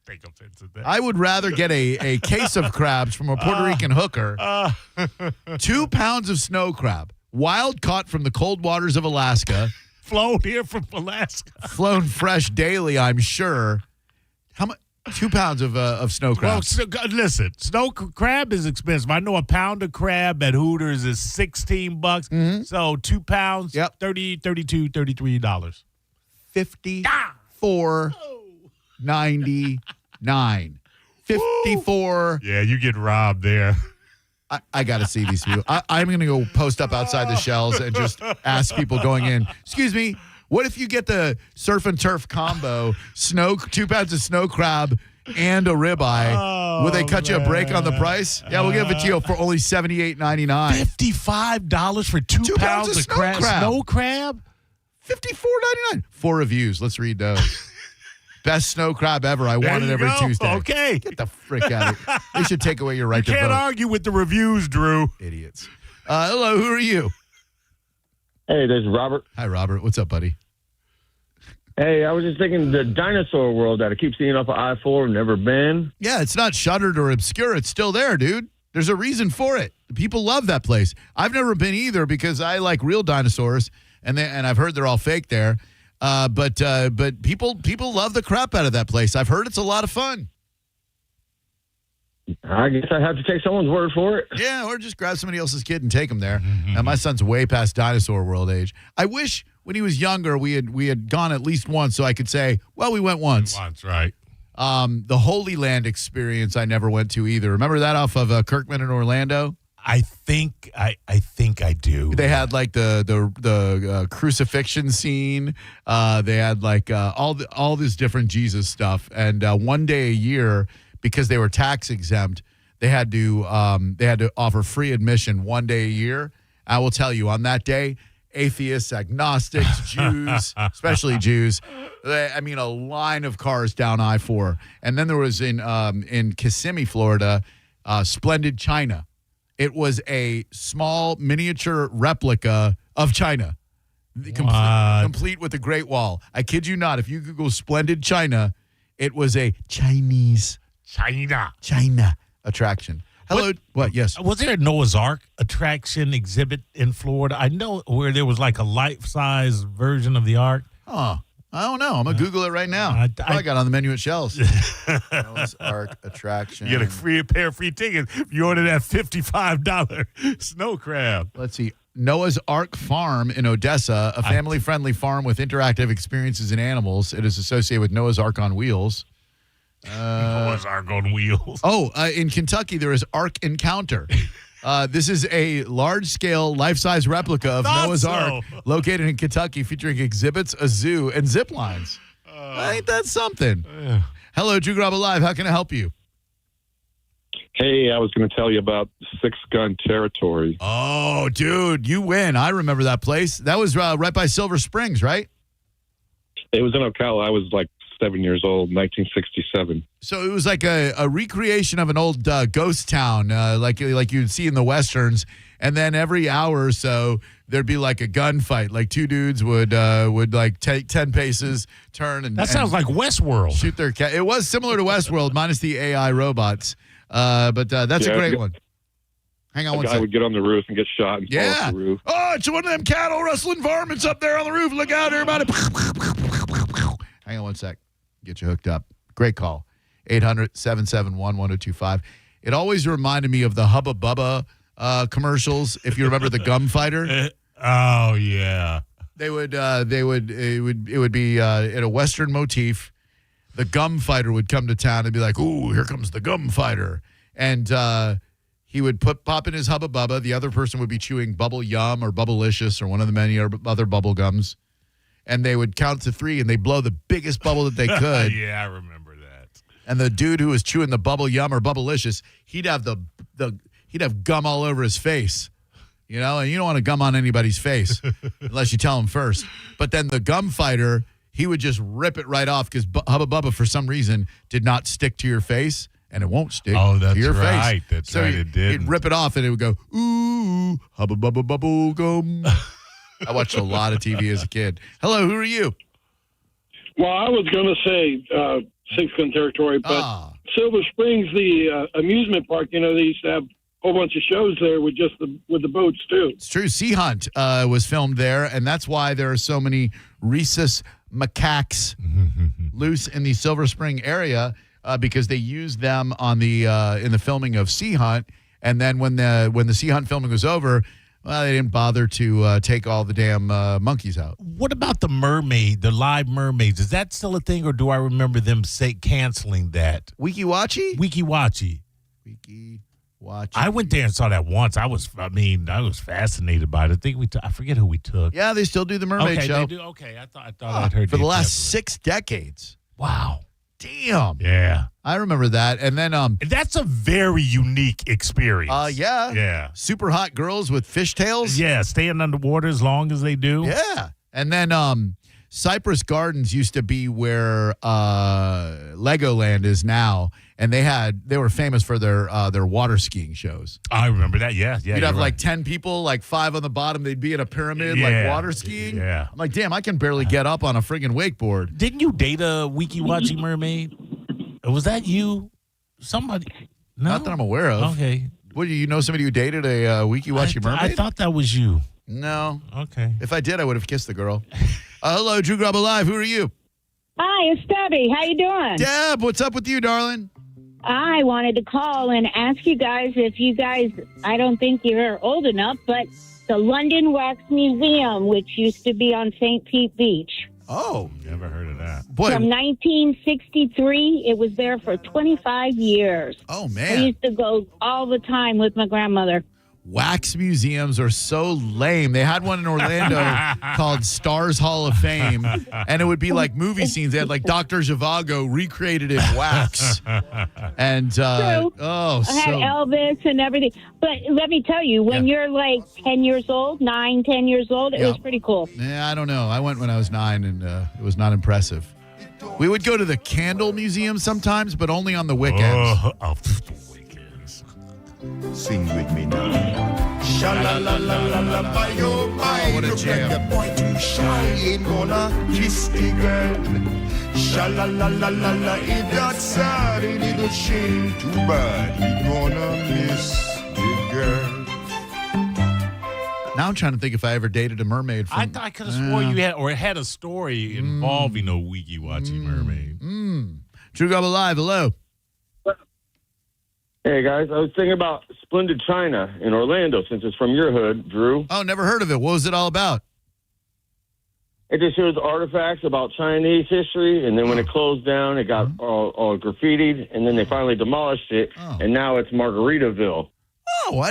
Take offense at that.
I would rather get a case of crabs from a Puerto Rican hooker. 2 pounds of snow crab. Wild caught from the cold waters of Alaska.
Flown here from Alaska.
Flown fresh daily, I'm sure. How much? 2 pounds of snow crab.
Well, listen, snow crab is expensive. I know a pound of crab at Hooters is $16.
Mm-hmm.
So 2 pounds,
yep.
$30, $32, $33.
$54.99. 54.
Yeah, you get robbed there.
I got to see these people. I'm going to go post up outside the Shells and just ask people going in, excuse me, what if you get the surf and turf combo, 2 pounds of snow crab and a ribeye? Will they cut you a break on the price? Yeah, we'll give it to you for only $78.99.
$55 for 2 pounds of crab. Snow crab?
$54.99. 4 reviews. Let's read those. Best snow crab ever. I want it every Tuesday.
Okay.
Get the frick out of here. They should take away your right to vote.
You can't argue with the reviews, Drew.
Idiots. Hello, who are you?
Hey, there's Robert.
Hi, Robert. What's up, buddy?
Hey, I was just thinking the dinosaur world that I keep seeing off of I-4. Never been.
Yeah, it's not shuttered or obscure. It's still there, dude. There's a reason for it. People love that place. I've never been either because I like real dinosaurs, and I've heard they're all fake there. But people love the crap out of that place. I've heard it's a lot of fun.
I guess I have to take someone's word for it.
Yeah, or just grab somebody else's kid and take them there. And my son's way past dinosaur world age. I wish when he was younger we had gone at least once so I could say, well, we went once.
Once, right.
The Holy Land experience I never went to either. Remember that off of Kirkman in Orlando?
I think I do.
They had like the crucifixion scene. They had like all this different Jesus stuff. And one day a year, because they were tax exempt, they had to offer free admission one day a year. I will tell you, on that day, atheists, agnostics, Jews, especially Jews. I mean, a line of cars down I-4. And then there was in Kissimmee, Florida, Splendid China. It was a small miniature replica of China, complete with the Great Wall. I kid you not. If you Google Splendid China, it was a Chinese China attraction. Hello. What? Yes.
Was there a Noah's Ark attraction exhibit in Florida? I know where there was like a life-size version of the Ark.
Oh, I don't know. I'm going to Google it right now. I got on the menu at Shell's. Noah's Ark attraction.
You get a pair of free tickets if you order that $55 snow crab.
Let's see. Noah's Ark Farm in Odessa, a family-friendly farm with interactive experiences in animals. It is associated with Noah's Ark on Wheels.
Noah's Ark on Wheels.
Oh, in Kentucky, there is Ark Encounter. This is a large-scale, life-size replica of Noah's Ark located in Kentucky, featuring exhibits, a zoo, and zip lines. Ain't that something? Hello, Drew Garabo Live. How can I help you?
Hey, I was going to tell you about Six Gun Territory.
Oh, dude, you win. I remember that place. That was right by Silver Springs, right?
It was in Ocala. I was like 7 years old, 1967.
So it was like a recreation of an old ghost town, like you'd see in the Westerns. And then every hour or so, there'd be like a gunfight. Like two dudes would like take 10 paces, turn, and
that sounds like Westworld.
Shoot their cat. It was similar to Westworld, minus the AI robots. But that's a great one. Hang on one second.
I would get on the roof and get shot and fall off the roof.
Oh, it's one of them cattle rustling varmints up there on the roof. Look out, everybody. Hang on one sec. Get you hooked up. Great call. 800-771-1025. It always reminded me of the Hubba Bubba commercials, if you remember the gum fighter.
Oh, yeah.
It would be in a Western motif. The gum fighter would come to town and be like, "Ooh, here comes the gum fighter." And he would pop in his Hubba Bubba. The other person would be chewing Bubble Yum or Bubblicious or one of the many other bubble gums. And they would count to 3, and they blow the biggest bubble that they could.
Yeah, I remember that.
And the dude who was chewing the Bubble Yum or Bubblicious, he'd have he'd have gum all over his face, you know. And you don't want to gum on anybody's face unless you tell him first. But then the gum fighter, he would just rip it right off because Hubba Bubba, for some reason, did not stick to your face, and it won't stick to your face.
That's right. It did.
He'd rip it off, and it would go, "Ooh, Hubba Bubba bubble gum." I watched a lot of TV as a kid. Hello, who are you?
Well, I was going to say Six Gun Territory, but Silver Springs, the amusement park, you know, they used to have a whole bunch of shows there with the boats too.
It's true. Sea Hunt was filmed there, and that's why there are so many rhesus macaques loose in the Silver Spring area because they used them on the in the filming of Sea Hunt, and then when the Sea Hunt filming was over. Well, they didn't bother to take all the damn monkeys out.
What about the live mermaids? Is that still a thing, or do I remember them canceling that?
Wiki-Wachi?
Wiki-Wachi.
Wiki-Wachi.
I went there and saw that once. I was fascinated by it. I forget who we took.
Yeah, they still do the mermaid show.
They do? Okay, I thought I'd heard
for the last 6 decades.
Wow.
Damn.
Yeah.
I remember that. And then
that's a very unique experience.
Yeah. Super hot girls with fishtails.
Yeah, staying underwater as long as they do.
Yeah. And then Cypress Gardens used to be where Legoland is now, and they were famous for their water skiing shows.
I remember that. Yeah.
You'd have like 10 people, like 5 on the bottom. They'd be in a pyramid, like water skiing.
Yeah.
I'm like, damn, I can barely get up on a friggin' wakeboard.
Didn't you date a Wiki-Wachi mermaid? Was that you? Somebody? No?
Not that I'm aware of.
Okay.
What, do you know somebody who dated a Wiki-Wachi mermaid?
I thought that was you.
No.
Okay.
If I did, I would have kissed the girl. Hello, Drew Garabo Live. Who are you?
Hi, it's Debbie. How you doing?
Deb, what's up with you, darling?
I wanted to call and ask you guys if you guys, I don't think you're old enough, but the London Wax Museum, which used to be on St. Pete Beach.
Oh.
Never heard of that.
Boy.
From 1963, it was there for 25 years.
Oh,
I
man.
used to go all the time with my grandmother.
Wax museums are so lame. They had one in Orlando called Stars Hall of Fame, and it would be like movie scenes. They had like Dr. Zhivago recreated in wax. And,
True.
oh,
I had
so.
Elvis and everything. But let me tell you, when you're like 10 years old, 9, 10 years old, it was pretty cool.
Yeah, I don't know. I went when I was 9, and it was not impressive. We would go to the Candle Museum sometimes, but only on the weekends.
Sing with me now. Sha-la-la-la-la-la-ba-yo,
what a jam.
Look like a boy too shy, ain't gonna kiss the girl. Sha-la-la-la-la-la, if that's sad, a little shame, too bad. He gonna miss the girl.
Now I'm trying to think if I ever dated a mermaid.
I could have swore you had a story involving a wiki-watchy mermaid.
True Gobble Live, hello.
Hey, guys, I was thinking about Splendid China in Orlando, since it's from your hood, Drew.
Oh, never heard of it. What was it all about?
It just shows artifacts about Chinese history, and then when it closed down, it got all graffitied, and then they finally demolished it, and now it's Margaritaville.
Oh,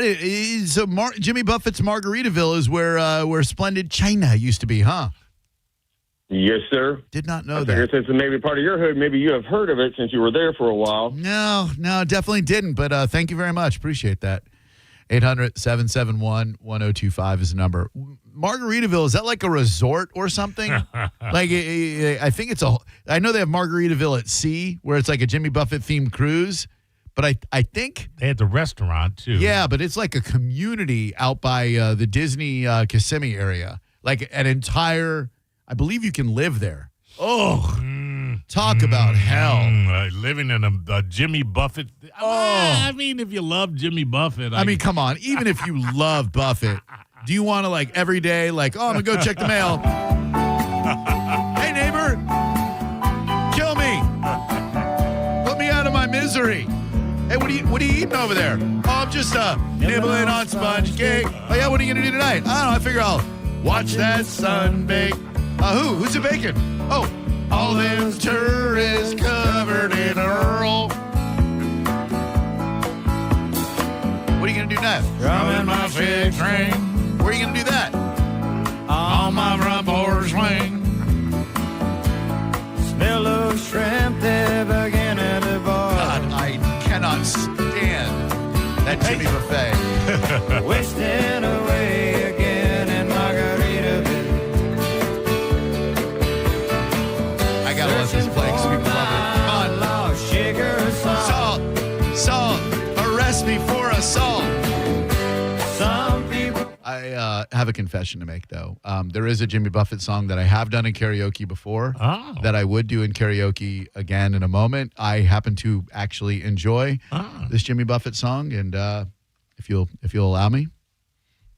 so Jimmy Buffett's Margaritaville is where Splendid China used to be, huh?
Yes, sir.
Did not know
I
that.
figured since it may be part of your hood, maybe you have heard of it since you were there for a while.
No, definitely didn't. But thank you very much. Appreciate that. 800-771-1025 is the number. Margaritaville, is that like a resort or something? Like, I think it's I know they have Margaritaville at sea, where it's like a Jimmy Buffett themed cruise. But I think
they had the restaurant too.
Yeah, but it's like a community out by the Disney Kissimmee area. Like an entire, I believe you can live there. Oh, talk about hell.
Living in a Jimmy Buffett. I mean, if you love Jimmy Buffett.
I mean, come on. Even if you love Buffett, do you want to like every day, like, oh, I'm going to go check the mail. Hey, neighbor, kill me. Put me out of my misery. Hey, what are you eating over there? Oh, I'm just nibbling on sponge cake. Oh, yeah, what are you going to do tonight? I don't know. I figure I'll watch that sun bake. Who's it baking? Oh, all them tourists covered in Earl. What are you going to do next?
Drumming my fig train.
Where are you going to do that?
On my front porch swing. Smell of shrimp, they're beginning to boil.
God, I cannot stand that Jimmy Buffet.
Wasting away again in Margaritaville.
I gotta let this play because people love it. Come on. Salt. Arrest me for assault.
Some people.
I have a confession to make, though. There is a Jimmy Buffett song that I have done in karaoke before that I would do in karaoke again in a moment. I happen to actually enjoy this Jimmy Buffett song, and if you'll allow me,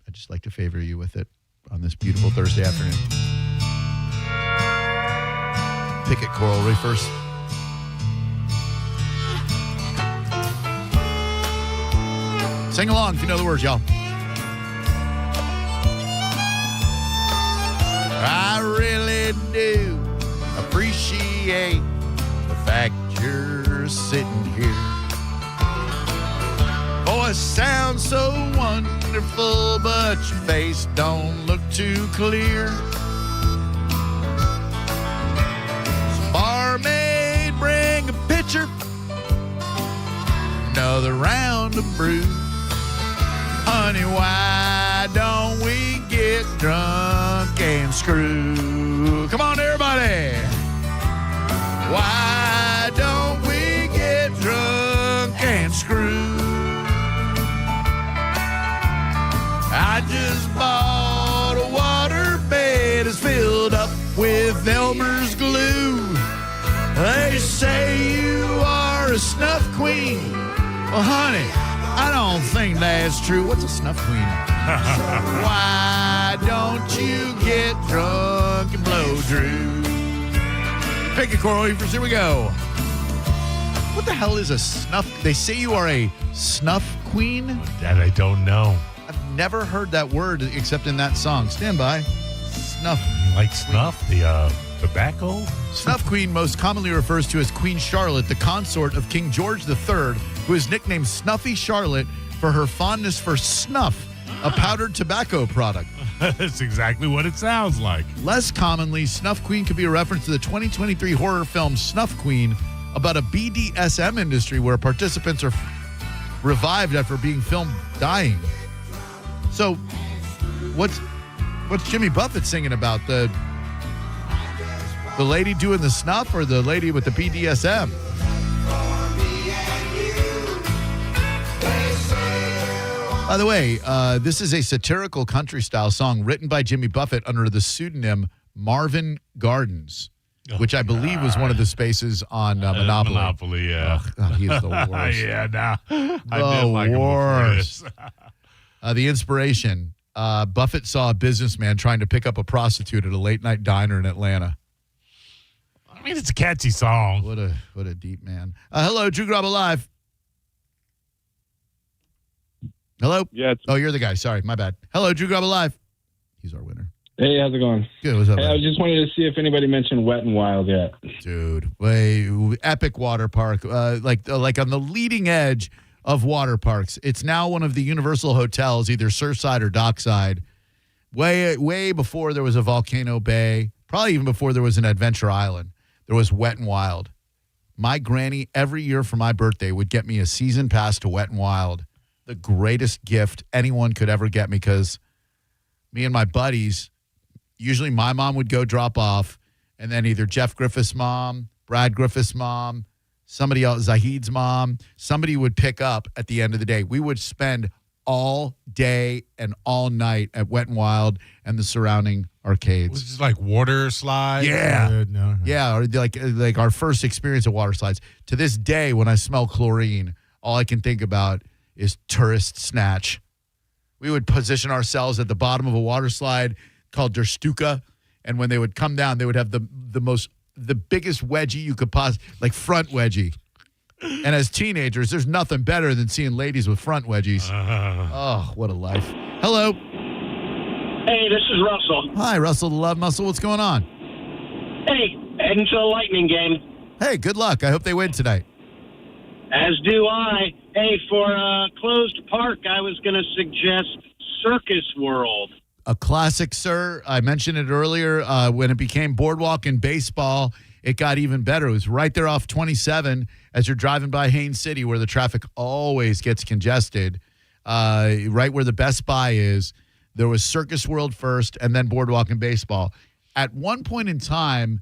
I'd just like to favor you with it on this beautiful Thursday afternoon. Pick it, Coral Reefers. Sing along if you know the words, y'all. I really do appreciate the fact you're sitting here. Oh, it sounds so wonderful, but your face don't look too clear. So barmaid, bring a pitcher, another round of brew. Honey, why don't we get drunk and screw? Come on, everybody. Why don't we get drunk and screw? I just bought a water bed that's filled up with Elmer's glue. They say you are a snuff queen. Well, honey, I don't think that's true. What's a snuff queen? Why don't you get drunk and blow Drew? Pick a Coral Reefers. Here we go. What the hell is a snuff? They say you are a snuff queen?
That I don't know.
I've never heard that word except in that song. Stand by. Snuff.
Like snuff, the tobacco?
Snuff Queen most commonly refers to as Queen Charlotte, the consort of King George III, who is nicknamed Snuffy Charlotte for her fondness for snuff, a powdered tobacco product.
That's exactly what it sounds like.
Less commonly, Snuff Queen could be a reference to the 2023 horror film Snuff Queen, about a BDSM industry where participants are revived after being filmed dying. So, what's Jimmy Buffett singing about? The lady doing the snuff or the lady with the BDSM? By the way, this is a satirical country-style song written by Jimmy Buffett under the pseudonym Marvin Gardens, which I believe was one of the spaces on Monopoly.
Monopoly, yeah.
He's the worst.
Yeah, nah. I
The
did like
worst.
him before this.
The inspiration, Buffett saw a businessman trying to pick up a prostitute at a late-night diner in Atlanta.
I mean, it's a catchy song.
What a deep man. Hello, Drew Garabo Live. Hello?
Yeah.
Oh, you're the guy. Sorry, my bad. Hello, Drew Garabo Live. He's our winner.
Hey, how's it going?
Good. What's up?
Hey, I just wanted to see if anybody mentioned Wet and Wild yet.
Dude, epic water park, like on the leading edge of water parks. It's now one of the Universal hotels, either Surfside or Dockside. Way before there was a Volcano Bay, probably even before there was an Adventure Island, there was Wet and Wild. My granny every year for my birthday would get me a season pass to Wet and Wild. The greatest gift anyone could ever get me, because me and my buddies, usually my mom would go drop off, and then either Jeff Griffith's mom, Brad Griffith's mom, somebody else, Zahid's mom, somebody would pick up at the end of the day. We would spend all day and all night at Wet and Wild and the surrounding arcades.
Was this like water slides?
Yeah.
No.
Yeah, or like our first experience at water slides. To this day, when I smell chlorine, all I can think about is tourist snatch. We would position ourselves at the bottom of a water slide called Der Stuka, and when they would come down, they would have the biggest wedgie you could possibly, like front wedgie. And as teenagers, there's nothing better than seeing ladies with front wedgies. Oh, what a life. Hello.
Hey, this is Russell.
Hi, Russell the Love Muscle. What's going on?
Hey, heading to the Lightning game.
Hey, good luck. I hope they win tonight.
As do I. Hey, for a closed park, I was going to suggest Circus World.
A classic, sir. I mentioned it earlier. When it became Boardwalk in baseball, it got even better. It was right there off 27 as you're driving by Haines City, where the traffic always gets congested. Right where the Best Buy is, there was Circus World first and then Boardwalk in baseball. At one point in time,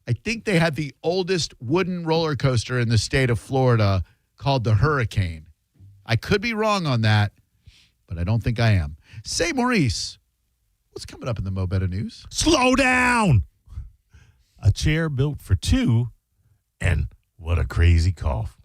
I think they had the oldest wooden roller coaster in the state of Florida, called the Hurricane. I could be wrong on that, but I don't think I am. Say, Maurice, what's coming up in the Mo Better News?
Slow down. A chair built for two, and what a crazy cough.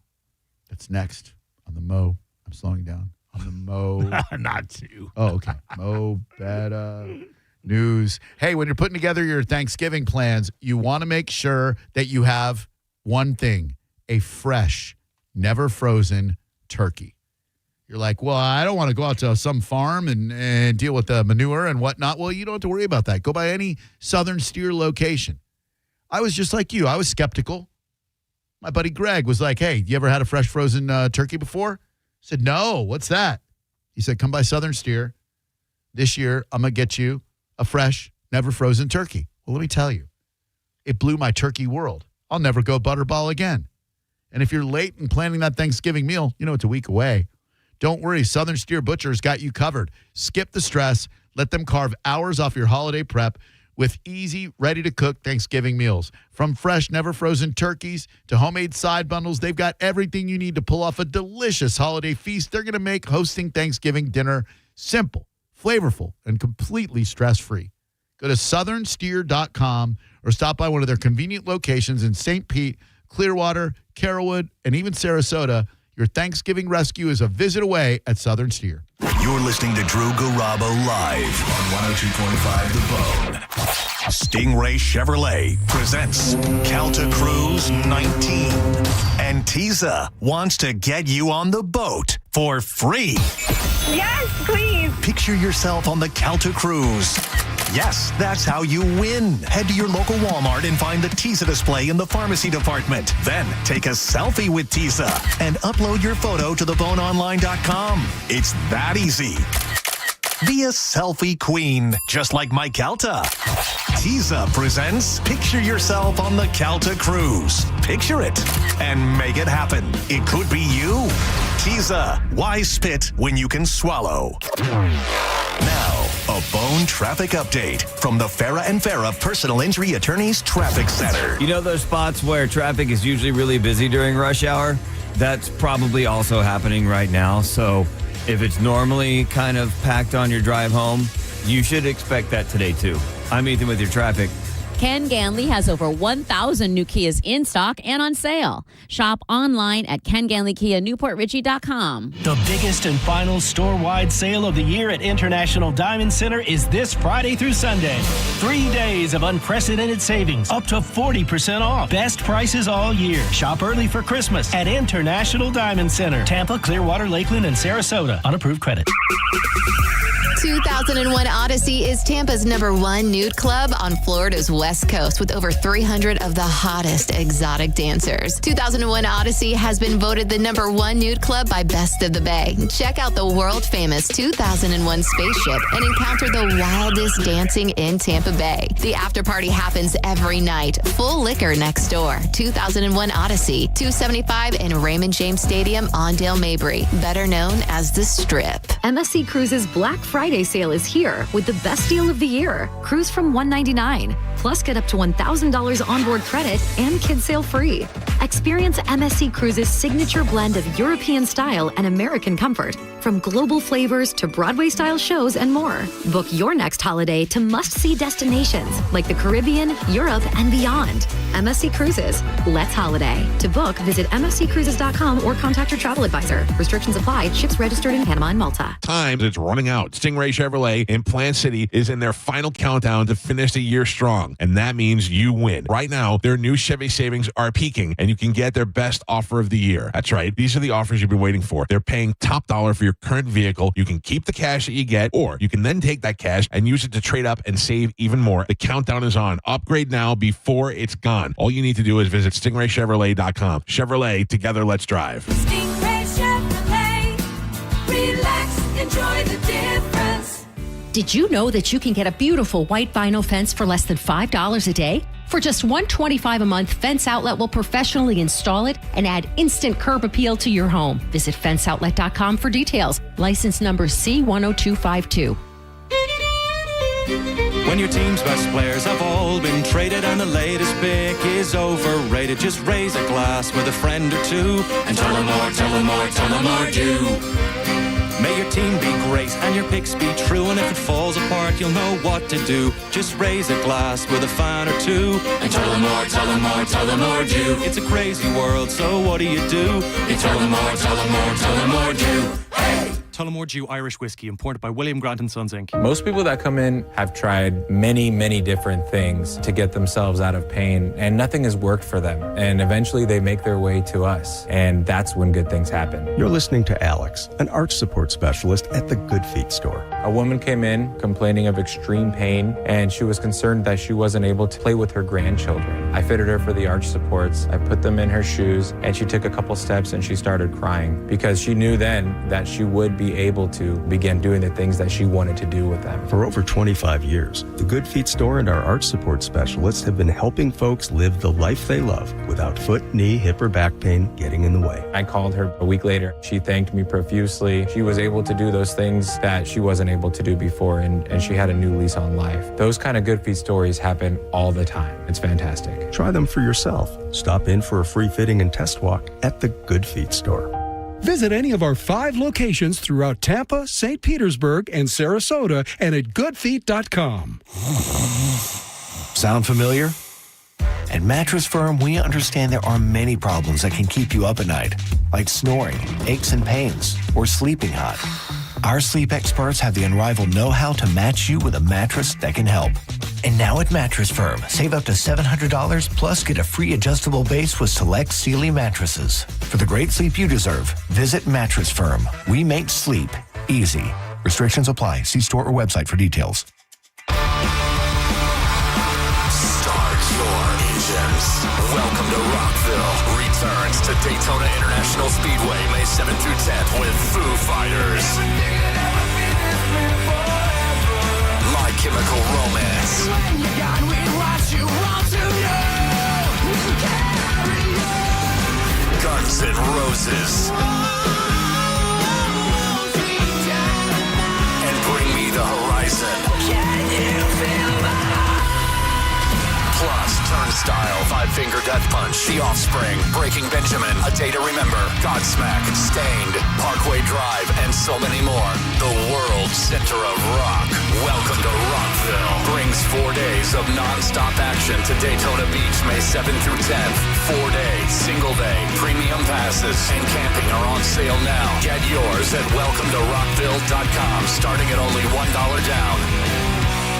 That's next on the Mo. I'm slowing down. On the Mo.
Not two.
Oh, okay. Mo Better News. Hey, when you're putting together your Thanksgiving plans, you want to make sure that you have one thing: a fresh, never frozen turkey. You're like, well, I don't want to go out to some farm and deal with the manure and whatnot. Well, you don't have to worry about that. Go by any Southern Steer location. I was just like you. I was skeptical. My buddy Greg was like, hey, you ever had a fresh frozen turkey before? I said, no, what's that? He said, come by Southern Steer. This year, I'm going to get you a fresh, never frozen turkey. Well, let me tell you, it blew my turkey world. I'll never go butterball again. And if you're late in planning that Thanksgiving meal, you know it's a week away. Don't worry, Southern Steer Butchers got you covered. Skip the stress. Let them carve hours off your holiday prep with easy, ready-to-cook Thanksgiving meals. From fresh, never-frozen turkeys to homemade side bundles, they've got everything you need to pull off a delicious holiday feast. They're going to make hosting Thanksgiving dinner simple, flavorful, and completely stress-free. Go to southernsteer.com or stop by one of their convenient locations in St. Pete, Clearwater, Carrollwood, and even Sarasota. Your Thanksgiving rescue is a visit away at Southern Steer.
You're listening to Drew Garabo live on 102.5 The Bone. Stingray Chevrolet presents Calta Cruise 19. And Tiza wants to get you on the boat for free.
Yes, please.
Picture yourself on the Calta Cruise. Yes, that's how you win. Head to your local Walmart and find the Tisa display in the pharmacy department. Then take a selfie with Tisa and upload your photo to theboneonline.com. It's that easy. Be a selfie queen, just like Mike Calta. Tisa presents Picture Yourself on the Calta Cruise. Picture it and make it happen. It could be you. Tisa, why spit when you can swallow? Now, a bone traffic update from the Farah and Farah Personal Injury Attorneys Traffic Center.
You know those spots where traffic is usually really busy during rush hour? That's probably also happening right now. So if it's normally kind of packed on your drive home, you should expect that today too. I'm Ethan with your traffic.
Ken Ganley has over 1,000 new Kias in stock and on sale. Shop online at KenGanleyKiaNewportRichie.com.
The biggest and final store-wide sale of the year at International Diamond Center is this Friday through Sunday. 3 days of unprecedented savings, up to 40% off. Best prices all year. Shop early for Christmas at International Diamond Center. Tampa, Clearwater, Lakeland, and Sarasota. Unapproved credit.
2001 Odyssey is Tampa's #1 nude club on Florida's West Coast with over 300 of the hottest exotic dancers. 2001 Odyssey has been voted the #1 nude club by Best of the Bay. Check out the world-famous 2001 spaceship and encounter the wildest dancing in Tampa Bay. The after party happens every night. Full liquor next door. 2001 Odyssey, 275 in Raymond James Stadium on Dale Mabry, better known as the Strip.
MSC Cruises Black Friday sale is here with the best deal of the year. Cruise from $199. Plus, get up to $1,000 onboard credit and kids sail free. Experience MSC Cruises' signature blend of European style and American comfort, from global flavors to Broadway-style shows and more. Book your next holiday to must-see destinations like the Caribbean, Europe, and beyond. MSC Cruises. Let's holiday. To book, visit msccruises.com or contact your travel advisor. Restrictions apply. Ships registered in Panama and Malta.
Times it's running out. Stingray Chevrolet in Plant City is in their final countdown to finish the year strong, and that means you win. Right now, their new Chevy savings are peaking, and you can get their best offer of the year. That's right. These are the offers you've been waiting for. They're paying top dollar for your current vehicle. You can keep the cash that you get, or you can then take that cash and use it to trade up and save even more. The countdown is on. Upgrade now before it's gone. All you need to do is visit StingrayChevrolet.com. Chevrolet, together, let's drive.
Stingray Chevrolet. Relax, enjoy the difference.
Did you know that you can get a beautiful white vinyl fence for less than $5 a day? For just $125 a month, Fence Outlet will professionally install it and add instant curb appeal to your home. Visit fenceoutlet.com for details. License number C10252.
When your team's best players have all been traded and the latest pick is overrated, just raise a glass with a friend or two and tell them more, tell them more, tell them more do. May your team be great and your picks be true, and if it falls apart, you'll know what to do. Just raise a glass with a fan or two and tell them more, tell them more, tell them more do. It's a crazy world, so what do? You tell them more, tell them more, tell them more do. Hey!
Tullamore Dew Irish Whiskey, imported by William Grant & Sons, Inc.
Most people that come in have tried many, many different things to get themselves out of pain, and nothing has worked for them. And eventually they make their way to us, and that's when good things happen.
You're listening to Alex, an arch support specialist at the Good Feet store.
A woman came in complaining of extreme pain, and she was concerned that she wasn't able to play with her grandchildren. I fitted her for the arch supports. I put them in her shoes, and she took a couple steps and she started crying because she knew then that she would be able to begin doing the things that she wanted to do with them.
For over 25 years, the Good Feet store and our arch support specialists have been helping folks live the life they love without foot, knee, hip, or back pain getting in the way.
I called her a week later. She thanked me profusely. She was able to do those things that she wasn't able to do before, and she had a new lease on life. Those kind of Good Feet stories happen all the time. It's fantastic.
Try them for yourself. Stop in for a free fitting and test walk at the Good Feet store.
Visit any of our 5 locations throughout Tampa, St. Petersburg, and Sarasota, and at goodfeet.com.
Sound familiar? At Mattress Firm, we understand there are many problems that can keep you up at night, like snoring, aches and pains, or sleeping hot. Our sleep experts have the unrivaled know-how to match you with a mattress that can help. And now at Mattress Firm, save up to $700 plus get a free adjustable base with select Sealy mattresses. For the great sleep you deserve, visit Mattress Firm. We make sleep easy. Restrictions apply. See store or website for details.
games. Welcome to Rockville returns to Daytona International Speedway May 7th through 10th with Foo Fighters, My Chemical Romance, Guns N' Roses, and Bring Me the Horizon. Plus, Turnstile, Five Finger Death Punch, The Offspring, Breaking Benjamin, A Day to Remember, Godsmack, Stained, Parkway Drive, and so many more. The world center of rock. Welcome to Rockville. Brings 4 days of non-stop action to Daytona Beach, May 7th through 10th. 4 days, single day, premium passes, and camping are on sale now. Get yours at welcometorockville.com, starting at only $1 down.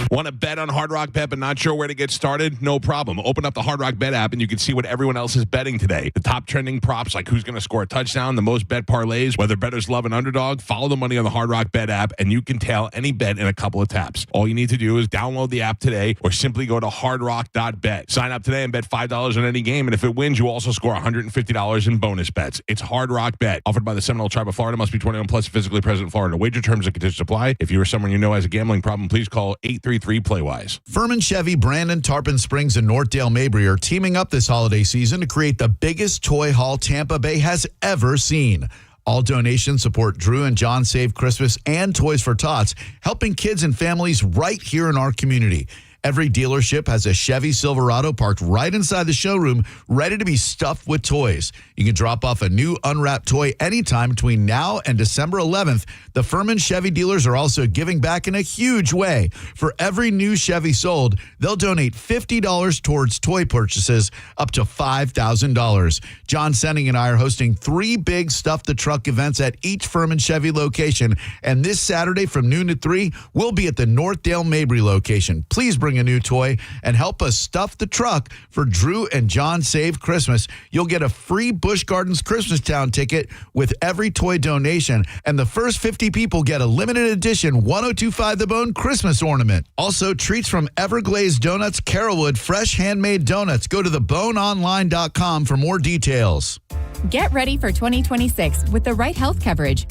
Want to bet on Hard Rock Bet but not sure where to get started? No problem. Open up the Hard Rock Bet app and you can see what everyone else is betting today. The top trending props like who's going to score a touchdown, the most bet parlays, whether bettors love an underdog. Follow the money on the Hard Rock Bet app and you can tail any bet in a couple of taps. All you need to do is download the app today or simply go to hardrock.bet. Sign up today and bet $5 on any game, and if it wins, you also score $150 in bonus bets. It's Hard Rock Bet, offered by the Seminole Tribe of Florida. Must be 21 plus, physically present in Florida. Wager terms and conditions apply. If you or someone you know has a gambling problem, please call 833-PLAY-WISE.
Furman Chevy, Brandon, Tarpon Springs, and Northdale Mabry are teaming up this holiday season to create the biggest toy haul Tampa Bay has ever seen. All donations support Drew and John Save Christmas and Toys for Tots, helping kids and families right here in our community. Every dealership has a Chevy Silverado parked right inside the showroom, ready to be stuffed with toys. You can drop off a new unwrapped toy anytime between now and December 11th. The Furman Chevy dealers are also giving back in a huge way. For every new Chevy sold, they'll donate $50 towards toy purchases up to $5,000. John Senning and I are hosting 3 big Stuff the Truck events at each Furman Chevy location. And this Saturday from noon to 3, we'll be at the Northdale Mabry location. Please bring a new toy and help us stuff the truck for Drew and John Save Christmas. You'll get a free Busch Gardens Christmas Town ticket with every toy donation, and the first 50 people get a limited edition 1025 The Bone Christmas ornament. Also, treats from Everglazed Donuts, Carrollwood, fresh handmade donuts. Go to theboneonline.com for more details.
Get ready for 2026 with the right health coverage.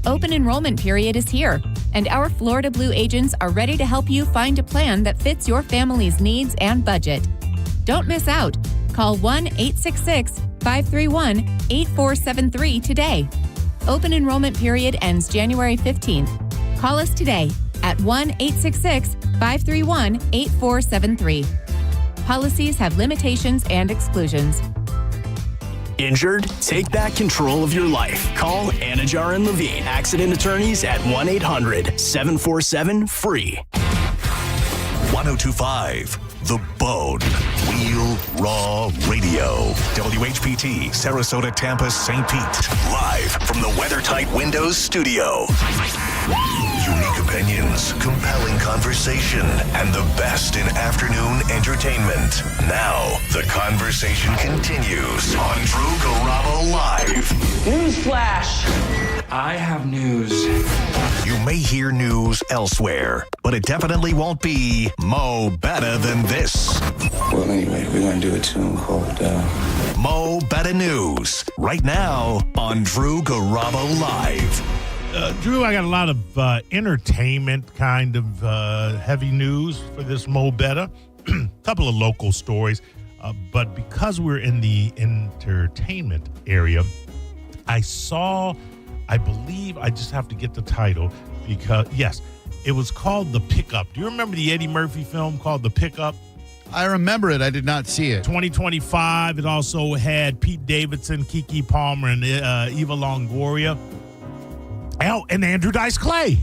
Open enrollment period is here, and our Florida Blue agents are ready to help you find a plan that fits your family's needs and budget. Don't miss out. Call 1-866-531-8473 today. Open enrollment period ends January 15th. Call us today at 1-866-531-8473. Policies have limitations and exclusions.
Injured? Take back control of your life. Call Anajar and Levine, accident attorneys at 1-800-747-FREE.
1025 The Bone. Wheel Raw Radio. WHPT, Sarasota, Tampa, St. Pete. Live from the WeatherTight Windows studio. Unique opinions, compelling conversation, and the best in afternoon entertainment. Now, the conversation continues on Drew Garabo Live.
Newsflash! I have news.
You may hear news elsewhere, but it definitely won't be Mo Better Than This.
Well, anyway, we're going to do a tune called
Mo Better News, right now on Drew Garabo Live.
Drew, I got a lot of entertainment kind of heavy news for this Mo Better. A couple of local stories, but because we're in the entertainment area, I believe, I just have to get the title because, yes, it was called The Pickup. Do you remember the Eddie Murphy film called The Pickup?
I remember it. I did not see it.
2025. It also had Pete Davidson, Keke Palmer, and Eva Longoria. Oh, and Andrew Dice Clay.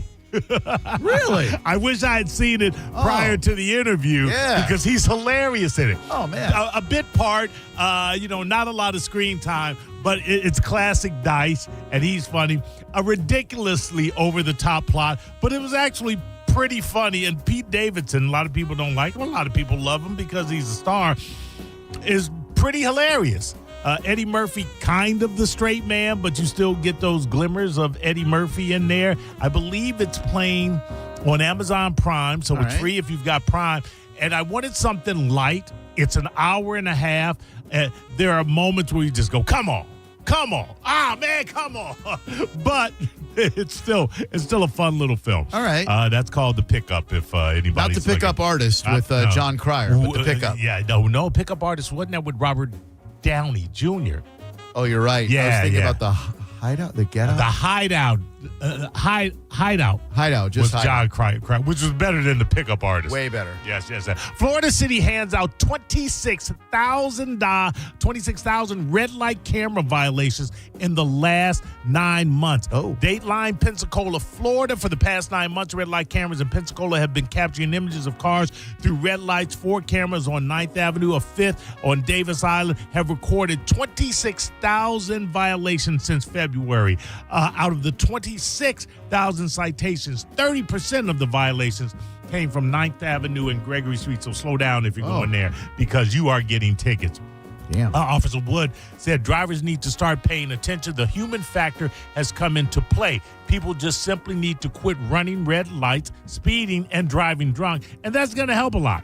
Really?
I wish I had seen it prior to the interview because he's hilarious in it.
Oh, man.
A bit part, not a lot of screen time, but it's classic Dice, and he's funny. A ridiculously over-the-top plot, but it was actually pretty funny. And Pete Davidson, a lot of people don't like him. A lot of people love him because he's a star, is pretty hilarious. Eddie Murphy, kind of the straight man, but you still get those glimmers of Eddie Murphy in there. I believe it's playing on Amazon Prime, so it's free if you've got Prime. And I wanted something light, It's an hour and a half. There are moments where you just go, come on. Ah, man, come on. But it's still a fun little film.
All right.
That's called The Pickup, if anybody's
Not The Pickup Artist with
no.
John Cryer, but The Pickup.
No, Pickup Artist. Wasn't that with Robert Downey Jr.?
Oh, you're right.
Yeah,
I was thinking
yeah.
about the Hideout, the Get Out?
The Hideout. Hideout.
Hideout, just
was
Hideout.
John Cryer, which was better than The Pickup Artist.
Way better.
Yes. Florida City hands out 26,000 red light camera violations in the last 9 months.
Oh.
Dateline, Pensacola, Florida. For the past 9 months, red light cameras in Pensacola have been capturing images of cars through red lights. 4 cameras on 9th Avenue, a 5th on Davis Island have recorded 26,000 violations since February. Out of the 26,000 citations, 30% of the violations came from 9th Avenue and Gregory Street. So slow down if you're going there, because you are getting tickets.
Damn.
Officer Wood said drivers need to start paying attention. The human factor has come into play. People just simply need to quit running red lights, speeding, and driving drunk, and that's going to help a lot.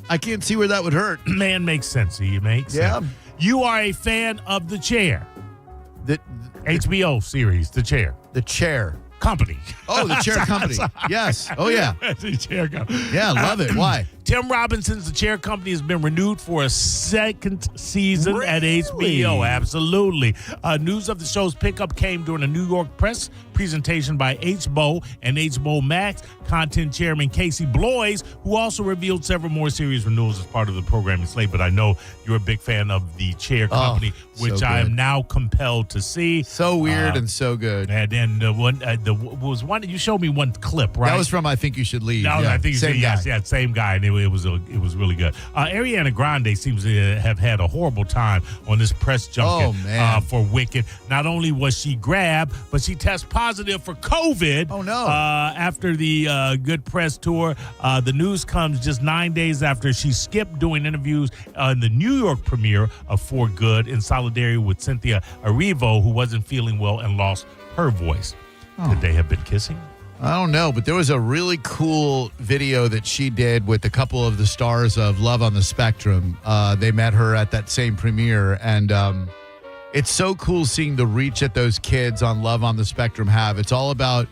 I can't see where that would hurt.
Man, makes sense. It makes sense. You are a fan of The Chair.
The
HBO series, The Chair.
The Chair
Company.
Oh, The Chair Company. Yes. Oh, yeah.
The Chair Company.
Yeah, love it. Why?
Tim Robinson's The Chair Company has been renewed for a second season at HBO. Absolutely. News of the show's pickup came during a New York press presentation by HBO and HBO Max content chairman Casey Bloys, who also revealed several more series renewals as part of the programming slate. But I know you're a big fan of The Chair Company, which I am now compelled to see.
So weird and so good.
And then you showed me one clip, right?
That was from I Think You Should Leave.
No,
yeah.
I think
same guy.
Same guy, and it was really good. Ariana Grande seems to have had a horrible time on this press junket for Wicked. Not only was she grabbed, but she tested positive for COVID.
Oh no!
After the Good Press tour, the news comes just 9 days after she skipped doing interviews in the New York premiere of For Good in solidarity with Cynthia Erivo, who wasn't feeling well and lost her voice. Could they have been kissing?
I don't know, but there was a really cool video that she did with a couple of the stars of Love on the Spectrum. They met her at that same premiere, and it's so cool seeing the reach that those kids on Love on the Spectrum have. It's all about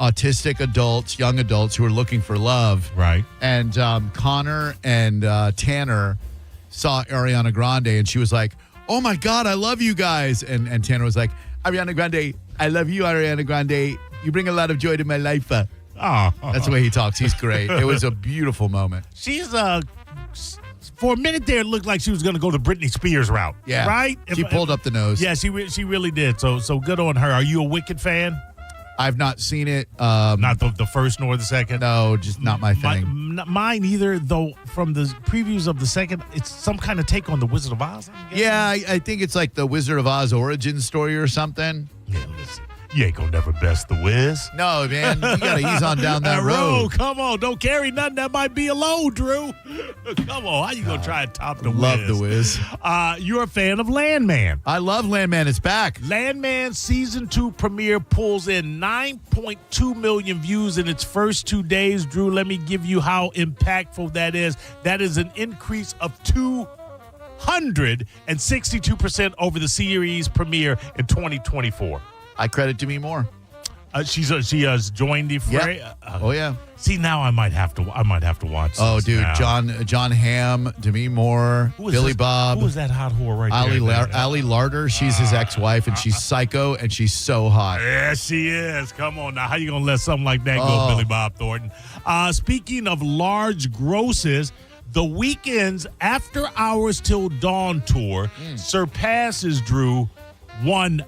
autistic adults, young adults who are looking for love.
Right.
And Connor and Tanner saw Ariana Grande, and she was like, oh my God, I love you guys. And Tanner was like, Ariana Grande, I love you, Ariana Grande. You bring a lot of joy to my life. That's the way he talks. He's great. It was a beautiful moment.
She's for a minute there, it looked like she was going to go the Britney Spears route.
Yeah.
Right?
She pulled up the nose.
Yeah, she really did. So good on her. Are you a Wicked fan?
I've not seen it.
Not the first nor the second?
No, just not my thing.
Mine either, though. From the previews of the second, it's some kind of take on the Wizard of Oz.
Yeah, I think it's like the Wizard of Oz origin story or something.
Yeah, listen. You ain't gonna never best the Wiz.
No, man. You gotta ease on down that road.
Come on. Don't carry nothing that might be a load, Drew. Come on. How you gonna try and top the Wiz?
Love the Wiz.
You're a fan of Landman.
I love Landman. It's back.
Landman Season 2 premiere pulls in 9.2 million views in its first 2 days. Drew, let me give you how impactful that is. That is an increase of 262% over the series premiere in 2024.
I credit Demi Moore.
She has joined the fray.
Yep. Oh yeah.
See, now I might have to watch.
Oh, dude,
now.
John Hamm, Demi Moore, Billy Bob.
Who is that hot whore right there?
Ali Larder. She's his ex-wife, and she's psycho, and she's so hot.
Yeah, she is. Come on now, how you gonna let something like that go, Billy Bob Thornton? Speaking of large grosses. The Weeknd's After Hours Till Dawn tour surpasses, Drew, $1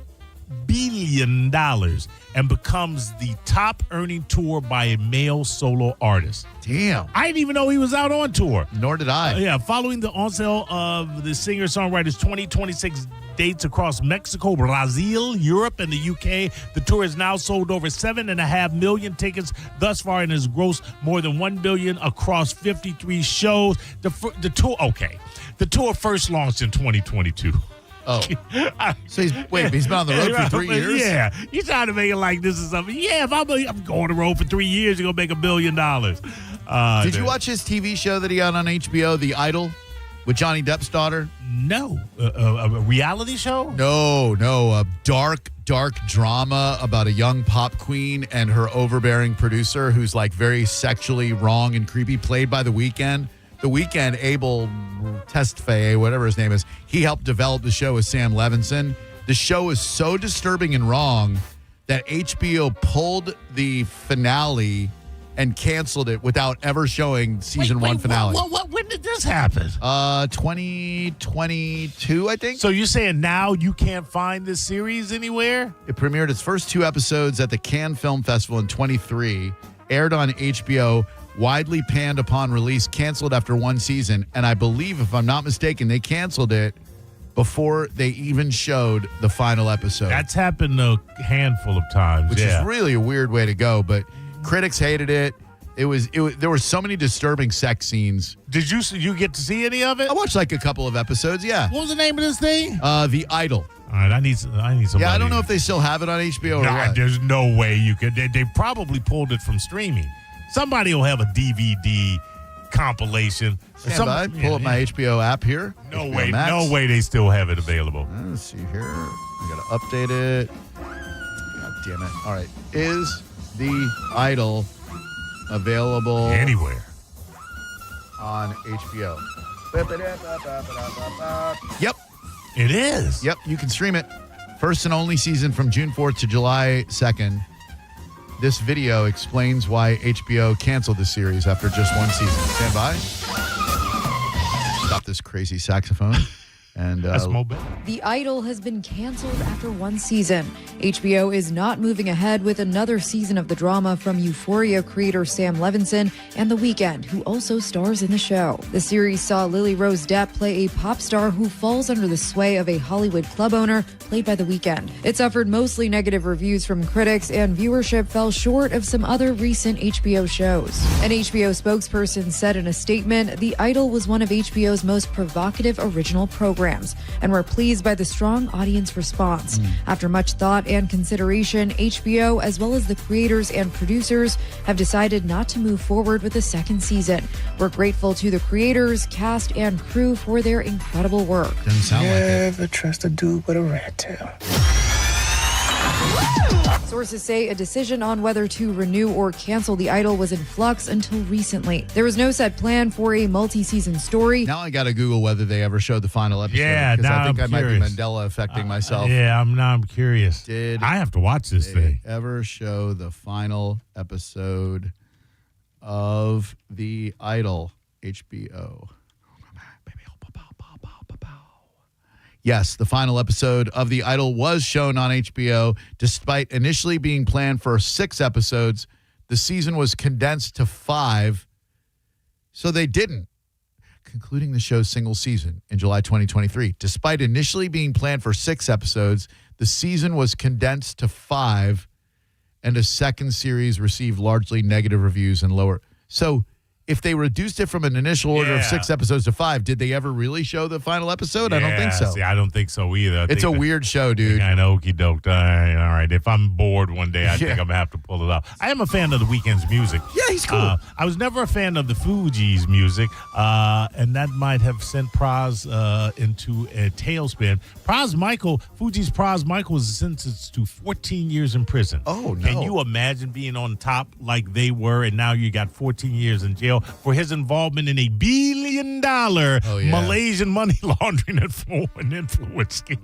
billion and becomes the top earning tour by a male solo artist.
Damn.
I didn't even know he was out on tour.
Nor did I.
Following the on sale of the singer-songwriter's 2026 dates across Mexico, Brazil, Europe, and the UK, the tour has now sold over 7.5 million tickets thus far and has grossed more than $1 billion across 53 shows. The tour first launched in 2022.
Oh, so he's been on the road for 3 years?
Yeah, you trying to make it like this is something. Yeah, if I'm going on the road for 3 years, you're going to make $1 billion.
Did you watch his TV show that he had on HBO, The Idol? with Johnny Depp's daughter?
No. A reality show?
No. A dark drama about a young pop queen and her overbearing producer who's like very sexually wrong and creepy, played by The Weeknd. The Weeknd, Abel Tesfaye, whatever his name is, he helped develop the show with Sam Levinson. The show is so disturbing and wrong that HBO pulled the finale and canceled it without ever showing season one finale.
When did this happen?
2022, I think.
So you're saying now you can't find this series anywhere?
It premiered its first 2 episodes at the Cannes Film Festival in 23, aired on HBO, widely panned upon release, canceled after 1 season, and I believe, if I'm not mistaken, they canceled it before they even showed the final episode.
That's happened a handful of times,
which is really a weird way to go, but critics hated it. It was there were so many disturbing sex scenes.
Did you get to see any of it?
I watched like a couple of episodes, yeah.
What was the name of this thing?
The Idol.
All right, I need somebody.
Yeah, I don't know if they still have it on HBO or what.
There's no way you could. They probably pulled it from streaming. Somebody will have a DVD compilation.
Stand by. Pull up my HBO app here.
No
HBO
way.
Max.
No way they still have it available.
Let's see here. I got to update it. God damn it. All right. Is The Idol available
anywhere
on HBO? Yep.
It is.
Yep. You can stream it. First and only season from June 4th to July 2nd. This video explains why HBO canceled the series after just 1 season. Stand by. Stop this crazy saxophone. And
The Idol has been canceled after 1 season. HBO is not moving ahead with another season of the drama from Euphoria creator Sam Levinson and The Weeknd, who also stars in the show. The series saw Lily Rose Depp play a pop star who falls under the sway of a Hollywood club owner, played by The Weeknd. It suffered mostly negative reviews from critics, and viewership fell short of some other recent HBO shows. An HBO spokesperson said in a statement, The Idol was one of HBO's most provocative original programs, and we're pleased by the strong audience response. After much thought and consideration, HBO, as well as the creators and producers, have decided not to move forward with the 2nd season. We're grateful to the creators, cast, and crew for their incredible work.
Doesn't sound like it.
Never trust a dude with a rat tail.
Sources say a decision on whether to renew or cancel The Idol was in flux until recently. There was no set plan for a multi-season story.
Now I got to Google whether they ever showed the final episode.
Yeah,
because
now
I think
I'm
I
curious.
might be Mandela affecting myself.
Yeah, I'm curious. I have to watch this thing.
Ever show the final episode of The Idol? HBO. Yes, the final episode of The Idol was shown on HBO. Despite initially being planned for 6 episodes, the season was condensed to 5, so they didn't, concluding the show's single season in July 2023. Despite initially being planned for 6 episodes, the season was condensed to 5, and a second series received largely negative reviews and lower. So if they reduced it from an initial order of 6 episodes to 5, did they ever really show the final episode? I don't think so.
See, I don't think so either.
It's a weird show, dude.
I know, okey doke. All right. If I'm bored one day, I think I'm going to have to pull it off. I am a fan of The Weeknd's music.
Yeah, he's cool.
I was never a fan of the Fugees' music, and that might have sent Praz into a tailspin. Fugees' Praz Michael was sentenced to 14 years in prison.
Oh, no.
Can you imagine being on top like they were, and now you got 14 years in jail for his involvement in a $1 billion Malaysian money laundering and influence scheme?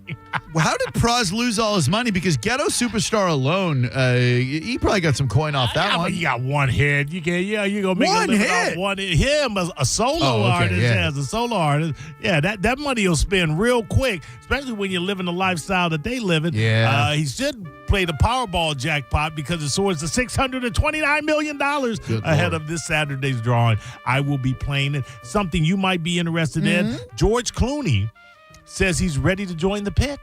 Well, how did Praz lose all his money? Because Ghetto Superstar alone, he probably got some coin off that one.
But you got one hit. You go make
One
a living
hit?
off one hit. Him as a solo artist, as a solo artist. Yeah, that money will spend real quick, especially when you're living the lifestyle that they live in.
Yeah.
He should play the Powerball jackpot because it soars to $629 million ahead of this Saturday's drawing. I will be playing it. Something you might be interested in. George Clooney says he's ready to join the pit.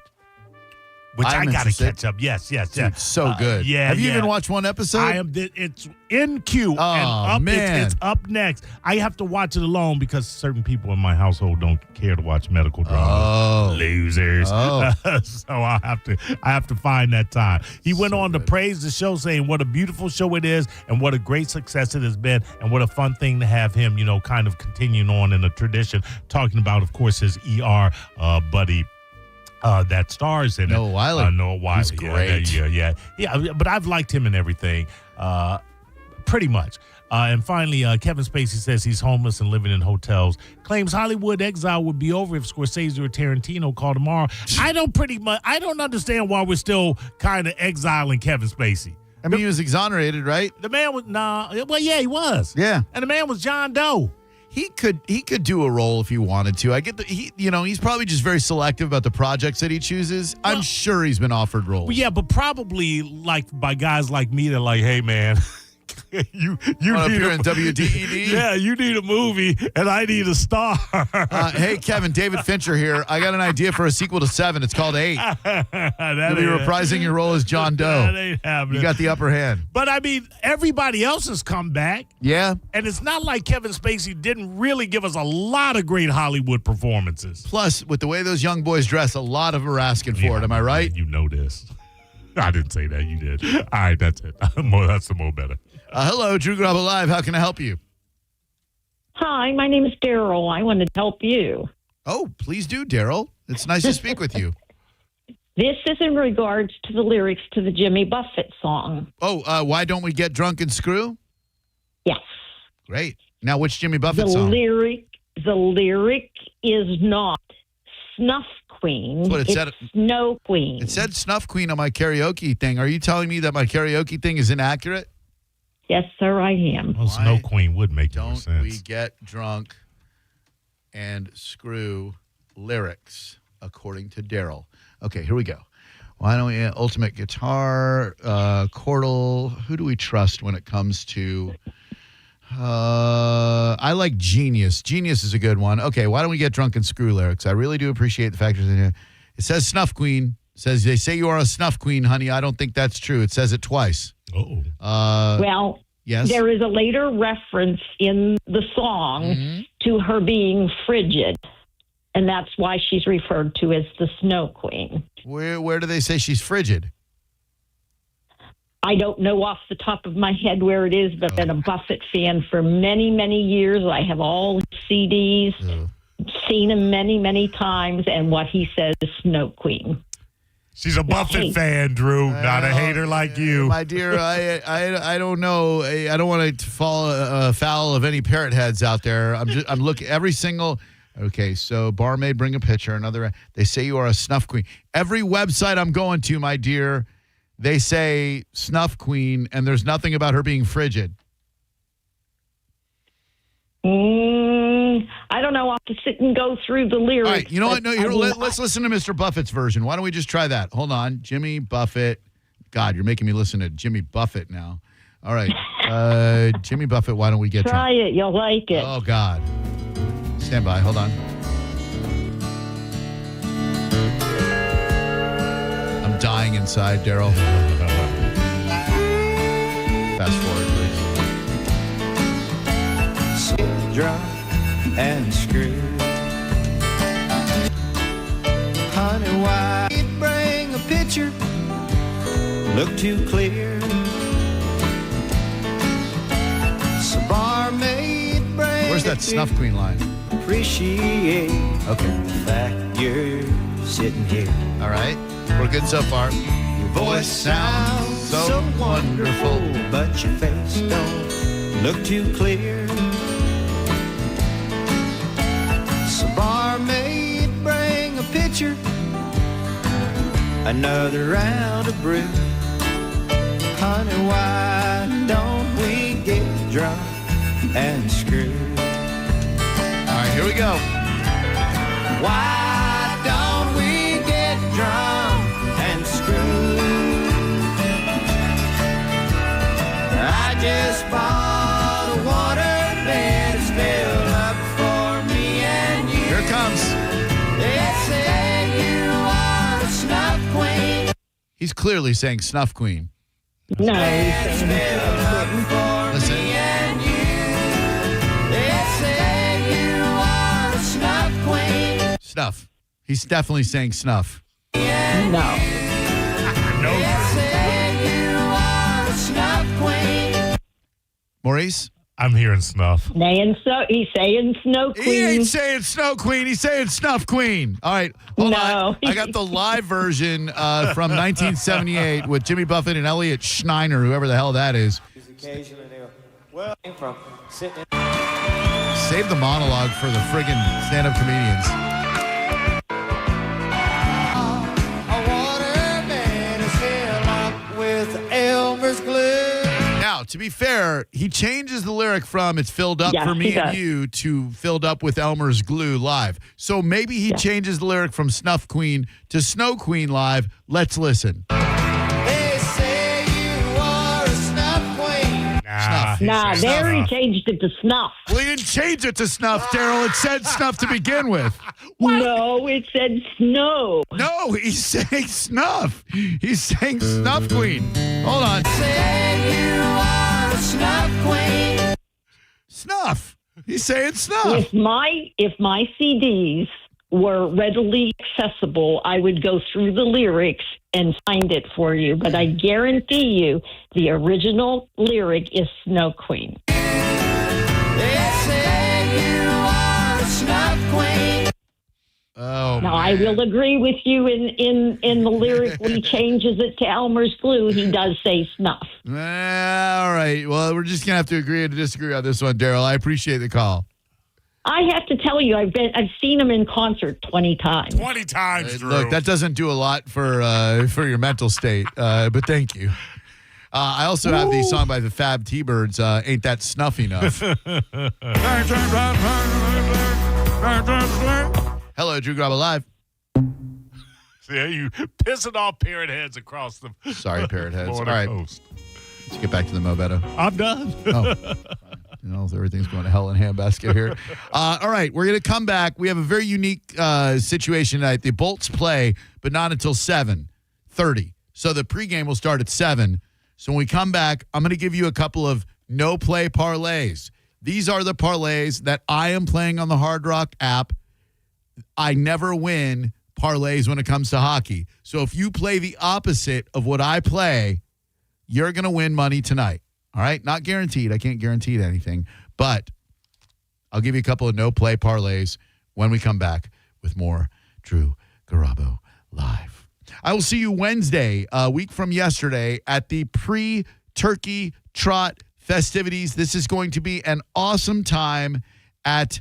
which I got to
interested.
catch up. Yes.
Dude, so good.
Yeah.
Have you
yeah.
even watched one episode?
I am. It's in queue.
Oh,
and up,
man.
It's up next. I have to watch it alone because certain people in my household don't care to watch medical dramas.
Oh.
Losers.
Oh.
So I have to find that time. He went on to praise the show, saying what a beautiful show it is and what a great success it has been and what a fun thing to have him, kind of continuing on in the tradition, talking about, of course, his ER buddy. That stars in
Noah
it.
Wiley.
Noah Wiley.
He's great.
Yeah. But I've liked him in everything, pretty much. And finally, Kevin Spacey says he's homeless and living in hotels. Claims Hollywood exile would be over if Scorsese or Tarantino call tomorrow. I don't understand why we're still kind of exiling Kevin Spacey.
I mean, he was exonerated, right?
The man was well, yeah, he was.
Yeah.
And the man was John Doe.
He could do a role if he wanted to. I get he's probably just very selective about the projects that he chooses. I'm sure he's been offered roles.
Well, yeah, but probably like by guys like me that are like, hey man, you
Want
need
to appear in WDED?
Yeah, you need a movie and I need a star.
Hey Kevin, David Fincher here. I got an idea for a sequel to 7. It's called 8. You'll be reprising your role as John Doe.
That ain't happening.
You got the upper hand.
But I mean, everybody else has come back.
Yeah.
And it's not like Kevin Spacey didn't really give us a lot of great Hollywood performances.
Plus, with the way those young boys dress, a lot of them are asking for it. Am I right?
You know this. I didn't say that. You did. All right, that's it. That's the more better.
Hello, Drew Garabo Live. How can I help you?
Hi, my name is Daryl. I wanted to help you.
Oh, please do, Daryl. It's nice to speak with you.
This is in regards to the lyrics to the Jimmy Buffett song.
Oh, why don't we get drunk and screw?
Yes.
Great. Now, which Jimmy Buffett
The
song?
lyric is not Snuff Queen.
That's what it
it's
said.
Snow Queen.
It said Snuff Queen on my karaoke thing. Are you telling me that my karaoke thing is inaccurate?
Yes, sir, I am.
Well, Snow Queen would make more sense.
Don't we get drunk and screw lyrics, according to Daryl? Okay, here we go. Why don't we Ultimate Guitar, Chordal? Who do we trust when it comes to... I like Genius. Genius is a good one. Okay, why don't we get drunk and screw lyrics? I really do appreciate the factors in here. It says Snuff Queen. It says they say you are a snuff queen, honey. I don't think that's true. It says it twice.
Oh.
Well,
yes.
There is a later reference in the song to her being frigid, and that's why she's referred to as the Snow Queen.
Where do they say she's frigid?
I don't know off the top of my head where it is, but I've been a Buffett fan for many, many years. I have all CDs, seen him many, many times, and what he says is Snow Queen.
She's a Buffett fan, Drew, not a hater like you.
My dear, I don't know. I don't want to fall foul of any parrot heads out there. I'm looking every single. Okay, so barmaid, bring a picture. Another. They say you are a snuff queen. Every website I'm going to, my dear, they say snuff queen, and there's nothing about her being frigid.
I don't know. I'll have to sit and go through the lyrics.
All right, you know what? No, let's listen to Mr. Buffett's version. Why don't we just try that? Hold on. Jimmy Buffett. God, you're making me listen to Jimmy Buffett now. All right. Jimmy Buffett, why don't we get
Try
drunk?
it. You'll like it.
Oh, God. Stand by. Hold on. I'm dying inside, Daryl. Fast forward, please.
Drunk and screw. Honey, why you bring a picture? Look too clear. So barmaid, bring.
Where's that snuff queen line?
Appreciate the fact you're sitting here.
All right. We're good so far.
Your voice sounds so wonderful, but your face don't look too clear. So barmaid, bring a pitcher, another round of brew. Honey, why don't we get drunk and screw?
All right, here we go.
Why don't we get drunk and screw? I just bought a waterbed, it's filled up for me and you.
Here it comes.
They say you are a snuff queen,
He's clearly saying Snuff Queen.
No, he's saying
Listen. Snuff. He's definitely saying Snuff.
no.
Maurice?
I'm hearing Snuff.
He's saying Snow Queen.
He ain't saying Snow Queen. He's saying Snuff Queen. All right. Hold on. I got the live version from 1978 with Jimmy Buffett and Elliot Schneider, whoever the hell that is. Save the monologue for the friggin' stand-up comedians. Now, to be fair, he changes the lyric from "It's filled up for me and you" to "filled up with Elmer's glue" live. So maybe he changes the lyric from Snuff Queen to Snow Queen live. Let's listen.
They say you are a snuff queen.
Nah, there he changed it to Snuff.
Well, he didn't change it to Snuff, Daryl. It said Snuff to begin with.
No, it said Snow.
No, he's saying Snuff. He's saying Snuff Queen. Hold on.
Say you are a snuff queen.
Snuff. He's saying Snuff.
If my CDs were readily accessible, I would go through the lyrics and find it for you. But I guarantee you, the original lyric is Snow Queen.
They say you are a snuff queen.
Oh,
now, I will agree with you in the lyric when he changes it to Elmer's glue, he does say Snuff.
All right. Well, we're just going to have to agree to disagree on this one, Daryl. I appreciate the call.
I have to tell you, I've seen him in concert 20 times.
20 times, Drew.
Look, that doesn't do a lot for your mental state, but thank you. I also have the song by the Fab T-Birds, Ain't That Snuff Enough. Hello, Drew Garabo Live.
See, you pissing off parrot heads across the
Sorry, parrot heads. All right.
coast.
Let's get back to the Mobeto.
I'm done.
Everything's going to hell in a handbasket here. All right, we're going to come back. We have a very unique situation tonight. The Bolts play, but not until 7:30. So the pregame will start at 7. So when we come back, I'm going to give you a couple of no-play parlays. These are the parlays that I am playing on the Hard Rock app. I never win parlays when it comes to hockey. So if you play the opposite of what I play, you're going to win money tonight. All right? Not guaranteed. I can't guarantee anything. But I'll give you a couple of no-play parlays when we come back with more Drew Garabo Live. I will see you Wednesday, a week from yesterday, at the pre-Turkey Trot festivities. This is going to be an awesome time at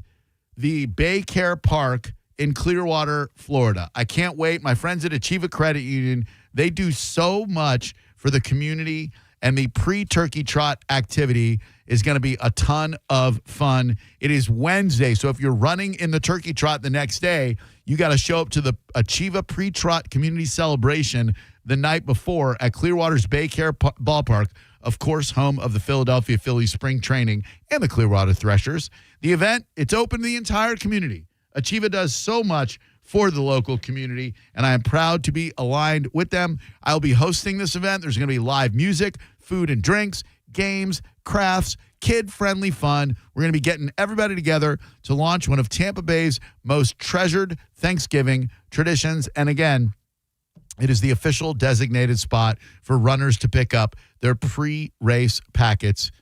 the Baycare Park in Clearwater, Florida. I can't wait. My friends at Achieva Credit Union, they do so much for the community, and the pre-Turkey Trot activity is going to be a ton of fun. It is Wednesday, so if you're running in the Turkey Trot the next day, you got to show up to the Achieva Pre-Trot Community Celebration the night before at Clearwater's Baycare Ballpark, of course, home of the Philadelphia Phillies spring training and the Clearwater Threshers. The event, it's open to the entire community. Achieva does so much for the local community, and I am proud to be aligned with them. I'll be hosting this event. There's going to be live music, food and drinks, games, crafts, kid-friendly fun. We're going to be getting everybody together to launch one of Tampa Bay's most treasured Thanksgiving traditions. And again, it is the official designated spot for runners to pick up their pre-race packets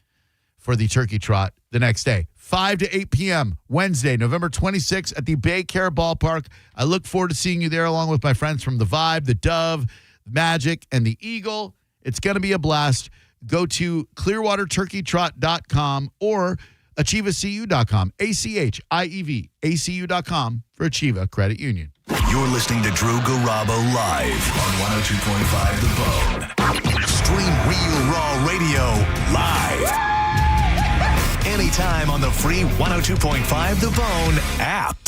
for the Turkey Trot the next day. 5 to 8 p.m. Wednesday, November 26th at the Baycare Ballpark. I look forward to seeing you there along with my friends from The Vibe, The Dove, Magic, and The Eagle. It's going to be a blast. Go to clearwaterturkeytrot.com or achievacu.com, ACHIEV, ACU.com for Achieva Credit Union.
You're listening to Drew Garabo live on 102.5 The Bone. Stream Real Raw Radio live. Anytime on the free 102.5 The Bone app.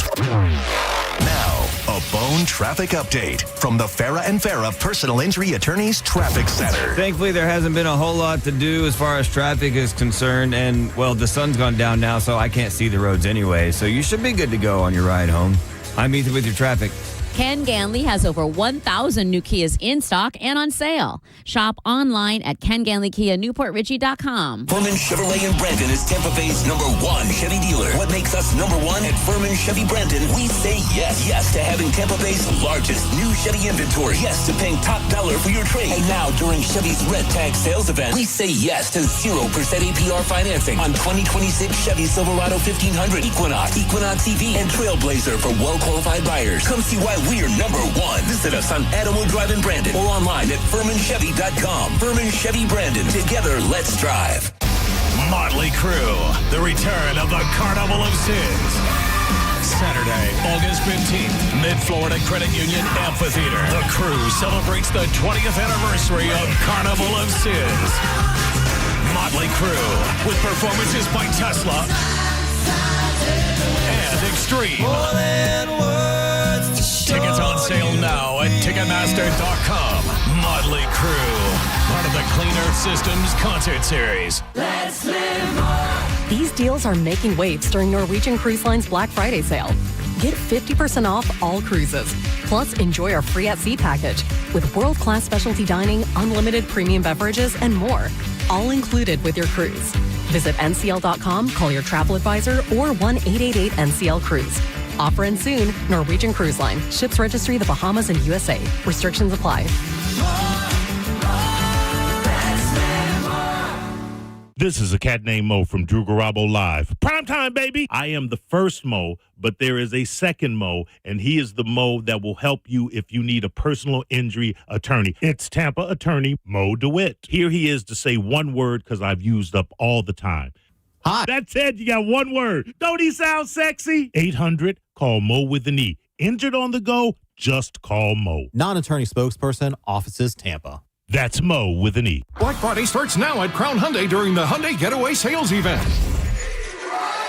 Now, a Bone traffic update from the Farah and Farah Personal Injury Attorneys Traffic Center.
Thankfully, there hasn't been a whole lot to do as far as traffic is concerned. And, well, the sun's gone down now, so I can't see the roads anyway. So you should be good to go on your ride home. I'm Ethan with your traffic.
Ken Ganley has over 1,000 new Kias in stock and on sale. Shop online at KenGanleyKiaNewportRichie.com.
Furman Chevrolet in Brandon is Tampa Bay's #1 Chevy dealer. What makes us #1 at Furman Chevy Brandon? We say yes. Yes to having Tampa Bay's largest new Chevy inventory. Yes to paying top dollar for your trade. And now during Chevy's Red Tag sales event, we say yes to 0% APR financing on 2026 Chevy Silverado 1500, Equinox, Equinox EV, and Trailblazer for well-qualified buyers. Come see why we're #1. Visit us on Adamwood Drive in Brandon or online at FurmanChevy.com. Furman Chevy Brandon. Together, let's drive.
Motley Crue, the return of the Carnival of Sins. Saturday, August 15th, Mid-Florida Credit Union Amphitheater. The Crew celebrates the 20th anniversary of Carnival of Sins. Motley Crue, with performances by Tesla and Extreme. Tickets on sale now at Ticketmaster.com. Motley Crue, part of the Clean Earth Systems concert series.
Let's live more. These deals are making waves during Norwegian Cruise Line's Black Friday sale. Get 50% off all cruises. Plus, enjoy our free at sea package with world-class specialty dining, unlimited premium beverages, and more. All included with your cruise. Visit ncl.com, call your travel advisor, or 1-888-NCL-CRUISE. Offer ends soon. Norwegian Cruise Line. Ships registry the Bahamas and USA. Restrictions apply.
This is a cat named Mo from Drew Garabo Live. Primetime, baby! I am the first Mo, but there is a second Mo, and he is the Mo that will help you if you need a personal injury attorney. It's Tampa attorney Mo DeWitt. Here he is to say one word because I've used up all the time. Hi. That's it. You got one word. Don't he sound sexy? 800, call Mo with an E. Injured on the go? Just call Mo.
Non-attorney spokesperson, offices Tampa.
That's Mo with an E.
Black Friday starts now at Crown Hyundai during the Hyundai Getaway Sales Event.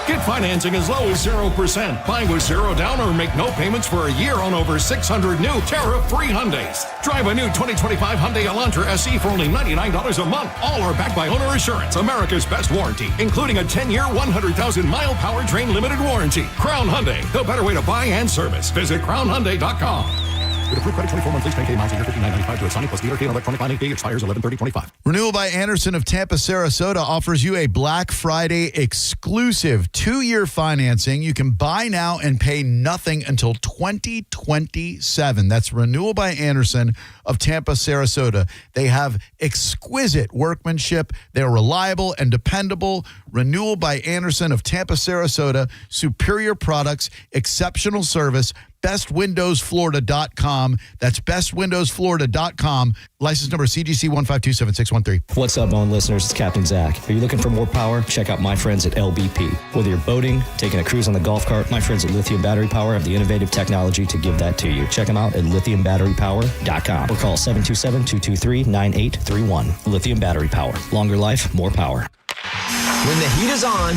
Get financing as low as 0%. Buy with zero down or make no payments for a year on over 600 new tariff-free Hyundais. Drive a new 2025 Hyundai Elantra SE for only $99 a month. All are backed by Owner Assurance, America's best warranty, including a 10-year, 100,000-mile powertrain limited warranty. Crown Hyundai, the better way to buy and service. Visit crownhyundai.com. With approved credit, 24 months, lease, 10K miles a year, $59.95 to a signing plus dealer fee and electronic binding fee expires 11/30/25.
Renewal by Anderson of Tampa, Sarasota offers you a Black Friday exclusive 2-year financing. You can buy now and pay nothing until 2027. That's Renewal by Anderson of Tampa, Sarasota. They have exquisite workmanship. They're reliable and dependable. Renewal by Anderson of Tampa, Sarasota. Superior products, exceptional service. bestwindowsflorida.com. That's bestwindowsflorida.com. License number CGC 1527613.
What's up, Moan listeners? It's Captain Zach. Are you looking for more power? Check out my friends at LBP. Whether you're boating, taking a cruise on the golf cart, my friends at Lithium Battery Power have the innovative technology to give that to you. Check them out at lithiumbatterypower.com or call 727-223-9831. Lithium Battery Power. Longer life, more power.
When the heat is on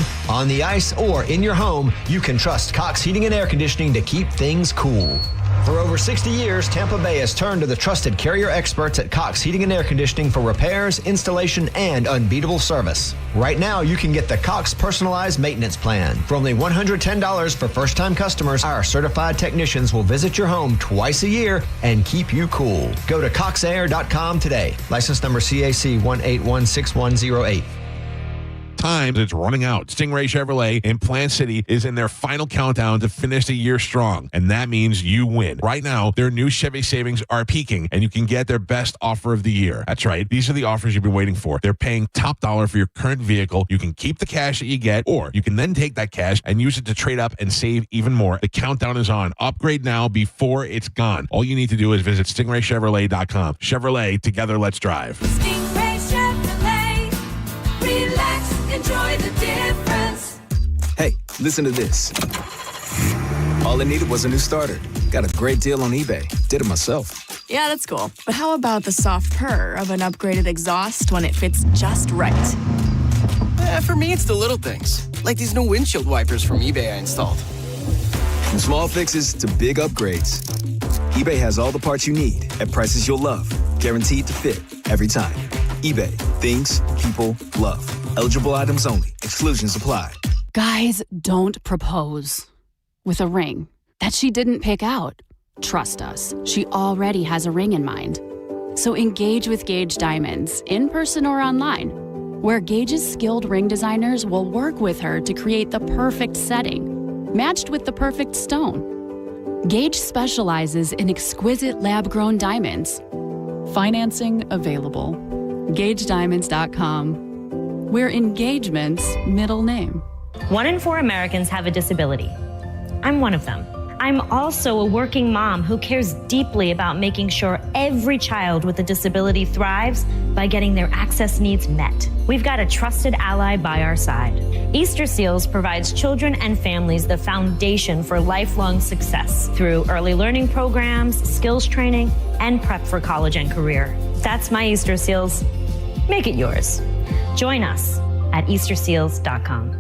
the ice, or in your home, you can trust Cox Heating and Air Conditioning to keep things cool. For over 60 years, Tampa Bay has turned to the trusted Carrier experts at Cox Heating and Air Conditioning for repairs, installation, and unbeatable service. Right now, you can get the Cox Personalized Maintenance Plan. For only $110 for first-time customers, our certified technicians will visit your home twice a year and keep you cool. Go to coxair.com today. License number CAC 1816108.
Times it's running out. Stingray Chevrolet in Plant City is in their final countdown to finish the year strong, and that means you win. Right now, their new Chevy savings are peaking, and you can get their best offer of the year. That's right. These are the offers you've been waiting for. They're paying top dollar for your current vehicle. You can keep the cash that you get, or you can then take that cash and use it to trade up and save even more. The countdown is on. Upgrade now before it's gone. All you need to do is visit stingraychevrolet.com. Chevrolet, together, let's drive.
Stingray Chevrolet. Relax, enjoy the difference.
Hey, listen to this. All I needed was a new starter. Got a great deal on eBay. Did it myself.
Yeah, that's cool. But how about the soft purr of an upgraded exhaust when it fits just right?
For me, it's the little things, like these new windshield wipers from eBay I installed.
From small fixes to big upgrades, eBay has all the parts you need at prices you'll love, guaranteed to fit every time. eBay, things people love. Eligible items only. Exclusions apply.
Guys, don't propose with a ring that she didn't pick out.
Trust us, she already has a ring in mind. So engage with Gage Diamonds, in person or online, where Gage's skilled ring designers will work with her to create the perfect setting, matched with the perfect stone. Gage specializes in exquisite lab-grown diamonds. Financing available. GageDiamonds.com, where engagement's middle name.
1 in 4 Americans have a disability. I'm one of them. I'm also a working mom who cares deeply about making sure every child with a disability thrives by getting their access needs met. We've got a trusted ally by our side. Easter Seals provides children and families the foundation for lifelong success through early learning programs, skills training, and prep for college and career. That's my Easter Seals. Make it yours. Join us at easterseals.com.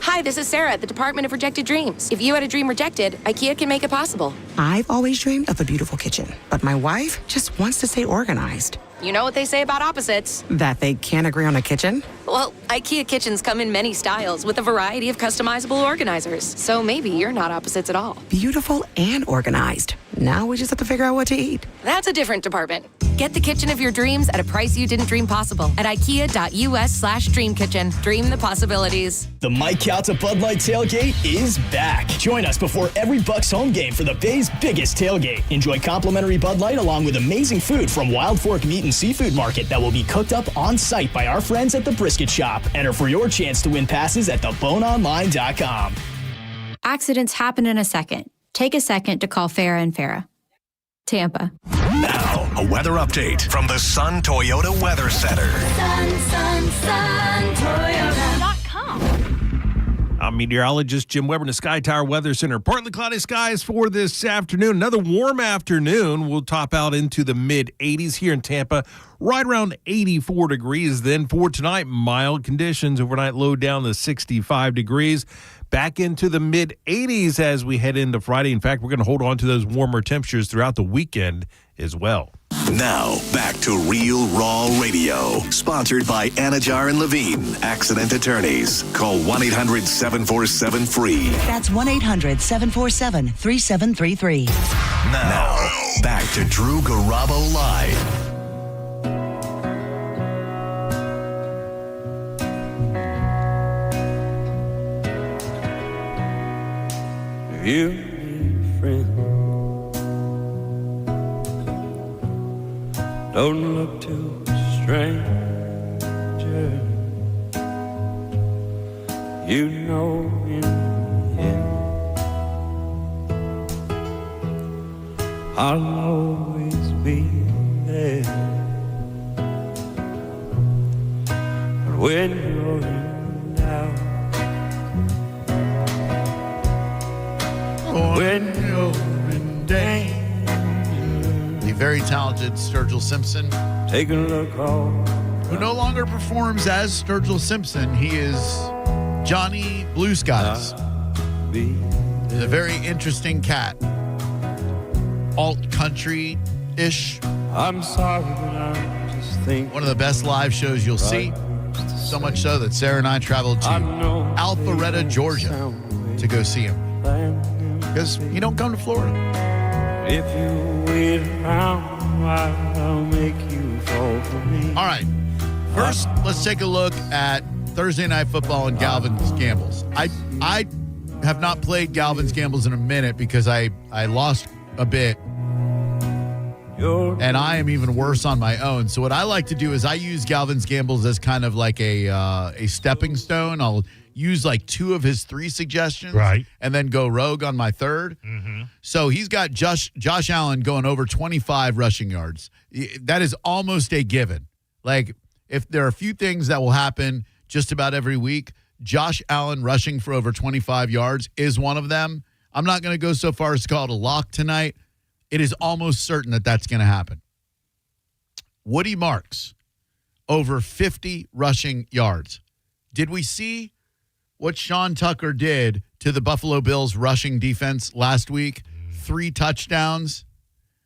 Hi, this is Sarah at the Department of Rejected Dreams. If you had a dream rejected, IKEA can make it possible.
I've always dreamed of a beautiful kitchen, but my wife just wants to stay organized.
You know what they say about opposites?
That they can't agree on a kitchen?
Well, IKEA kitchens come in many styles with a variety of customizable organizers. So maybe you're not opposites at all.
Beautiful and organized. Now we just have to figure out what to eat.
That's a different department. Get the kitchen of your dreams at a price you didn't dream possible at IKEA.US/dreamkitchen. Dream the possibilities.
The Mike Calta Bud Light Tailgate is back. Join us before every Bucks home game for the Bay's biggest tailgate. Enjoy complimentary Bud Light along with amazing food from Wild Fork Meat and Seafood Market that will be cooked up on site by our friends at the Brisket Shop. Enter for your chance to win passes at theboneonline.com.
Accidents happen in a second. Take a second to call Farah and Farah. Tampa.
Now, a weather update from the Sun Toyota Weather Center.
Toyota.com. I'm meteorologist Jim Weber in the Sky Tower Weather Center. Partly cloudy skies for this afternoon. Another warm afternoon. We'll top out into the mid-80s here in Tampa, right around 84 degrees. Then for tonight, mild conditions. Overnight low down to 65 degrees. Back into the mid-80s as we head into Friday. In fact, we're going to hold on to those warmer temperatures throughout the weekend as well.
Now, back to Real Raw Radio. Sponsored by Anajar and Levine, accident attorneys. Call 1-800-747-FREE.
That's 1-800-747-3733.
Now, back to Drew Garabo Live.
You need a friend. Don't look to a stranger. You know in the end I'll always be there. But when you're in doubt,
when you're in danger. The very talented Sturgill Simpson.
Take a look
who no longer performs as Sturgill Simpson. He is Johnny Blue Skies. He's a very interesting cat. Alt country-ish.
I'm sorry, but I'm just thinking.
One of the best live shows you'll see. So much so that Sarah and I traveled to Alpharetta, Georgia to go see him. Because you don't come to Florida.
If you wait around, I'll make you fall for me.
All right. First, let's take a look at Thursday Night Football and Galvin's Gambles. I have not played Galvin's Gambles in a minute because I lost a bit. And I am even worse on my own. So what I like to do is I use Galvin's Gambles as kind of like a stepping stone. I'll use like 2 of his 3 suggestions,
right,
and then go rogue on my third.
Mm-hmm.
So he's got Josh Allen going over 25 rushing yards. That is almost a given. Like, if there are a few things that will happen just about every week, Josh Allen rushing for over 25 yards is one of them. I'm not going to go so far as to call it a lock tonight. It is almost certain that that's going to happen. Woody Marks, over 50 rushing yards. Did we see what Sean Tucker did to the Buffalo Bills rushing defense last week? 3 touchdowns.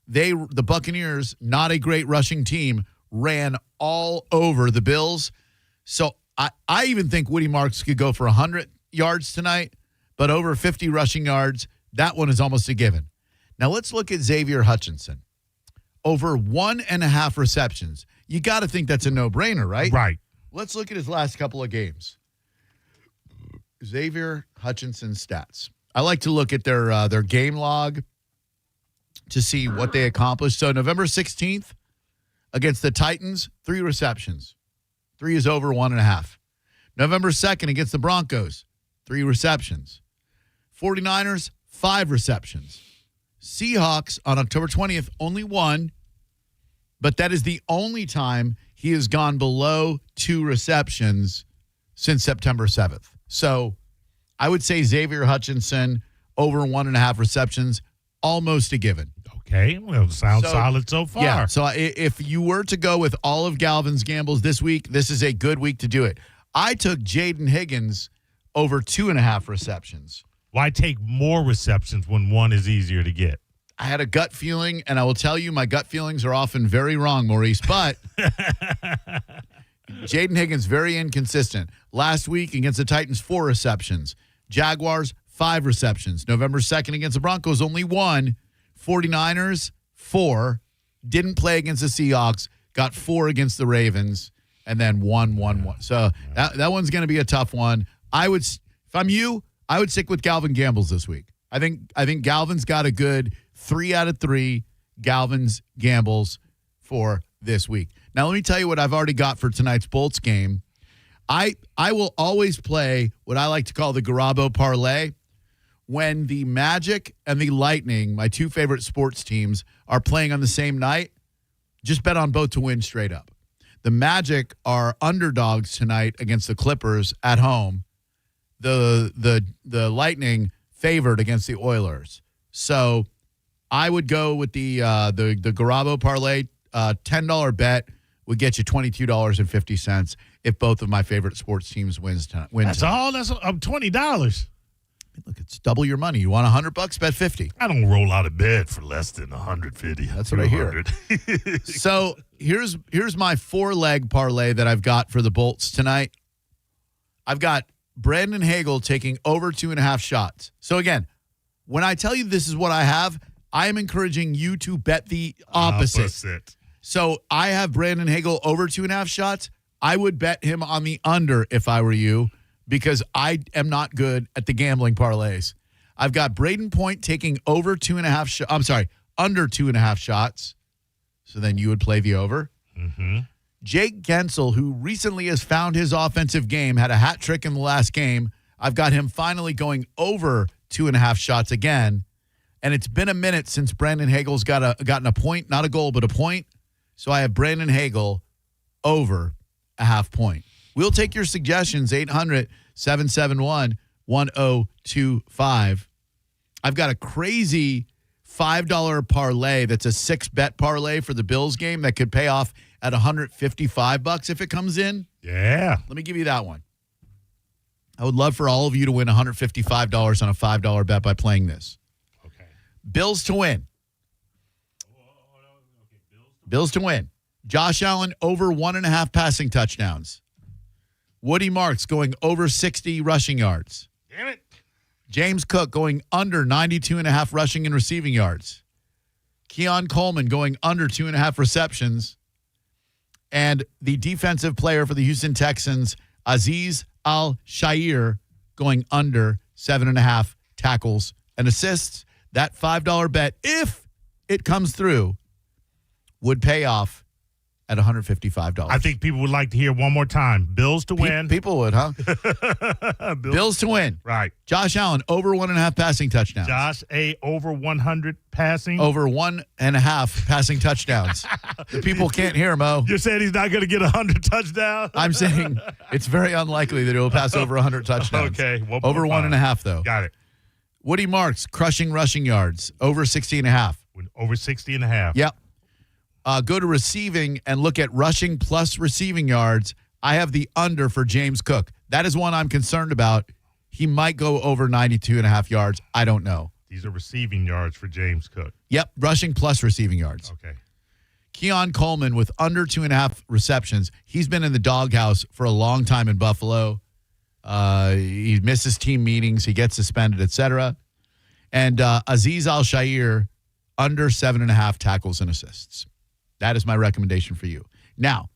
The Buccaneers, not a great rushing team, ran all over the Bills. So I even think Woody Marks could go for 100 yards tonight, but over 50 rushing yards, that one is almost a given. Now let's look at Xavier Hutchinson. Over 1.5 receptions. You got to think that's a no-brainer, right?
Right.
Let's look at his last couple of games. Xavier Hutchinson's stats. I like to look at their game log to see what they accomplished. So November 16th against the Titans, 3 receptions. 3 is over 1.5. November 2nd against the Broncos, 3 receptions. 49ers, 5 receptions. Seahawks on October 20th, only 1, but that is the only time he has gone below 2 receptions since September 7th. So I would say Xavier Hutchinson over 1.5 receptions, almost a given.
Okay, well, sounds solid so far.
Yeah, so if you were to go with all of Galvin's gambles this week, this is a good week to do it. I took Jaden Higgins over 2.5 receptions.
Why take more receptions when 1 is easier to get?
I had a gut feeling, and I will tell you my gut feelings are often very wrong, Maurice, but Jaden Higgins, very inconsistent. Last week against the Titans, 4 receptions. Jaguars, 5 receptions. November 2nd against the Broncos, only 1. 49ers, 4. Didn't play against the Seahawks. Got 4 against the Ravens, and then 1. So that one's going to be a tough one. If I'm you, I would stick with Galvin Gambles this week. I think Galvin's got a good 3 out of 3 Galvin's gambles for this week. Now, let me tell you what I've already got for tonight's Bolts game. I will always play what I like to call the Garabo parlay when the Magic and the Lightning, my 2 favorite sports teams, are playing on the same night. Just bet on both to win straight up. The Magic are underdogs tonight against the Clippers at home. The Lightning favored against the Oilers. So I would go with the Garabo parlay. $10 bet would get you $22.50 if both of my favorite sports teams win tonight.
That's all. That's $20.
Look, it's double your money. You want $100? Bet 50.
I don't roll out of bed for less than 150.
That's what I hear. So here's my 4-leg parlay that I've got for the Bolts tonight. I've got Brandon Hagel taking over 2.5 shots. So again, when I tell you this is what I have, I am encouraging you to bet the opposite. So I have Brandon Hagel over 2.5 shots. I would bet him on the under if I were you, because I am not good at the gambling parlays. I've got Braden Point taking over 2.5 shots. I'm sorry, under 2.5 shots. So then you would play the over.
Mm-hmm.
Jake Gensel, who recently has found his offensive game, had a hat trick in the last game. I've got him finally going over 2.5 shots again. And it's been a minute since Brandon Hagel's gotten a point, not a goal, but a point. So I have Brandon Hagel over a half point. We'll take your suggestions, 800-771-1025. I've got a crazy $5 parlay that's a 6-bet parlay for the Bills game that could pay off at $155 if it comes in.
Yeah.
Let me give you that one. I would love for all of you to win $155 on a $5 bet by playing this.
Okay.
Bills to win. Bills to win. Josh Allen over 1.5 passing touchdowns. Woody Marks going over 60 rushing yards.
Damn it.
James Cook going under 92.5 rushing and receiving yards. Keon Coleman going under 2.5 receptions. And the defensive player for the Houston Texans, Azeez Al-Shaair, going under 7.5 tackles and assists. That $5 bet, if it comes through, would pay off at $155.
I think people would like to hear one more time. Bills to win.
People would, huh? Bills to win.
Right.
Josh Allen, over 1.5 passing touchdowns.
Josh A, over 100 passing.
Over 1.5 passing touchdowns. The people can't hear, Mo.
You're saying he's not going to get 100 touchdowns?
I'm saying it's very unlikely that he'll pass over 100 touchdowns.
Okay.
Over 1.5, though.
Got it.
Woody Marks, crushing rushing yards, over 60.5.
Over 60.5.
Yep. Go to receiving and look at rushing plus receiving yards. I have the under for James Cook. That is one I'm concerned about. He might go over 92.5 yards. I don't know.
These are receiving yards for James Cook.
Yep, rushing plus receiving yards.
Okay.
Keon Coleman with under 2.5 receptions. He's been in the doghouse for a long time in Buffalo. He misses team meetings. He gets suspended, etc. And Azeez Al-Shaair under 7.5 tackles and assists. That is my recommendation for you. Now,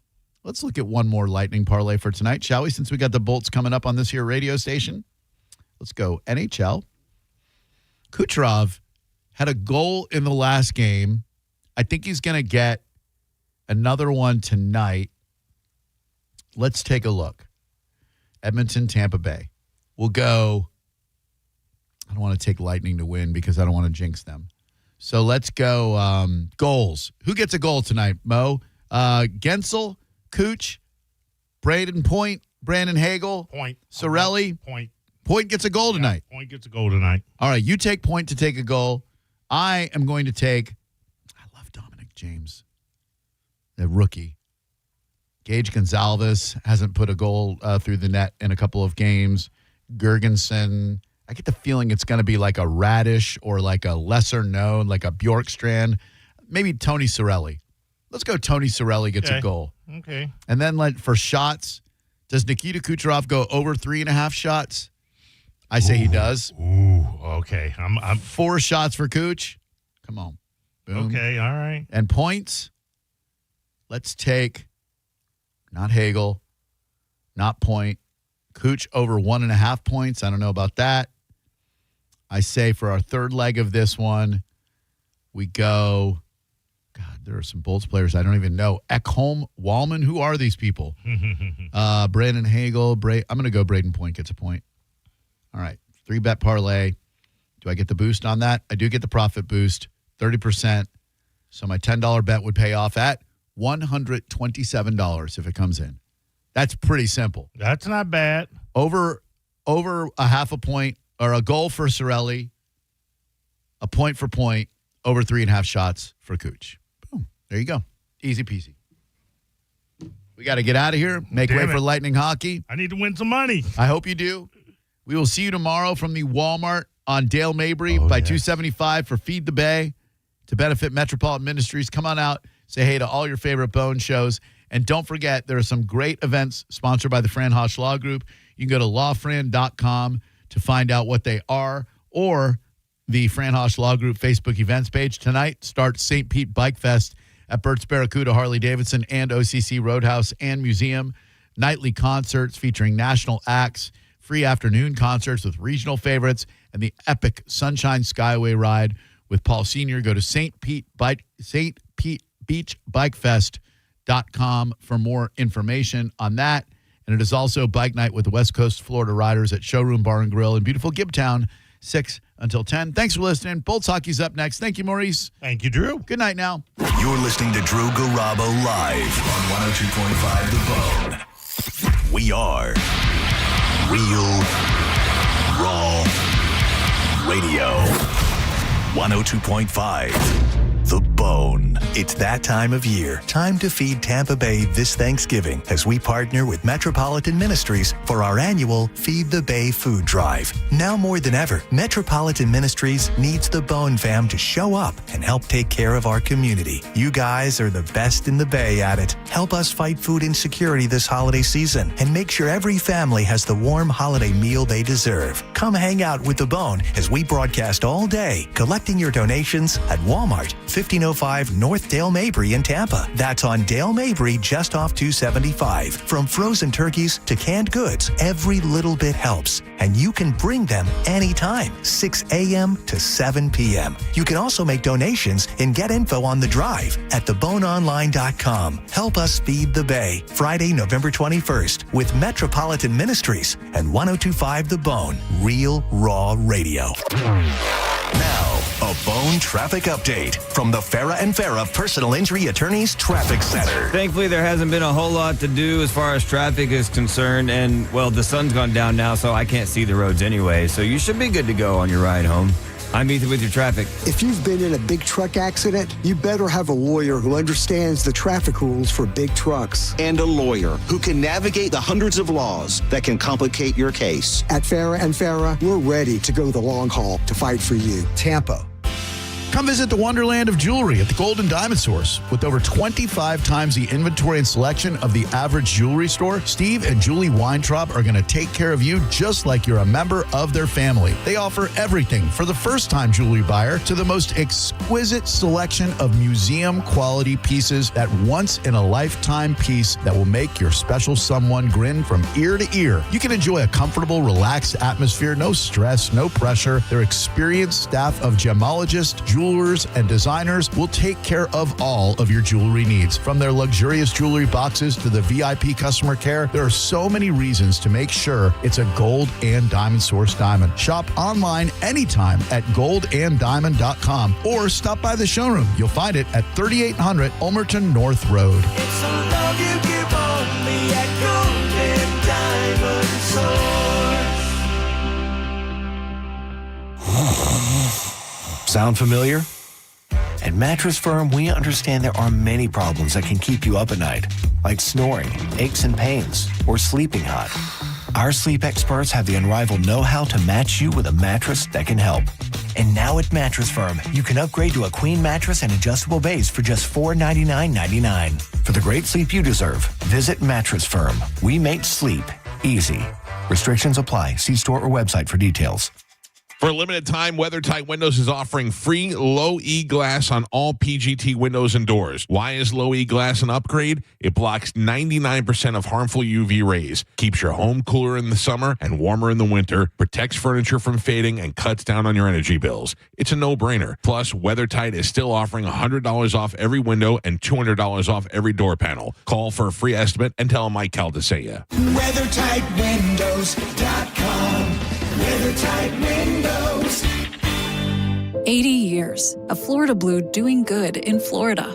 let's look at one more Lightning parlay for tonight, shall we? Since we got the Bolts coming up on this here radio station. Let's go NHL. Kucherov had a goal in the last game. I think he's going to get another one tonight. Let's take a look. Edmonton, Tampa Bay. We'll go. I don't want to take Lightning to win because I don't want to jinx them. So let's go goals. Who gets a goal tonight, Mo? Gensel, Cooch, Braden Point, Brandon Hagel,
Point.
Sorelli.
Point.
Point gets a goal tonight.
Point gets a goal tonight.
All right, you take Point to take a goal. I am going to take, I love Dominic James, the rookie. Gage Gonzalez hasn't put a goal through the net in a couple of games. Gergensen, I get the feeling it's going to be like a Radish or like a lesser known, like a Bjorkstrand. Maybe Tony Sorelli. Let's go Tony Sorelli gets a goal.
Okay.
And then for shots, does Nikita Kucherov go over 3.5 shots? I say he does.
Ooh, okay. I'm
4 shots for Cooch. Come on. Boom.
Okay, all right.
And points, let's take not Hagel, not Point. Cooch over 1.5 points. I don't know about that. I say for our third leg of this one, we go, God, there are some Bolts players I don't even know. Ekholm, Wallman, who are these people? Brandon Hagel. I'm going to go Braden Point gets a point. All right, 3-bet parlay. Do I get the boost on that? I do get the profit boost, 30%. So my $10 bet would pay off at $127 if it comes in. That's pretty simple.
That's not bad.
Over a half a point or a goal for Sorelli, a point for Point, over 3.5 shots for Cooch. Boom. There you go. Easy peasy. We got to get out of here. Make way for Lightning hockey.
I need to win some money.
I hope you do. We will see you tomorrow from the Walmart on Dale Mabry by 275 for Feed the Bay to benefit Metropolitan Ministries. Come on out. Say hey to all your favorite Bone shows. And don't forget, there are some great events sponsored by the Fran Hosch Law Group. You can go to lawfran.com to find out what they are, or the Fran Hosch Law Group Facebook events page. Tonight starts St. Pete Bike Fest at Burt's Barracuda, Harley-Davidson, and OCC Roadhouse and Museum. Nightly concerts featuring national acts, free afternoon concerts with regional favorites, and the epic Sunshine Skyway ride with Paul Sr. Go to stpetebeachbikefest.com for more information on that. And it is also bike night with the West Coast Florida Riders at Showroom Bar and Grill in beautiful Gibtown, 6 until 10. Thanks for listening. Bolts Hockey's up next. Thank you, Maurice.
Thank you, Drew.
Good night now.
You're listening to Drew Garabo live on 102.5 The Bone. We are Real Raw Radio. 102.5 The Bone. It's that time of year. Time to feed Tampa Bay this Thanksgiving as we partner with Metropolitan Ministries for our annual Feed the Bay food drive. Now more than ever, Metropolitan Ministries needs the Bone fam to show up and help take care of our community. You guys are the best in the Bay at it. Help us fight food insecurity this holiday season and make sure every family has the warm holiday meal they deserve. Come hang out with the Bone as we broadcast all day, collecting your donations at Walmart, 1505 North Dale Mabry in Tampa. That's on Dale Mabry, just off 275. From frozen turkeys to canned goods, every little bit helps. And you can bring them anytime, 6 a.m. to 7 p.m. You can also make donations and get info on the drive at theboneonline.com. Help us feed the Bay, Friday, November 21st with Metropolitan Ministries and 102.5 The Bone, Real Raw Radio. Now, a Bone traffic update from the Farah and Farah Personal Injury Attorneys Traffic Center.
Thankfully, there hasn't been a whole lot to do as far as traffic is concerned. And, well, the sun's gone down now, so I can't see the roads anyway. So you should be good to go on your ride home. I'm Ethan with your traffic.
If you've been in a big truck accident, you better have a lawyer who understands the traffic rules for big trucks.
And a lawyer who can navigate the hundreds of laws that can complicate your case.
At Farah and Farah, we're ready to go the long haul to fight for you. Tampa,
Come visit the Wonderland of Jewelry at the Gold and Diamond Source. With over 25 times the inventory and selection of the average jewelry store, Steve and Julie Weintraub are going to take care of you just like you're a member of their family. They offer everything for the first-time jewelry buyer to the most exquisite selection of museum-quality pieces, that once-in-a-lifetime piece that will make your special someone grin from ear to ear. You can enjoy a comfortable, relaxed atmosphere, no stress, no pressure. Their experienced staff of gemologists, jewelers, and designers will take care of all of your jewelry needs. From their luxurious jewelry boxes to the VIP customer care, there are so many reasons to make sure it's a Gold and Diamond Source diamond. Shop online anytime at goldanddiamond.com or stop by the showroom. You'll find it at 3800 Ulmerton North Road.
It's a love you give only at Gold and Diamond Source.
Sound familiar? At Mattress Firm, we understand there are many problems that can keep you up at night, like snoring, aches and pains, or sleeping hot. Our sleep experts have the unrivaled know-how to match you with a mattress that can help. And now at Mattress Firm, you can upgrade to a queen mattress and adjustable base for just $499.99. For the great sleep you deserve, visit Mattress Firm. We make sleep easy. Restrictions apply. See store or website for details.
For a limited time, WeatherTight Windows is offering free low-E glass on all PGT windows and doors. Why is low-E glass an upgrade? It blocks 99% of harmful UV rays, keeps your home cooler in the summer and warmer in the winter, protects furniture from fading, and cuts down on your energy bills. It's a no-brainer. Plus, WeatherTight is still offering $100 off every window and $200 off every door panel. Call for a free estimate and tell Mike Calda say ya.
WeatherTightWindows.com. WeatherTight Windows.
80 years of Florida Blue doing good in Florida,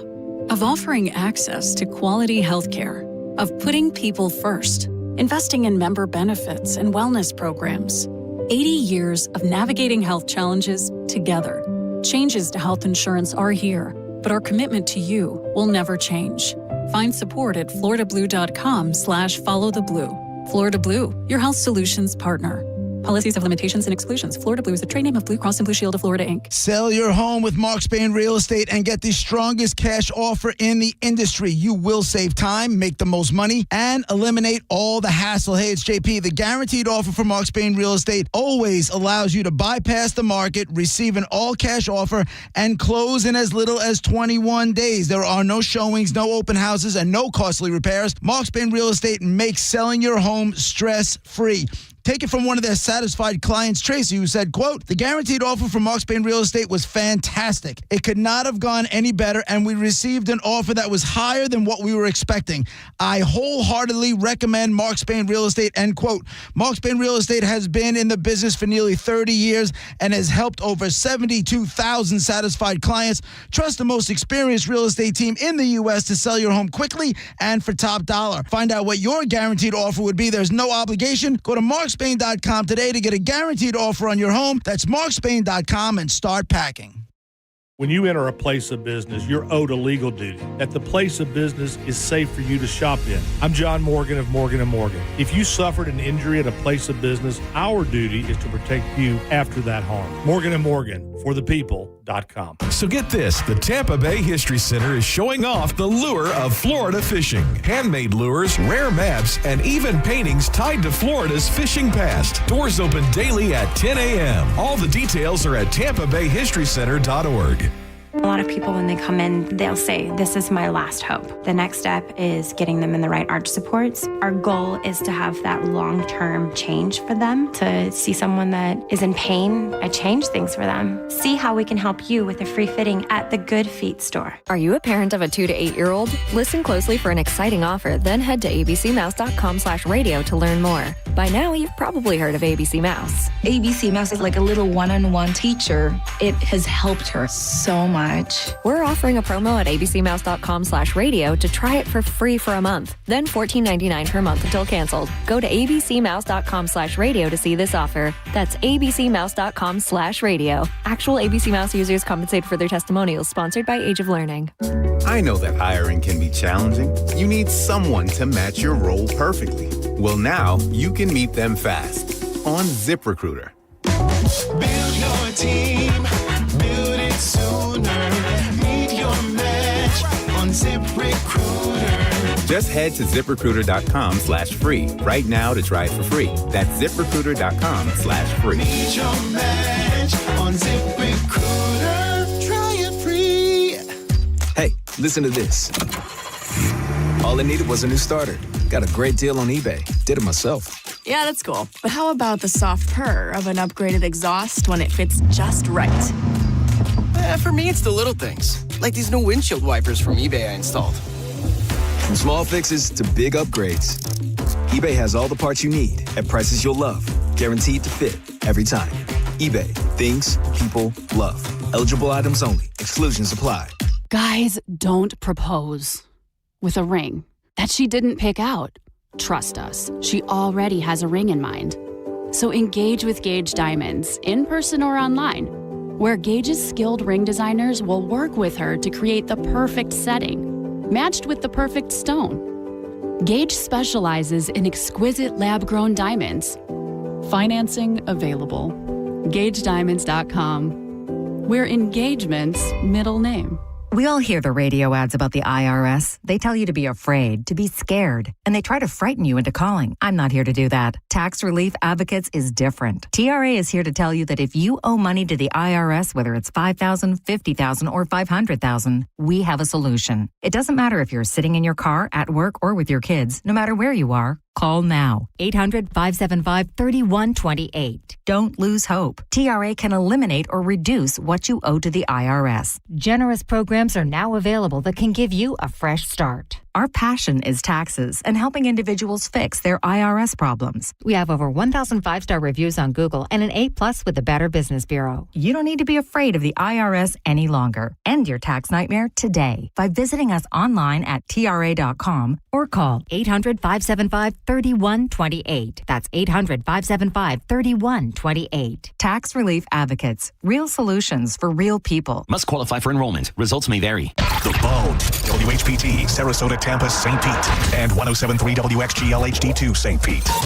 of offering access to quality health care, of putting people first, investing in member benefits and wellness programs. 80 years of navigating health challenges together. Changes to health insurance are here, but our commitment to you will never change. Find support at FloridaBlue.com/followtheblue. Florida Blue, your health solutions partner. Policies have limitations and exclusions. Florida Blue is a trade name of Blue Cross and Blue Shield of Florida, Inc.
Sell your home with Mark Spain Real Estate and get the strongest cash offer in the industry. You will save time, make the most money, and eliminate all the hassle. Hey, it's JP. The guaranteed offer from Mark Spain Real Estate always allows you to bypass the market, receive an all-cash offer, and close in as little as 21 days. There are no showings, no open houses, and no costly repairs. Mark Spain Real Estate makes selling your home stress-free. Take it from one of their satisfied clients, Tracy, who said, quote, "The guaranteed offer from Mark Spain Real Estate was fantastic. It could not have gone any better, and we received an offer that was higher than what we were expecting. I wholeheartedly recommend Mark Spain Real Estate," end quote. Mark Spain Real Estate has been in the business for nearly 30 years and has helped over 72,000 satisfied clients. Trust the most experienced real estate team in the U.S. to sell your home quickly and for top dollar. Find out what your guaranteed offer would be. There's no obligation. Go to markspain.com today to get a guaranteed offer on your home. That's markspain.com and start packing.
When you enter a place of business, you're owed a legal duty that the place of business is safe for you to shop in. I'm John Morgan of Morgan & Morgan. If you suffered an injury at a place of business, our duty is to protect you after that harm. Morgan & Morgan, for the people.com.
So get this, the Tampa Bay History Center is showing off the lure of Florida fishing. Handmade lures, rare maps, and even paintings tied to Florida's fishing past. Doors open daily at 10 a.m. All the details are at tampabayhistorycenter.org.
A lot of people, when they come in, they'll say, "This is my last hope." The next step is getting them in the right arch supports. Our goal is to have that long-term change for them, to see someone that is in pain. I change things for them. See how we can help you with a free fitting at the Good Feet store.
Are you a parent of a 2 to 8-year-old? Listen closely for an exciting offer, then head to abcmouse.com/radio to learn more. By now, you've probably heard of ABC Mouse.
ABC Mouse is like a little one-on-one teacher. It has helped her so much.
We're offering a promo at abcmouse.com/radio to try it for free for a month, then $14.99 per month until canceled. Go to abcmouse.com/radio to see this offer. That's abcmouse.com/radio. Actual ABC Mouse users compensated for their testimonials, sponsored by Age of Learning.
I know that hiring can be challenging. You need someone to match your role perfectly. Well, now you can meet them fast on ZipRecruiter.
Build your team, build it soon.
Just head to ZipRecruiter.com/free right now to try it for free. That's ZipRecruiter.com/free.
Need your match on ZipRecruiter. Try it free.
Hey, listen to this. All I needed was a new starter. Got a great deal on eBay. Did it myself.
Yeah, that's cool. But how about the soft purr of an upgraded exhaust when it fits just right?
For me, it's the little things, like these new windshield wipers from eBay I installed.
From small fixes to big upgrades, eBay has all the parts you need at prices you'll love. Guaranteed to fit every time. eBay, things people love. Eligible items only. Exclusions apply.
Guys, don't propose with a ring that she didn't pick out. Trust us, she already has a ring in mind. So engage with Gage Diamonds, in person or online, where Gage's skilled ring designers will work with her to create the perfect setting, matched with the perfect stone. Gage specializes in exquisite lab-grown diamonds. Financing available. GageDiamonds.com, where engagement's middle name.
We all hear the radio ads about the IRS. They tell you to be afraid, to be scared, and they try to frighten you into calling. I'm not here to do that. Tax Relief Advocates is different. TRA is here to tell you that if you owe money to the IRS, whether it's $5,000, $50,000, or $500,000, we have a solution. It doesn't matter if you're sitting in your car, at work, or with your kids. No matter where you are, call now. 800-575-3128. Don't lose hope. TRA can eliminate or reduce what you owe to the IRS. Generous programs are now available that can give you a fresh start. Our passion is taxes and helping individuals fix their IRS problems. We have over 1,000 5-star reviews on Google and an A+ with the Better Business Bureau. You don't need to be afraid of the IRS any longer. End your tax nightmare today by visiting us online at TRA.com or call 800-575-3128. That's 800-575-3128. Tax Relief Advocates. Real solutions for real people.
Must qualify for enrollment. Results may vary.
The Bone, WHPT, Sarasota, Tampa, St. Pete, and 107.3 WXGL HD2 St. Pete.